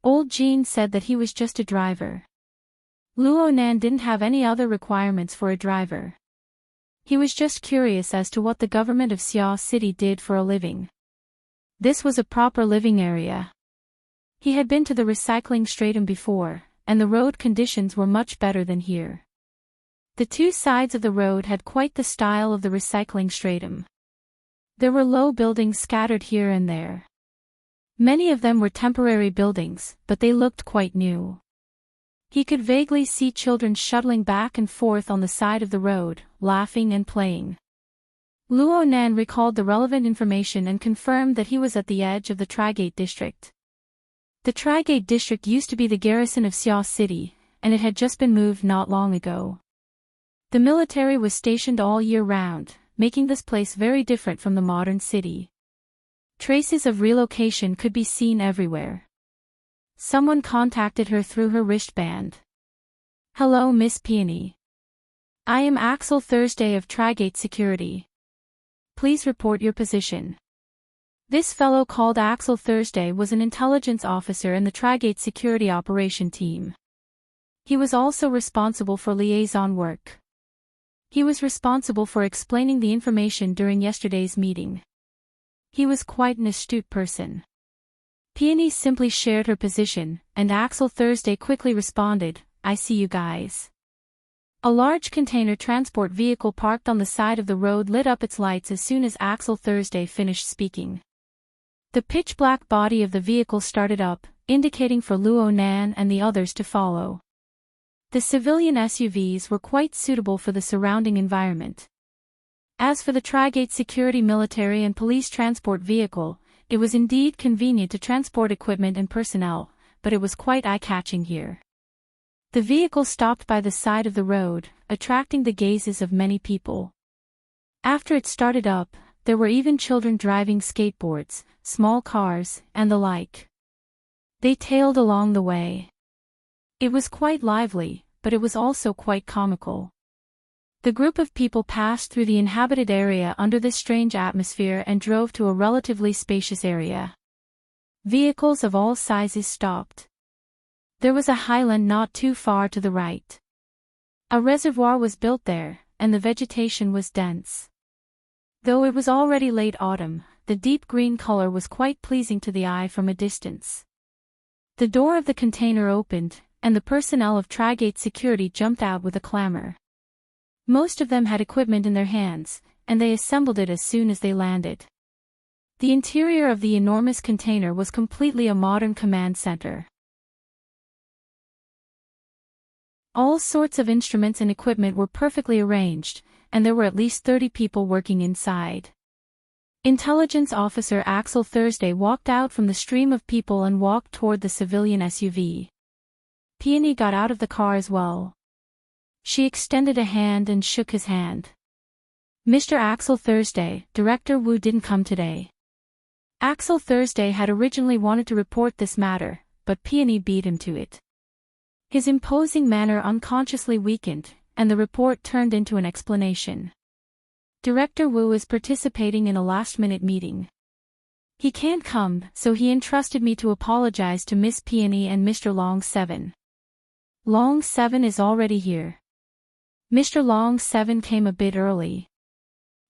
Old Jean said that he was just a driver. Luo Nan didn't have any other requirements for a driver. He was just curious as to what the government of Xia City did for a living. This was a proper living area. He had been to the recycling stratum before, and the road conditions were much better than here. The two sides of the road had quite the style of the recycling stratum. There were low buildings scattered here and there. Many of them were temporary buildings, but they looked quite new. He could vaguely see children shuttling back and forth on the side of the road, laughing and playing. Luo Nan recalled the relevant information and confirmed that he was at the edge of the Trigate district. The Trigate district used to be the garrison of Xia City, and it had just been moved not long ago. The military was stationed all year round, making this place very different from the modern city. Traces of relocation could be seen everywhere. Someone contacted her through her wristband. "Hello, Miss Peony. I am Axel Thursday of Trigate Security. Please report your position." This fellow called Axel Thursday was an intelligence officer in the Trigate security operation team. He was also responsible for liaison work. He was responsible for explaining the information during yesterday's meeting. He was quite an astute person. Peony simply shared her position, and Axel Thursday quickly responded, "I see you guys." A large container transport vehicle parked on the side of the road lit up its lights as soon as Axel Thursday finished speaking. The pitch-black body of the vehicle started up, indicating for Luo Nan and the others to follow. The civilian SUVs were quite suitable for the surrounding environment. As for the Trigate security military and police transport vehicle, it was indeed convenient to transport equipment and personnel, but it was quite eye-catching here. The vehicle stopped by the side of the road, attracting the gazes of many people. After it started up, there were even children driving skateboards, small cars, and the like. They tailed along the way. It was quite lively, but it was also quite comical. The group of people passed through the inhabited area under this strange atmosphere and drove to a relatively spacious area. Vehicles of all sizes stopped. There was a highland not too far to the right. A reservoir was built there, and the vegetation was dense. Though it was already late autumn, the deep green color was quite pleasing to the eye from a distance. The door of the container opened, and the personnel of Trigate Security jumped out with a clamor. Most of them had equipment in their hands, and they assembled it as soon as they landed. The interior of the enormous container was completely a modern command center. All sorts of instruments and equipment were perfectly arranged, and there were at least 30 people working inside. Intelligence Officer Axel Thursday walked out from the stream of people and walked toward the civilian SUV. Peony got out of the car as well. She extended a hand and shook his hand. Mr. Axel Thursday, Director Wu didn't come today. Axel Thursday had originally wanted to report this matter, but Peony beat him to it. His imposing manner unconsciously weakened, and the report turned into an explanation. Director Wu is participating in a last-minute meeting. He can't come, so he entrusted me to apologize to Miss Peony and Mr. Long 7. Long 7 is already here. Mr. Long 7 came a bit early.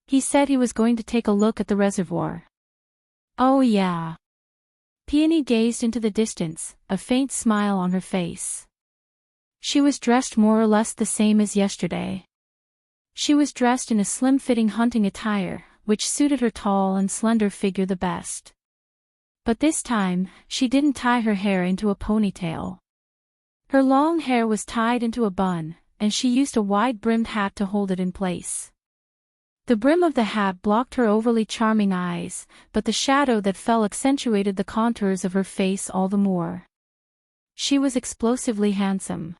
He said he was going to take a look at the reservoir. Oh yeah. Peony gazed into the distance, a faint smile on her face. She was dressed more or less the same as yesterday. She was dressed in a slim-fitting hunting attire, which suited her tall and slender figure the best. But this time, she didn't tie her hair into a ponytail. Her long hair was tied into a bun, and she used a wide-brimmed hat to hold it in place. The brim of the hat blocked her overly charming eyes, but the shadow that fell accentuated the contours of her face all the more. She was explosively handsome.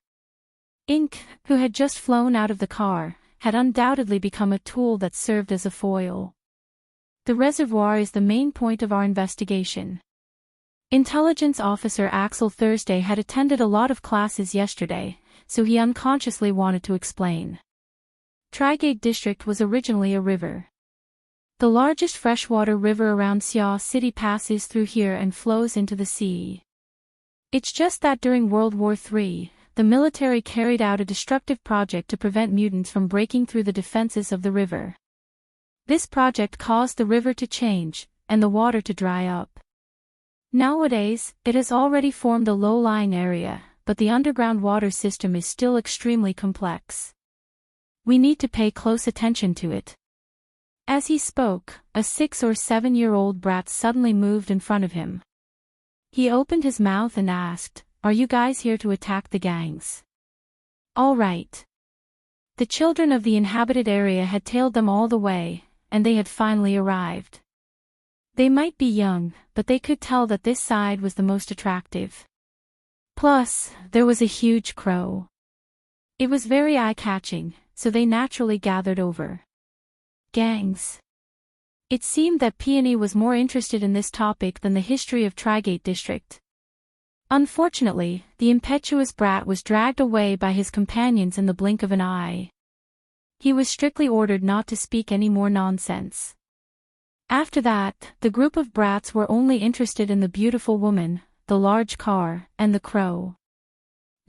Ink, who had just flown out of the car, had undoubtedly become a tool that served as a foil. The reservoir is the main point of our investigation. Intelligence Officer Axel Thursday had attended a lot of classes yesterday, so he unconsciously wanted to explain. Trigate District was originally a river. The largest freshwater river around Xiao City passes through here and flows into the sea. It's just that during World War III, the military carried out a destructive project to prevent mutants from breaking through the defenses of the river. This project caused the river to change, and the water to dry up. Nowadays, it has already formed a low-lying area, but the underground water system is still extremely complex. We need to pay close attention to it. As he spoke, a 6 or 7-year-old brat suddenly moved in front of him. He opened his mouth and asked, "Are you guys here to attack the gangs?" All right. The children of the inhabited area had tailed them all the way, and they had finally arrived. They might be young, but they could tell that this side was the most attractive. Plus, there was a huge crow. It was very eye-catching, so they naturally gathered over. Gangs. It seemed that Peony was more interested in this topic than the history of Trigate District. Unfortunately, the impetuous brat was dragged away by his companions in the blink of an eye. He was strictly ordered not to speak any more nonsense. After that, the group of brats were only interested in the beautiful woman, the large car, and the crow.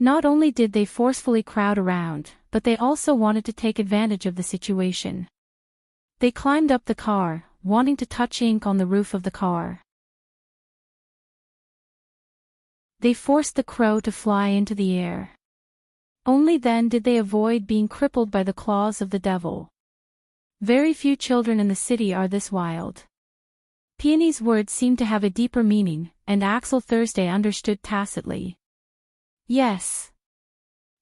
Not only did they forcefully crowd around, but they also wanted to take advantage of the situation. They climbed up the car, wanting to touch ink on the roof of the car. They forced the crow to fly into the air. Only then did they avoid being crippled by the claws of the devil. Very few children in the city are this wild. Peony's words seemed to have a deeper meaning, and Axel Thursday understood tacitly. Yes.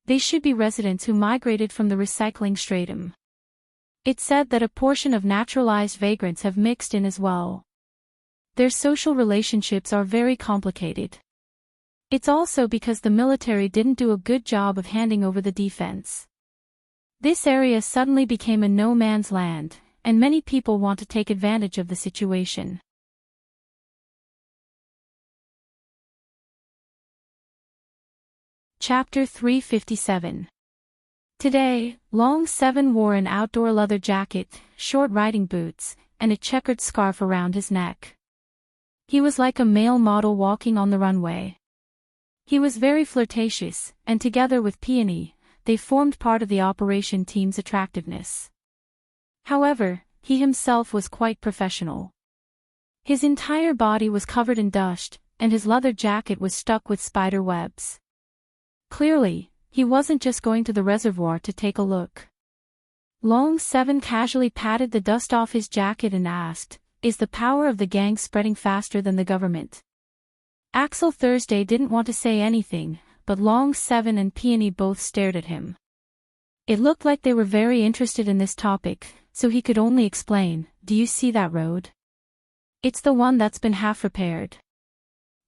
They should be residents who migrated from the recycling stratum. It said that a portion of naturalized vagrants have mixed in as well. Their social relationships are very complicated. It's also because the military didn't do a good job of handing over the defense. This area suddenly became a no-man's land, and many people want to take advantage of the situation. Chapter 357. Today, Long 7 wore an outdoor leather jacket, short riding boots, and a checkered scarf around his neck. He was like a male model walking on the runway. He was very flirtatious, and together with Peony, they formed part of the operation team's attractiveness. However, he himself was quite professional. His entire body was covered in dust, and his leather jacket was stuck with spider webs. Clearly, he wasn't just going to the reservoir to take a look. Long Seven casually patted the dust off his jacket and asked, "Is the power of the gang spreading faster than the government?" Axel Thursday didn't want to say anything, but Long Seven and Peony both stared at him. It looked like they were very interested in this topic, so he could only explain, "Do you see that road? It's the one that's been half repaired."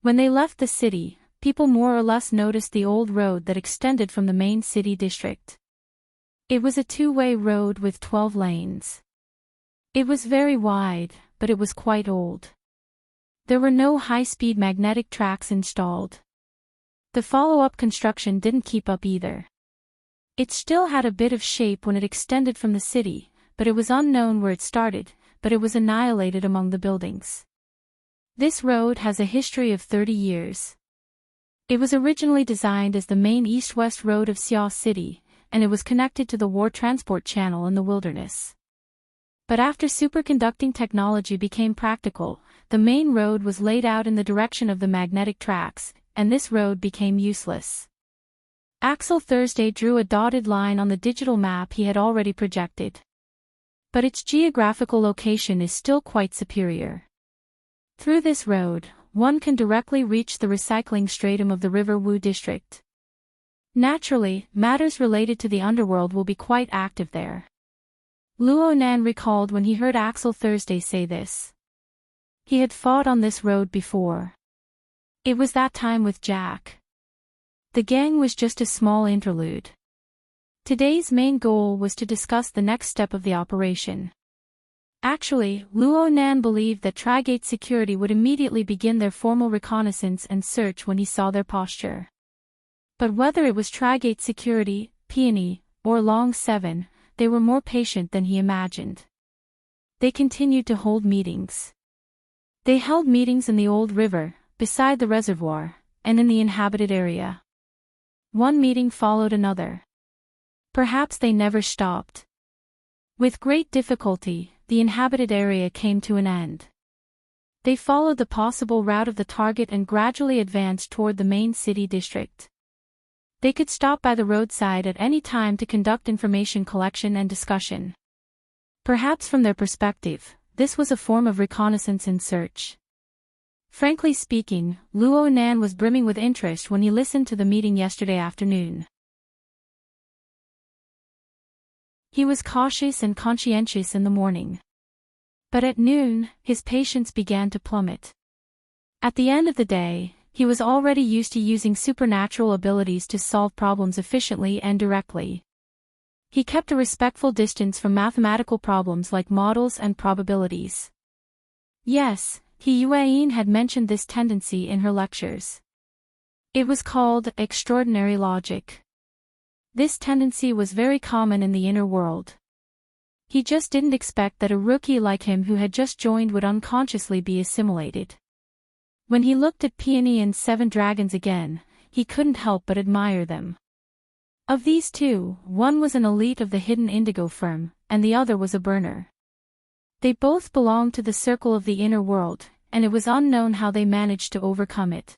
When they left the city, people more or less noticed the old road that extended from the main city district. It was a two-way road with 12 lanes. It was very wide, but it was quite old. There were no high-speed magnetic tracks installed. The follow-up construction didn't keep up either. It still had a bit of shape when it extended from the city, but it was unknown where it started, but it was annihilated among the buildings. This road has a history of 30 years. It was originally designed as the main east-west road of Xiao City, and it was connected to the war transport channel in the wilderness. But after superconducting technology became practical, the main road was laid out in the direction of the magnetic tracks, and this road became useless. Axel Thursday drew a dotted line on the digital map he had already projected. But its geographical location is still quite superior. Through this road, one can directly reach the recycling stratum of the River Wu district. Naturally, matters related to the underworld will be quite active there. Luo Nan recalled when he heard Axel Thursday say this. He had fought on this road before. It was that time with Jack. The gang was just a small interlude. Today's main goal was to discuss the next step of the operation. Actually, Luo Nan believed that Trigate security would immediately begin their formal reconnaissance and search when he saw their posture. But whether it was Trigate security, Peony, or Long Seven, they were more patient than he imagined. They continued to hold meetings. They held meetings in the old river, beside the reservoir, and in the inhabited area. One meeting followed another. Perhaps they never stopped. With great difficulty, the inhabited area came to an end. They followed the possible route of the target and gradually advanced toward the main city district. They could stop by the roadside at any time to conduct information collection and discussion. Perhaps from their perspective, this was a form of reconnaissance and search. Frankly speaking, Luo Nan was brimming with interest when he listened to the meeting yesterday afternoon. He was cautious and conscientious in the morning. But at noon, his patience began to plummet. At the end of the day, he was already used to using supernatural abilities to solve problems efficiently and directly. He kept a respectful distance from mathematical problems like models and probabilities. Yes, He Yuan had mentioned this tendency in her lectures. It was called extraordinary logic. This tendency was very common in the inner world. He just didn't expect that a rookie like him who had just joined would unconsciously be assimilated. When he looked at Peony and Seven Dragons again, he couldn't help but admire them. Of these two, one was an elite of the hidden indigo firm, and the other was a burner. They both belonged to the circle of the inner world, and it was unknown how they managed to overcome it.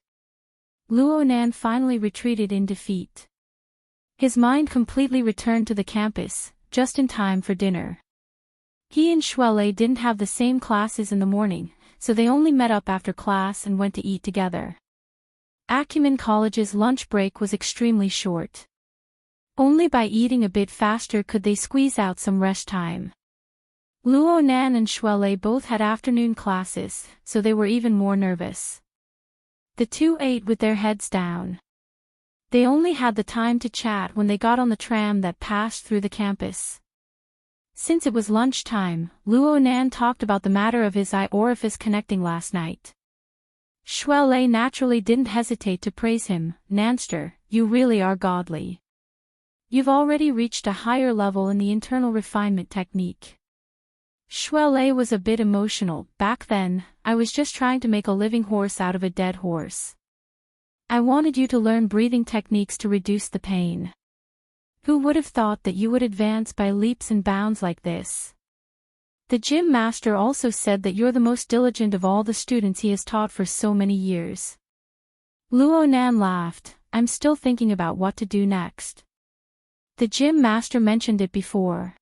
Luo Nan finally retreated in defeat. His mind completely returned to the campus, just in time for dinner. He and Shuelei didn't have the same classes in the morning, so they only met up after class and went to eat together. Acumen College's lunch break was extremely short. Only by eating a bit faster could they squeeze out some rest time. Luo Nan and Shuelei both had afternoon classes, so they were even more nervous. The two ate with their heads down. They only had the time to chat when they got on the tram that passed through the campus. Since it was lunchtime, Luo Nan talked about the matter of his eye orifice connecting last night. Shuelei naturally didn't hesitate to praise him. "Nanster, you really are godly. You've already reached a higher level in the internal refinement technique." Shuelei was a bit emotional. Back then, I was just trying to make a living horse out of a dead horse. I wanted you to learn breathing techniques to reduce the pain. Who would have thought that you would advance by leaps and bounds like this? The gym master also said that you're the most diligent of all the students he has taught for so many years. Luo Nan laughed. I'm still thinking about what to do next. The gym master mentioned it before.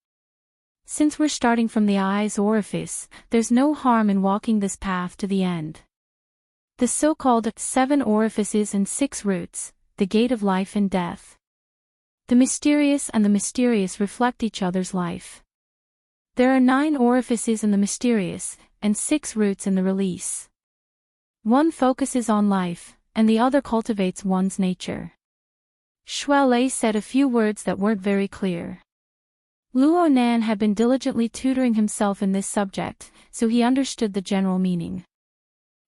Since we're starting from the eye's orifice, there's no harm in walking this path to the end. The so-called 7 orifices and 6 roots, the gate of life and death. The mysterious and the mysterious reflect each other's life. There are 9 orifices in the mysterious, and 6 roots in the release. One focuses on life, and the other cultivates one's nature. Shuelei said a few words that weren't very clear. Luo Nan had been diligently tutoring himself in this subject, so he understood the general meaning.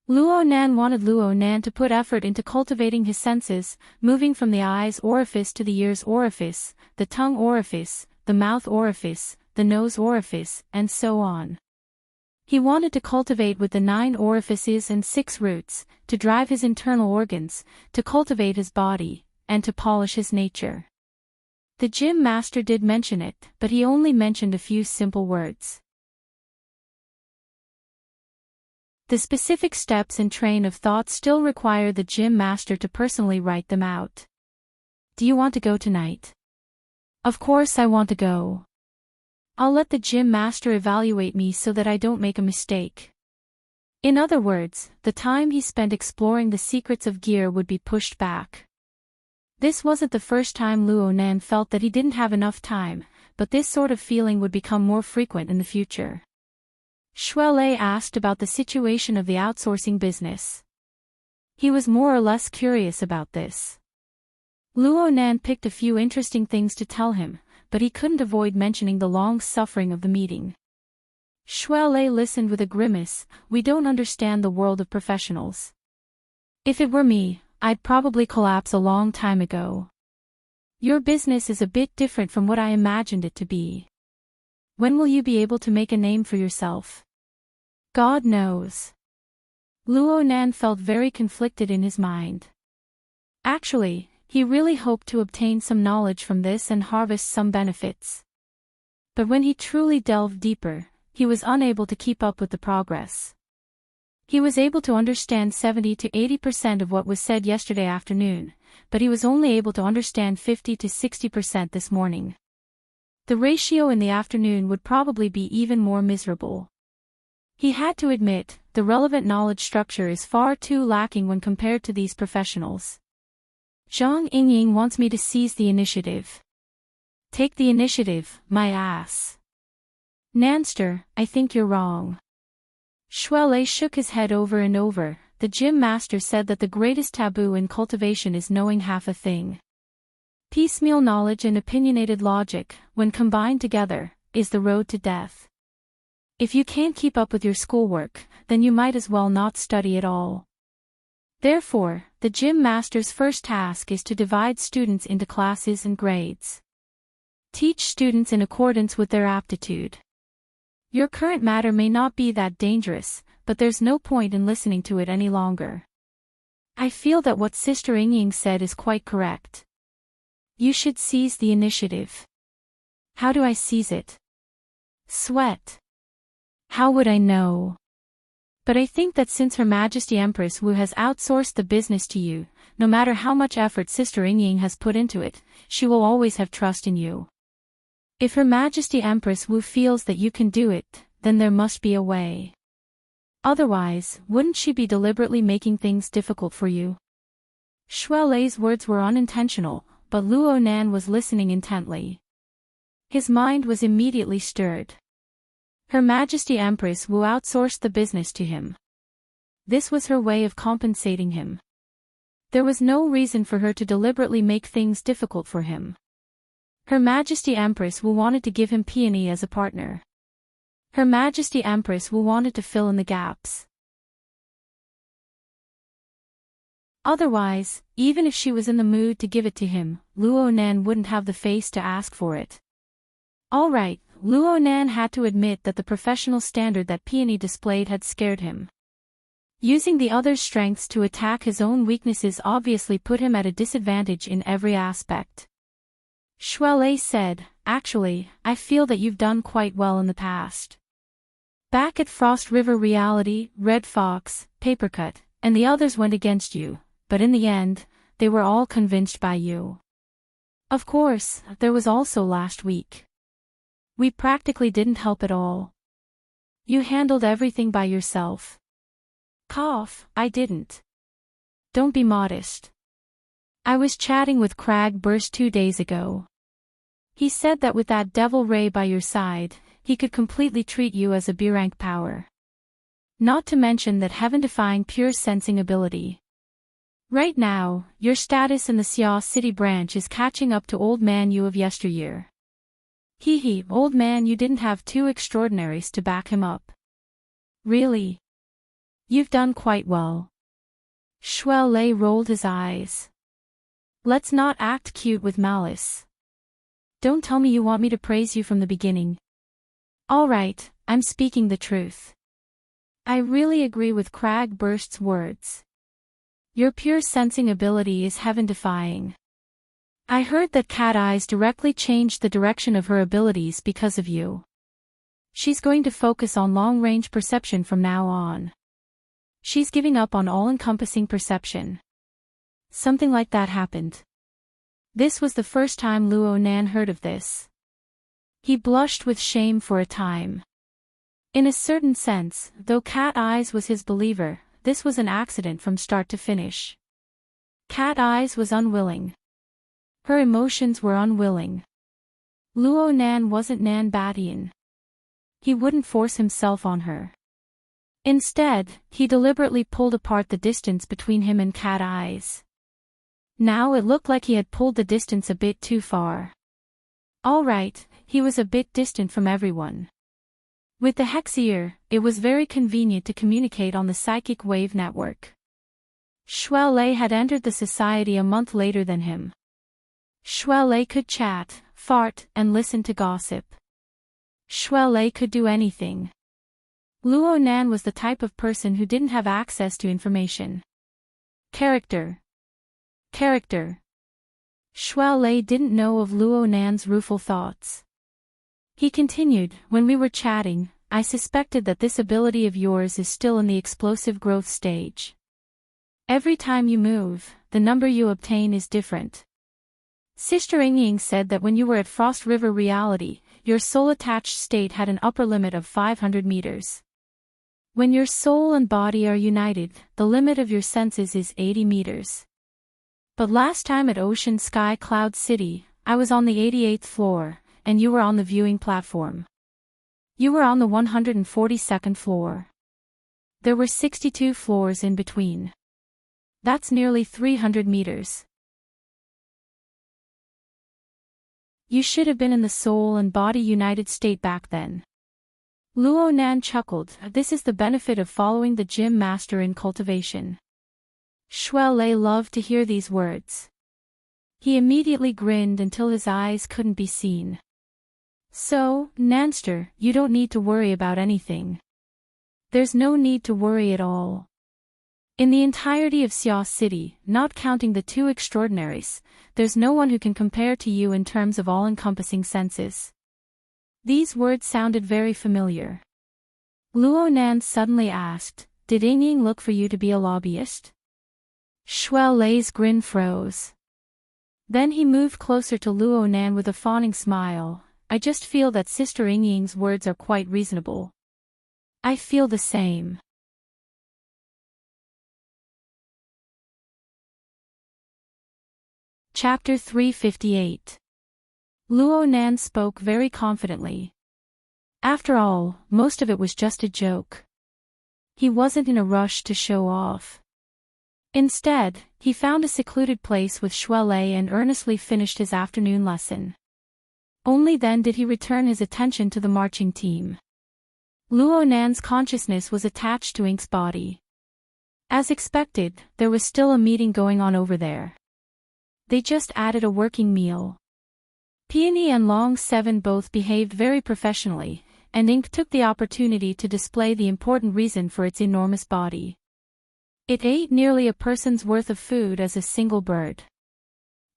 Luo Nan wanted Luo Nan to put effort into cultivating his senses, moving from the eye's orifice to the ear's orifice, the tongue orifice, the mouth orifice, the nose orifice, and so on. He wanted to cultivate with the 9 orifices and 6 roots, to drive his internal organs, to cultivate his body, and to polish his nature. The gym master did mention it, but he only mentioned a few simple words. The specific steps and train of thought still require the gym master to personally write them out. Do you want to go tonight? Of course I want to go. I'll let the gym master evaluate me so that I don't make a mistake. In other words, the time he spent exploring the secrets of gear would be pushed back. This wasn't the first time Luo Nan felt that he didn't have enough time, but this sort of feeling would become more frequent in the future. Shuelei asked about the situation of the outsourcing business. He was more or less curious about this. Luo Nan picked a few interesting things to tell him, but he couldn't avoid mentioning the long suffering of the meeting. Shuelei listened with a grimace. We don't understand the world of professionals. If it were me, I'd probably collapse a long time ago. Your business is a bit different from what I imagined it to be. When will you be able to make a name for yourself? God knows. Luo Nan felt very conflicted in his mind. Actually, he really hoped to obtain some knowledge from this and harvest some benefits. But when he truly delved deeper, he was unable to keep up with the progress. He was able to understand 70 to 80% of what was said yesterday afternoon, but he was only able to understand 50 to 60% this morning. The ratio in the afternoon would probably be even more miserable. He had to admit, the relevant knowledge structure is far too lacking when compared to these professionals. Zhang Yingying wants me to seize the initiative. Take the initiative, my ass. Nanster, I think you're wrong. Shuelei shook his head over and over. The gym master said that the greatest taboo in cultivation is knowing half a thing. Piecemeal knowledge and opinionated logic, when combined together, is the road to death. If you can't keep up with your schoolwork, then you might as well not study at all. Therefore, the gym master's first task is to divide students into classes and grades. Teach students in accordance with their aptitude. Your current matter may not be that dangerous, but there's no point in listening to it any longer. I feel that what Sister Yingying said is quite correct. You should seize the initiative. How do I seize it? Sweat. How would I know? But I think that since Her Majesty Empress Wu has outsourced the business to you, no matter how much effort Sister Yingying has put into it, she will always have trust in you. If Her Majesty Empress Wu feels that you can do it, then there must be a way. Otherwise, wouldn't she be deliberately making things difficult for you? Shuelei's words were unintentional, but Luo Nan was listening intently. His mind was immediately stirred. Her Majesty Empress Wu outsourced the business to him. This was her way of compensating him. There was no reason for her to deliberately make things difficult for him. Her Majesty Empress Wu wanted to give him Peony as a partner. Her Majesty Empress Wu wanted to fill in the gaps. Otherwise, even if she was in the mood to give it to him, Luo Nan wouldn't have the face to ask for it. All right, Luo Nan had to admit that the professional standard that Peony displayed had scared him. Using the other's strengths to attack his own weaknesses obviously put him at a disadvantage in every aspect. Shuelei said, "Actually, I feel that you've done quite well in the past. Back at Frost River Reality, Red Fox, Papercut, and the others went against you, but in the end, they were all convinced by you. Of course, there was also last week. We practically didn't help at all. You handled everything by yourself." Cough, I didn't. Don't be modest. I was chatting with Crag Burst 2 days ago. He said that with that Devil Ray by your side, he could completely treat you as a B-rank power. Not to mention that heaven-defying pure sensing ability. Right now, your status in the Xia City branch is catching up to old man you of yesteryear. Hee, old man, you didn't have 2 extraordinaries to back him up. Really? You've done quite well. Shuelei rolled his eyes. Let's not act cute with malice. Don't tell me you want me to praise you from the beginning. All right, I'm speaking the truth. I really agree with Crag Burst's words. Your pure sensing ability is heaven-defying. I heard that Cat Eyes directly changed the direction of her abilities because of you. She's going to focus on long-range perception from now on. She's giving up on all-encompassing perception. Something like that happened. This was the first time Luo Nan heard of this. He blushed with shame for a time. In a certain sense, though Cat Eyes was his believer, this was an accident from start to finish. Cat Eyes was unwilling. Her emotions were unwilling. Luo Nan wasn't Nan Batian. He wouldn't force himself on her. Instead, he deliberately pulled apart the distance between him and Cat Eyes. Now it looked like he had pulled the distance a bit too far. All right, he was a bit distant from everyone. With the Hexier, it was very convenient to communicate on the psychic wave network. Shuelei had entered the society a month later than him. Shuelei could chat, fart, and listen to gossip. Shuelei could do anything. Luo Nan was the type of person who didn't have access to information. Character. Shuelei didn't know of Luo Nan's rueful thoughts. He continued, when we were chatting, I suspected that this ability of yours is still in the explosive growth stage. Every time you move, the number you obtain is different. Sister Yingying said that when you were at Frost River Reality, your soul-attached state had an upper limit of 500 meters. When your soul and body are united, the limit of your senses is 80 meters. But last time at Ocean Sky Cloud City, I was on the 88th floor, and you were on the viewing platform. You were on the 142nd floor. There were 62 floors in between. That's nearly 300 meters. You should have been in the soul and body united state back then. Luo Nan chuckled, this is the benefit of following the gym master in cultivation. Shuelei loved to hear these words. He immediately grinned until his eyes couldn't be seen. So, Nanster, you don't need to worry about anything. There's no need to worry at all. In the entirety of Xia City, not counting the 2 extraordinaries, there's no one who can compare to you in terms of all-encompassing senses. These words sounded very familiar. Luo Nan suddenly asked, did Yingying look for you to be a lobbyist? Shuelei's grin froze. Then he moved closer to Luo Nan with a fawning smile. I just feel that Sister Yingying's words are quite reasonable. I feel the same. Chapter 358. Luo Nan spoke very confidently. After all, most of it was just a joke. He wasn't in a rush to show off. Instead, he found a secluded place with Shuelei and earnestly finished his afternoon lesson. Only then did he return his attention to the marching team. Luo Nan's consciousness was attached to Ink's body. As expected, there was still a meeting going on over there. They just added a working meal. Peony and Long 7 both behaved very professionally, and Ink took the opportunity to display the important reason for its enormous body. It ate nearly a person's worth of food as a single bird.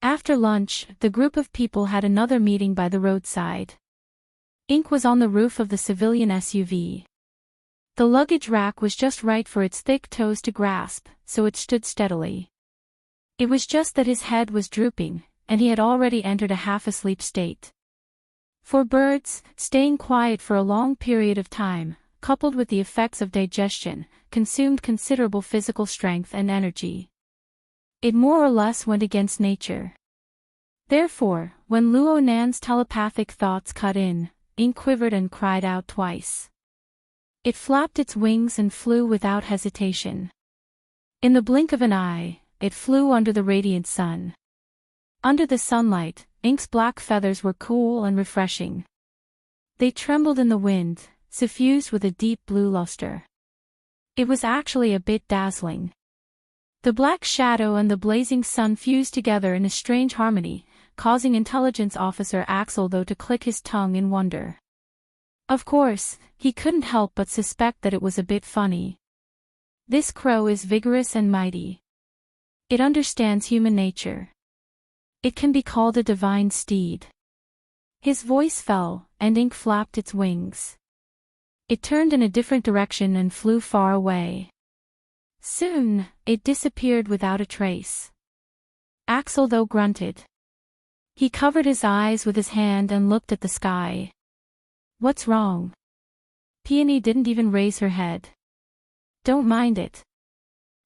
After lunch, the group of people had another meeting by the roadside. Ink was on the roof of the civilian SUV. The luggage rack was just right for its thick toes to grasp, so it stood steadily. It was just that his head was drooping, and he had already entered a half-asleep state. For birds, staying quiet for a long period of time, coupled with the effects of digestion, consumed considerable physical strength and energy. It more or less went against nature. Therefore, when Luo Nan's telepathic thoughts cut in, Ink quivered and cried out twice. It flapped its wings and flew without hesitation. In the blink of an eye, it flew under the radiant sun. Under the sunlight, Ink's black feathers were cool and refreshing. They trembled in the wind, suffused with a deep blue luster. It was actually a bit dazzling. The black shadow and the blazing sun fused together in a strange harmony, causing Intelligence Officer Axel though to click his tongue in wonder. Of course, he couldn't help but suspect that it was a bit funny. This crow is vigorous and mighty. It understands human nature. It can be called a divine steed. His voice fell, and Ink flapped its wings. It turned in a different direction and flew far away. Soon, it disappeared without a trace. Axel though grunted. He covered his eyes with his hand and looked at the sky. What's wrong? Peony didn't even raise her head. Don't mind it.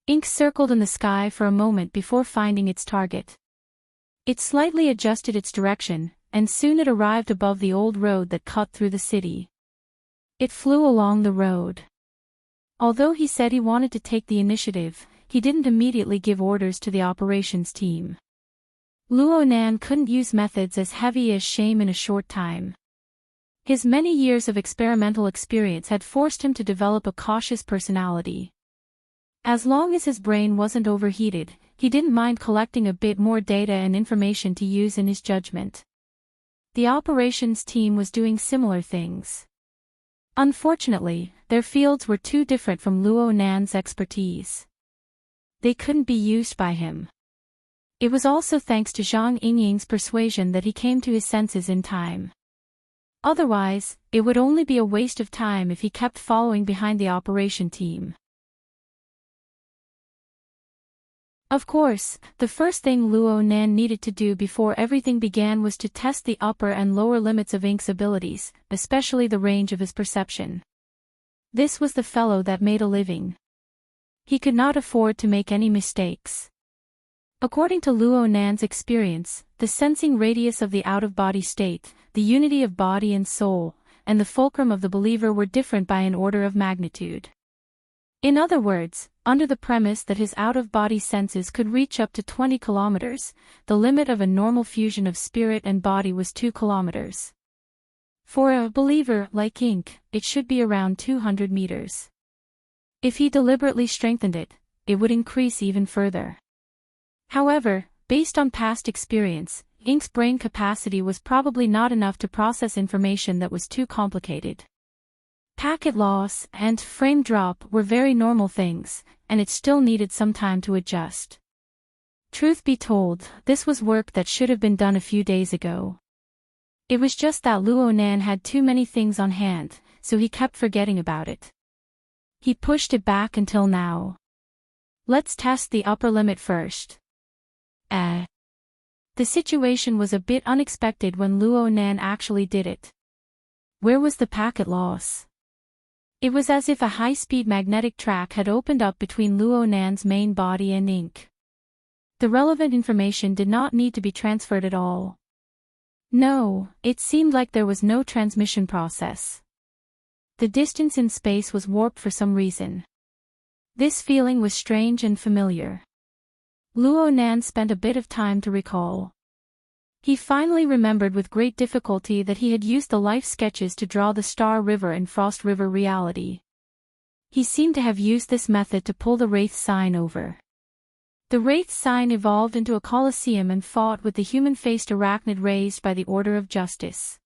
Ink circled in the sky for a moment before finding its target. It slightly adjusted its direction, and soon it arrived above the old road that cut through the city. It flew along the road. Although he said he wanted to take the initiative, he didn't immediately give orders to the operations team. Luo Nan couldn't use methods as heavy as shame in a short time. His many years of experimental experience had forced him to develop a cautious personality. As long as his brain wasn't overheated, he didn't mind collecting a bit more data and information to use in his judgment. The operations team was doing similar things. Unfortunately, their fields were too different from Luo Nan's expertise. They couldn't be used by him. It was also thanks to Zhang Yingying's persuasion that he came to his senses in time. Otherwise, it would only be a waste of time if he kept following behind the operation team. Of course, the first thing Luo Nan needed to do before everything began was to test the upper and lower limits of Ink's abilities, especially the range of his perception. This was the fellow that made a living. He could not afford to make any mistakes. According to Luo Nan's experience, the sensing radius of the out-of-body state, the unity of body and soul, and the fulcrum of the believer were different by an order of magnitude. In other words, under the premise that his out-of-body senses could reach up to 20 kilometers, the limit of a normal fusion of spirit and body was 2 kilometers. For a believer like Ink, it should be around 200 meters. If he deliberately strengthened it, it would increase even further. However, based on past experience, Ink's brain capacity was probably not enough to process information that was too complicated. Packet loss and frame drop were very normal things, and it still needed some time to adjust. Truth be told, this was work that should have been done a few days ago. It was just that Luo Nan had too many things on hand, so he kept forgetting about it. He pushed it back until now. Let's test the upper limit first. The situation was a bit unexpected when Luo Nan actually did it. Where was the packet loss? It was as if a high-speed magnetic track had opened up between Luo Nan's main body and Ink. The relevant information did not need to be transferred at all. No, it seemed like there was no transmission process. The distance in space was warped for some reason. This feeling was strange and familiar. Luo Nan spent a bit of time to recall. He finally remembered with great difficulty that he had used the life sketches to draw the Star River and Frost River reality. He seemed to have used this method to pull the Wraith sign over. The Wraith sign evolved into a colosseum and fought with the human-faced arachnid raised by the Order of Justice.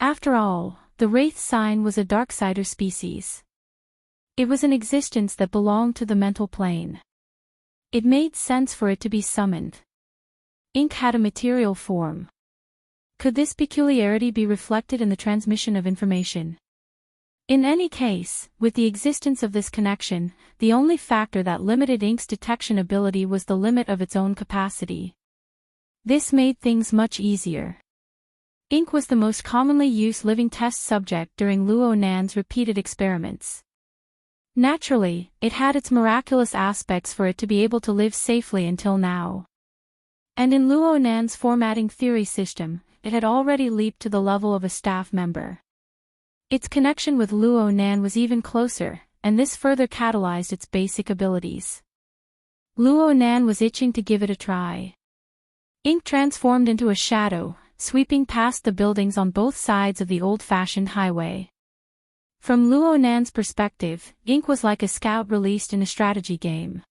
After all, the Wraith sign was a Darksider species. It was an existence that belonged to the mental plane. It made sense for it to be summoned. Ink had a material form. Could this peculiarity be reflected in the transmission of information? In any case, with the existence of this connection, the only factor that limited Ink's detection ability was the limit of its own capacity. This made things much easier. Ink was the most commonly used living test subject during Luo Nan's repeated experiments. Naturally, it had its miraculous aspects for it to be able to live safely until now. And in Luo Nan's formatting theory system, it had already leaped to the level of a staff member. Its connection with Luo Nan was even closer, and this further catalyzed its basic abilities. Luo Nan was itching to give it a try. Ink transformed into a shadow, sweeping past the buildings on both sides of the old-fashioned highway. From Luo Nan's perspective, Ink was like a scout released in a strategy game.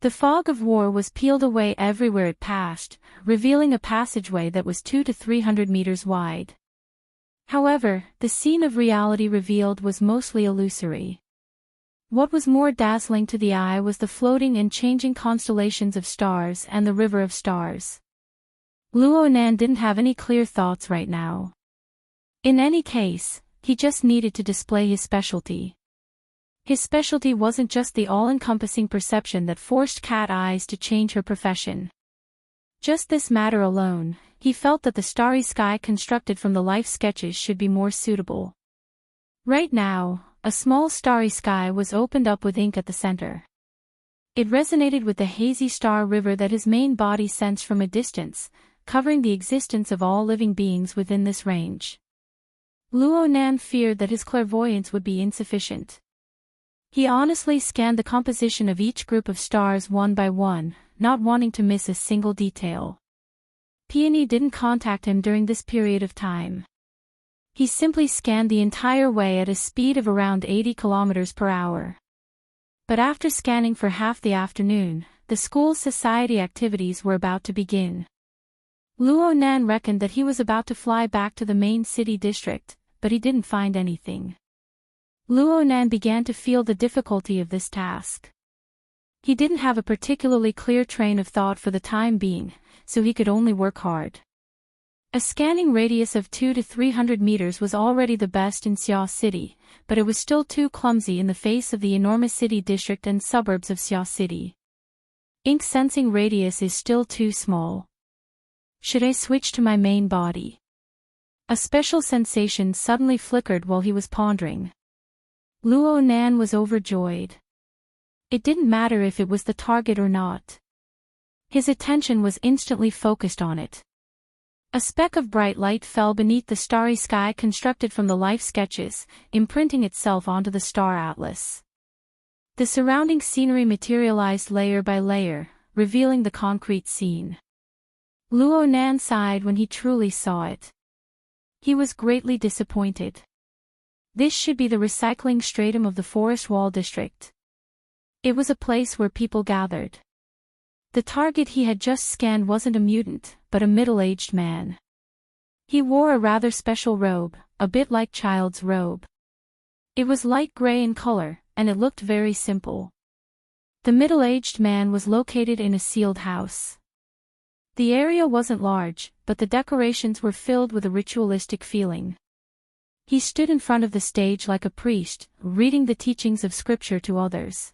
The fog of war was peeled away everywhere it passed, revealing a passageway that was 200 to 300 meters wide. However, the scene of reality revealed was mostly illusory. What was more dazzling to the eye was the floating and changing constellations of stars and the river of stars. Luo Nan didn't have any clear thoughts right now. In any case, he just needed to display his specialty. His specialty wasn't just the all-encompassing perception that forced Cat Eyes to change her profession. Just this matter alone, he felt that the starry sky constructed from the life sketches should be more suitable. Right now, a small starry sky was opened up with Ink at the center. It resonated with the hazy star river that his main body sensed from a distance, covering the existence of all living beings within this range. Luo Nan feared that his clairvoyance would be insufficient. He honestly scanned the composition of each group of stars one by one, not wanting to miss a single detail. Peony didn't contact him during this period of time. He simply scanned the entire way at a speed of around 80 kilometers per hour. But after scanning for half the afternoon, the school's society activities were about to begin. Luo Nan reckoned that he was about to fly back to the main city district, but he didn't find anything. Luo Nan began to feel the difficulty of this task. He didn't have a particularly clear train of thought for the time being, so he could only work hard. A scanning radius of 200 to 300 meters was already the best in Xia City, but it was still too clumsy in the face of the enormous city district and suburbs of Xia City. Ink's sensing radius is still too small. Should I switch to my main body? A special sensation suddenly flickered while he was pondering. Luo Nan was overjoyed. It didn't matter if it was the target or not. His attention was instantly focused on it. A speck of bright light fell beneath the starry sky constructed from the life sketches, imprinting itself onto the star atlas. The surrounding scenery materialized layer by layer, revealing the concrete scene. Luo Nan sighed when he truly saw it. He was greatly disappointed. This should be the recycling stratum of the Forest Wall District. It was a place where people gathered. The target he had just scanned wasn't a mutant, but a middle-aged man. He wore a rather special robe, a bit like child's robe. It was light gray in color, and it looked very simple. The middle-aged man was located in a sealed house. The area wasn't large, but the decorations were filled with a ritualistic feeling. He stood in front of the stage like a priest, reading the teachings of scripture to others.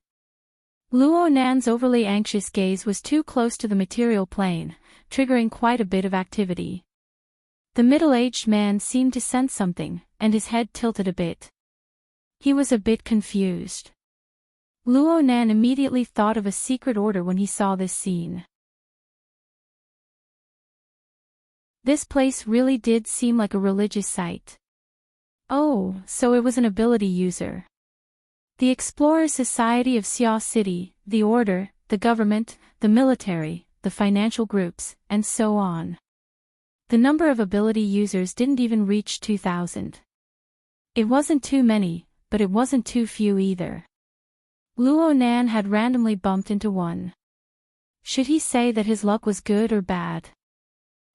Luo Nan's overly anxious gaze was too close to the material plane, triggering quite a bit of activity. The middle-aged man seemed to sense something, and his head tilted a bit. He was a bit confused. Luo Nan immediately thought of a secret order when he saw this scene. This place really did seem like a religious site. Oh, so it was an ability user. The Explorers Society of Xia City, the Order, the government, the military, the financial groups, and so on. The number of ability users didn't even reach 2,000. It wasn't too many, but it wasn't too few either. Luo Nan had randomly bumped into one. Should he say that his luck was good or bad?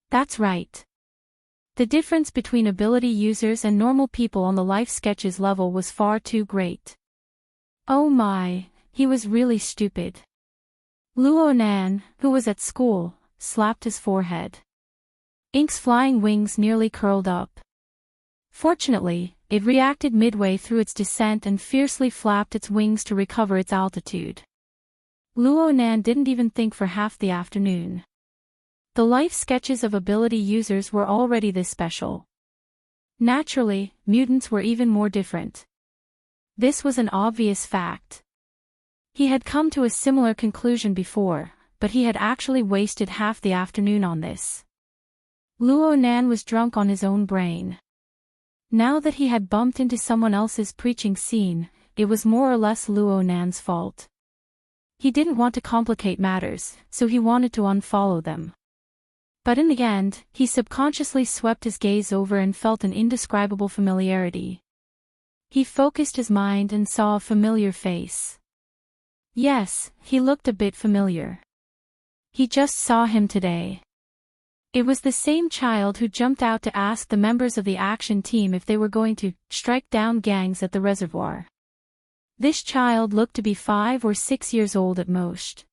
That's right. The difference between ability users and normal people on the life sketches level was far too great. Oh my, he was really stupid. Luo Nan, who was at school, slapped his forehead. Ink's flying wings nearly curled up. Fortunately, it reacted midway through its descent and fiercely flapped its wings to recover its altitude. Luo Nan didn't even think for half the afternoon. The life sketches of ability users were already this special. Naturally, mutants were even more different. This was an obvious fact. He had come to a similar conclusion before, but he had actually wasted half the afternoon on this. Luo Nan was drunk on his own brain. Now that he had bumped into someone else's preaching scene, it was more or less Luo Nan's fault. He didn't want to complicate matters, so he wanted to unfollow them. But in the end, he subconsciously swept his gaze over and felt an indescribable familiarity. He focused his mind and saw a familiar face. Yes, he looked a bit familiar. He just saw him today. It was the same child who jumped out to ask the members of the action team if they were going to strike down gangs at the reservoir. This child looked to be 5 or 6 years old at most.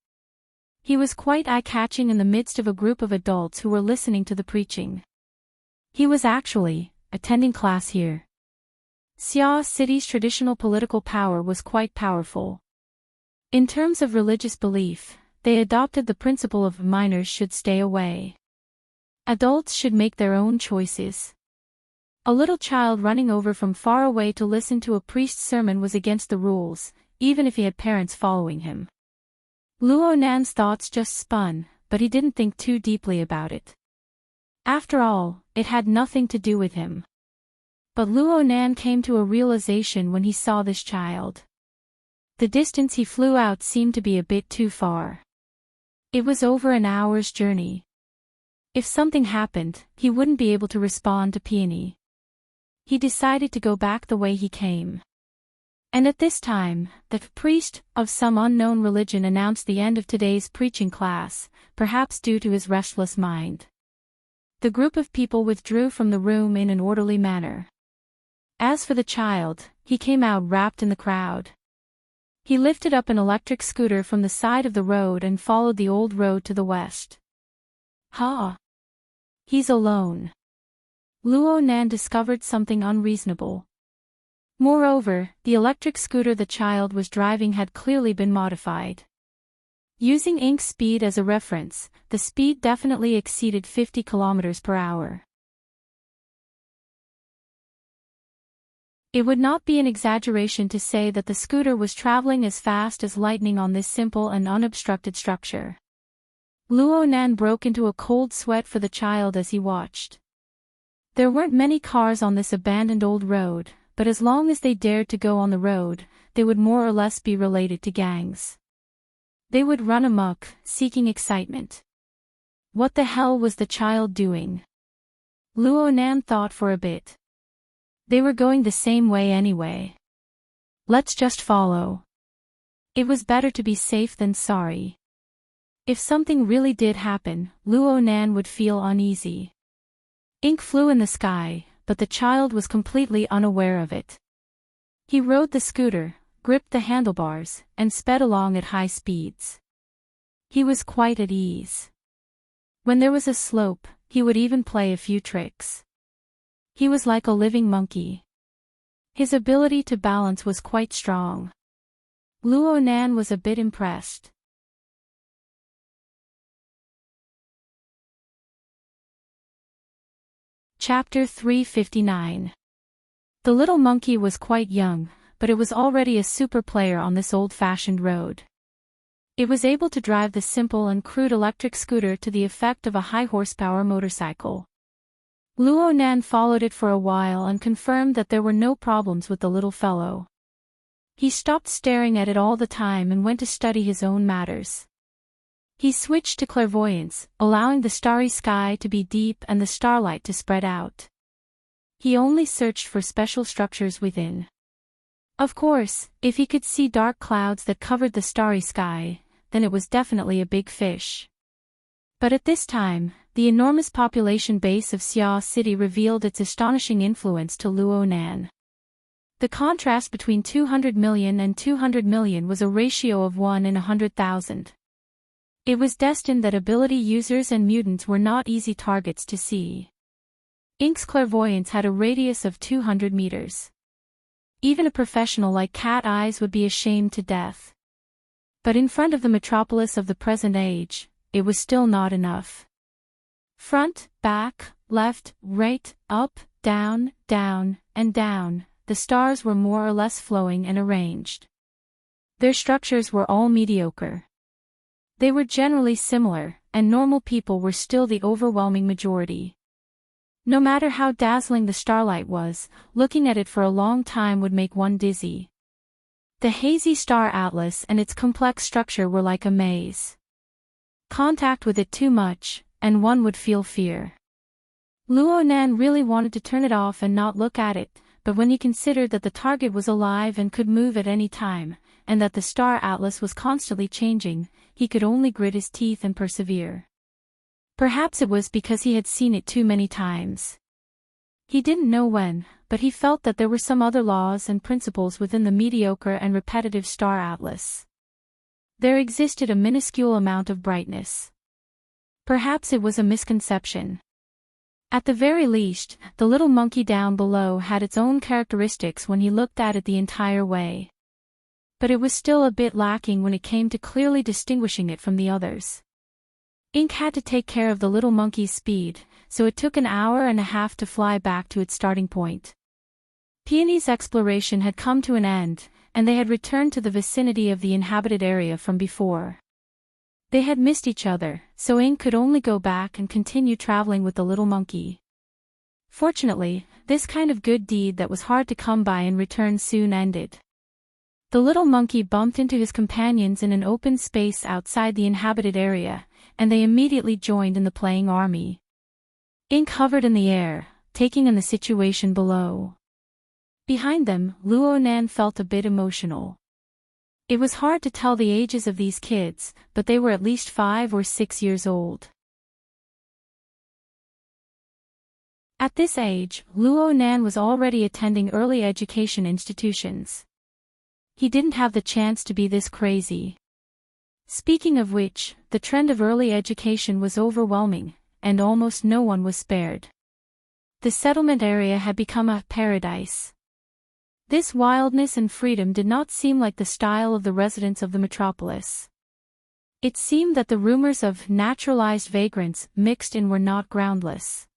He was quite eye-catching in the midst of a group of adults who were listening to the preaching. He was actually attending class here. Xia City's traditional political power was quite powerful. In terms of religious belief, they adopted the principle of minors should stay away. Adults should make their own choices. A little child running over from far away to listen to a priest's sermon was against the rules, even if he had parents following him. Luo Nan's thoughts just spun, but he didn't think too deeply about it. After all, it had nothing to do with him. But Luo Nan came to a realization when he saw this child. The distance he flew out seemed to be a bit too far. It was over an hour's journey. If something happened, he wouldn't be able to respond to Peony. He decided to go back the way he came. And at this time, the priest of some unknown religion announced the end of today's preaching class, perhaps due to his restless mind. The group of people withdrew from the room in an orderly manner. As for the child, he came out wrapped in the crowd. He lifted up an electric scooter from the side of the road and followed the old road to the west. Ha! He's alone. Luo Nan discovered something unreasonable. Moreover, the electric scooter the child was driving had clearly been modified. Using Ink's speed as a reference, the speed definitely exceeded 50 kilometers per hour. It would not be an exaggeration to say that the scooter was traveling as fast as lightning on this simple and unobstructed structure. Luo Nan broke into a cold sweat for the child as he watched. There weren't many cars on this abandoned old road, but as long as they dared to go on the road, they would more or less be related to gangs. They would run amok, seeking excitement. What the hell was the child doing? Luo Nan thought for a bit. They were going the same way anyway. Let's just follow. It was better to be safe than sorry. If something really did happen, Luo Nan would feel uneasy. Ink flew in the sky, but the child was completely unaware of it. He rode the scooter, gripped the handlebars, and sped along at high speeds. He was quite at ease. When there was a slope, he would even play a few tricks. He was like a living monkey. His ability to balance was quite strong. Luo Nan was a bit impressed. Chapter 359. The little monkey was quite young, but it was already a super player on this old-fashioned road. It was able to drive the simple and crude electric scooter to the effect of a high-horsepower motorcycle. Luo Nan followed it for a while and confirmed that there were no problems with the little fellow. He stopped staring at it all the time and went to study his own matters. He switched to clairvoyance, allowing the starry sky to be deep and the starlight to spread out. He only searched for special structures within. Of course, if he could see dark clouds that covered the starry sky, then it was definitely a big fish. But at this time, the enormous population base of Xiao City revealed its astonishing influence to Luo Nan. The contrast between 200 million and 200 million was a ratio of 1 in 100,000. It was destined that ability users and mutants were not easy targets to see. Ink's clairvoyance had a radius of 200 meters. Even a professional like Cat Eyes would be ashamed to death. But in front of the metropolis of the present age, it was still not enough. Front, back, left, right, up, down, down, and down, the stars were more or less flowing and arranged. Their structures were all mediocre. They were generally similar, and normal people were still the overwhelming majority. No matter how dazzling the starlight was, looking at it for a long time would make one dizzy. The hazy star atlas and its complex structure were like a maze. Contact with it too much, and one would feel fear. Luo Nan really wanted to turn it off and not look at it, but when he considered that the target was alive and could move at any time, and that the star atlas was constantly changing, he could only grit his teeth and persevere. Perhaps it was because he had seen it too many times. He didn't know when, but he felt that there were some other laws and principles within the mediocre and repetitive star atlas. There existed a minuscule amount of brightness. Perhaps it was a misconception. At the very least, the little monkey down below had its own characteristics when he looked at it the entire way. But it was still a bit lacking when it came to clearly distinguishing it from the others. Ink had to take care of the little monkey's speed, so it took an hour and a half to fly back to its starting point. Peony's exploration had come to an end, and they had returned to the vicinity of the inhabited area from before. They had missed each other, so Ink could only go back and continue traveling with the little monkey. Fortunately, this kind of good deed that was hard to come by in return soon ended. The little monkey bumped into his companions in an open space outside the inhabited area, and they immediately joined in the playing army. Ink hovered in the air, taking in the situation below. Behind them, Luo Nan felt a bit emotional. It was hard to tell the ages of these kids, but they were at least 5 or 6 years old. At this age, Luo Nan was already attending early education institutions. He didn't have the chance to be this crazy. Speaking of which, the trend of early education was overwhelming, and almost no one was spared. The settlement area had become a paradise. This wildness and freedom did not seem like the style of the residents of the metropolis. It seemed that the rumors of naturalized vagrants mixed in were not groundless.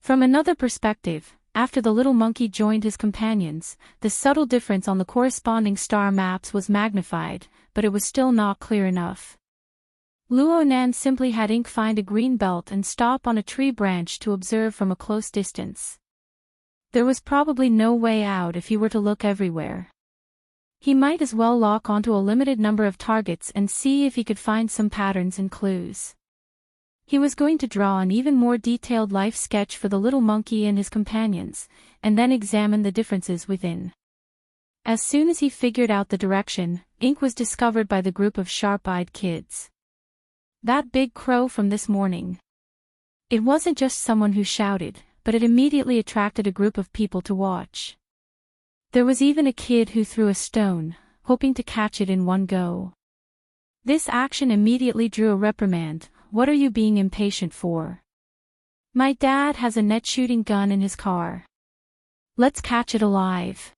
From another perspective, after the little monkey joined his companions, the subtle difference on the corresponding star maps was magnified, but it was still not clear enough. Luo Nan simply had Ink find a green belt and stop on a tree branch to observe from a close distance. There was probably no way out if he were to look everywhere. He might as well lock onto a limited number of targets and see if he could find some patterns and clues. He was going to draw an even more detailed life sketch for the little monkey and his companions, and then examine the differences within. As soon as he figured out the direction, Ink was discovered by the group of sharp-eyed kids. That big crow from this morning. It wasn't just someone who shouted, but it immediately attracted a group of people to watch. There was even a kid who threw a stone, hoping to catch it in one go. This action immediately drew a reprimand. "What are you being impatient for? My dad has a net shooting gun in his car. Let's catch it alive.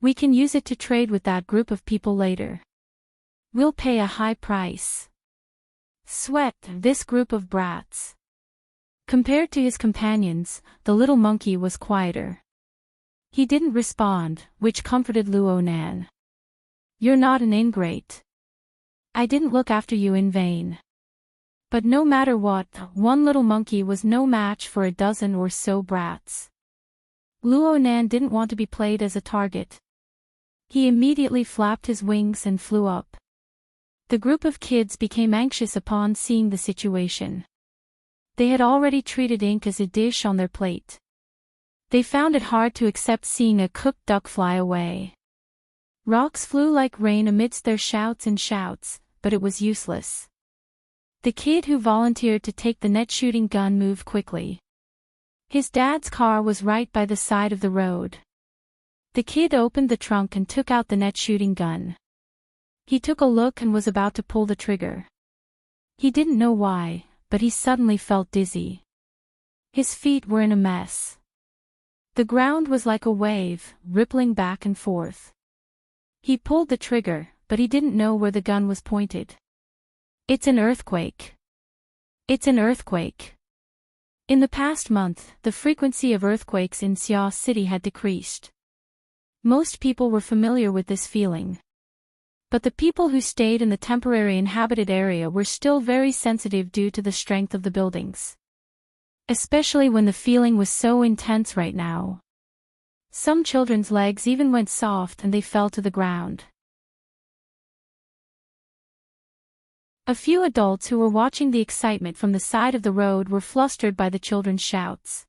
We can use it to trade with that group of people later. We'll pay a high price." Sweat, this group of brats. Compared to his companions, the little monkey was quieter. He didn't respond, which comforted Luo Nan. "You're not an ingrate. I didn't look after you in vain." But no matter what, one little monkey was no match for a dozen or so brats. Luo Nan didn't want to be played as a target. He immediately flapped his wings and flew up. The group of kids became anxious upon seeing the situation. They had already treated Ink as a dish on their plate. They found it hard to accept seeing a cooked duck fly away. Rocks flew like rain amidst their shouts and shouts, but it was useless. The kid who volunteered to take the net-shooting gun moved quickly. His dad's car was right by the side of the road. The kid opened the trunk and took out the net-shooting gun. He took a look and was about to pull the trigger. He didn't know why, but he suddenly felt dizzy. His feet were in a mess. The ground was like a wave, rippling back and forth. He pulled the trigger, but he didn't know where the gun was pointed. It's an earthquake. It's an earthquake. In the past month, the frequency of earthquakes in Xiao City had decreased. Most people were familiar with this feeling. But the people who stayed in the temporary inhabited area were still very sensitive due to the strength of the buildings. Especially when the feeling was so intense right now. Some children's legs even went soft and they fell to the ground. A few adults who were watching the excitement from the side of the road were flustered by the children's shouts.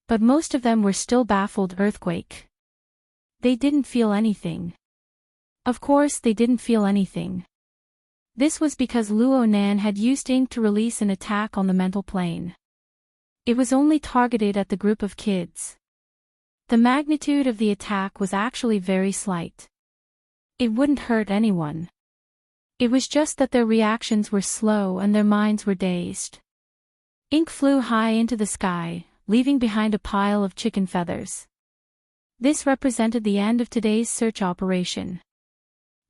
But most of them were still baffled. Earthquake. They didn't feel anything. Of course they didn't feel anything. This was because Luo Nan had used ink to release an attack on the mental plane. It was only targeted at the group of kids. The magnitude of the attack was actually very slight. It wouldn't hurt anyone. It was just that their reactions were slow and their minds were dazed. Ink flew high into the sky, leaving behind a pile of chicken feathers. This represented the end of today's search operation.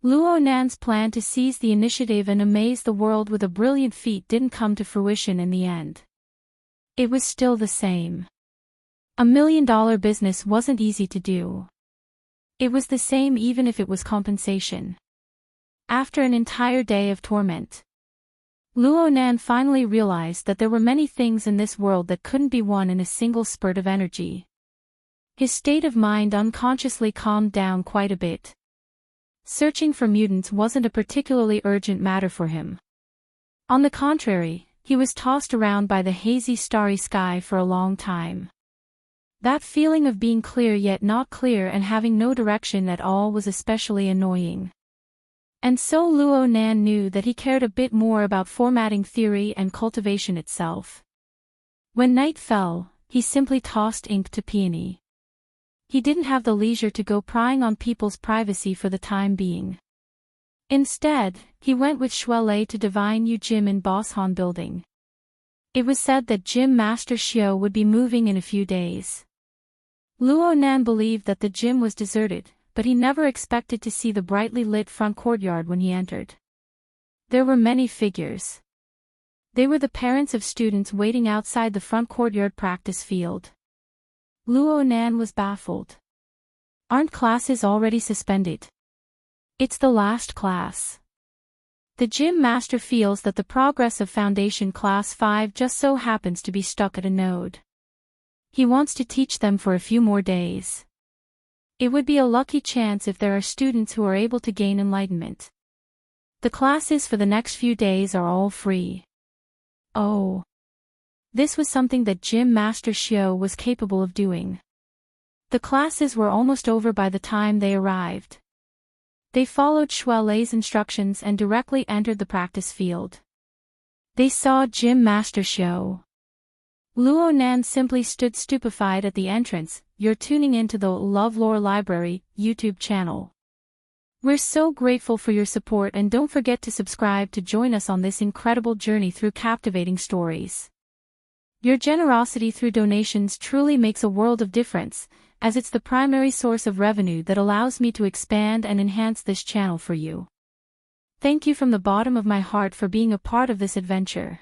Luo Nan's plan to seize the initiative and amaze the world with a brilliant feat didn't come to fruition in the end. It was still the same. $1 million business wasn't easy to do. It was the same even if it was compensation. After an entire day of torment, Luo Nan finally realized that there were many things in this world that couldn't be won in a single spurt of energy. His state of mind unconsciously calmed down quite a bit. Searching for mutants wasn't a particularly urgent matter for him. On the contrary, he was tossed around by the hazy starry sky for a long time. That feeling of being clear yet not clear and having no direction at all was especially annoying. And so Luo Nan knew that he cared a bit more about formatting theory and cultivation itself. When night fell, he simply tossed ink to peony. He didn't have the leisure to go prying on people's privacy for the time being. Instead, he went with Shuelei to Divine Yu Gym in Bosshan Building. It was said that Gym Master Xiao would be moving in a few days. Luo Nan believed that the gym was deserted, but he never expected to see the brightly lit front courtyard when he entered. There were many figures. They were the parents of students waiting outside the front courtyard practice field. Luo Nan was baffled. Aren't classes already suspended? It's the last class. The gym master feels that the progress of Foundation Class 5 just so happens to be stuck at a node. He wants to teach them for a few more days. It would be a lucky chance if there are students who are able to gain enlightenment. The classes for the next few days are all free. Oh. This was something that Gym Master Xiao was capable of doing. The classes were almost over by the time they arrived. They followed Shuelei's instructions and directly entered the practice field. They saw Gym Master Xiao. Luo Nan simply stood stupefied at the entrance. You're tuning into the LoveLore Library YouTube channel. We're so grateful for your support and don't forget to subscribe to join us on this incredible journey through captivating stories. Your generosity through donations truly makes a world of difference, as it's the primary source of revenue that allows me to expand and enhance this channel for you. Thank you from the bottom of my heart for being a part of this adventure.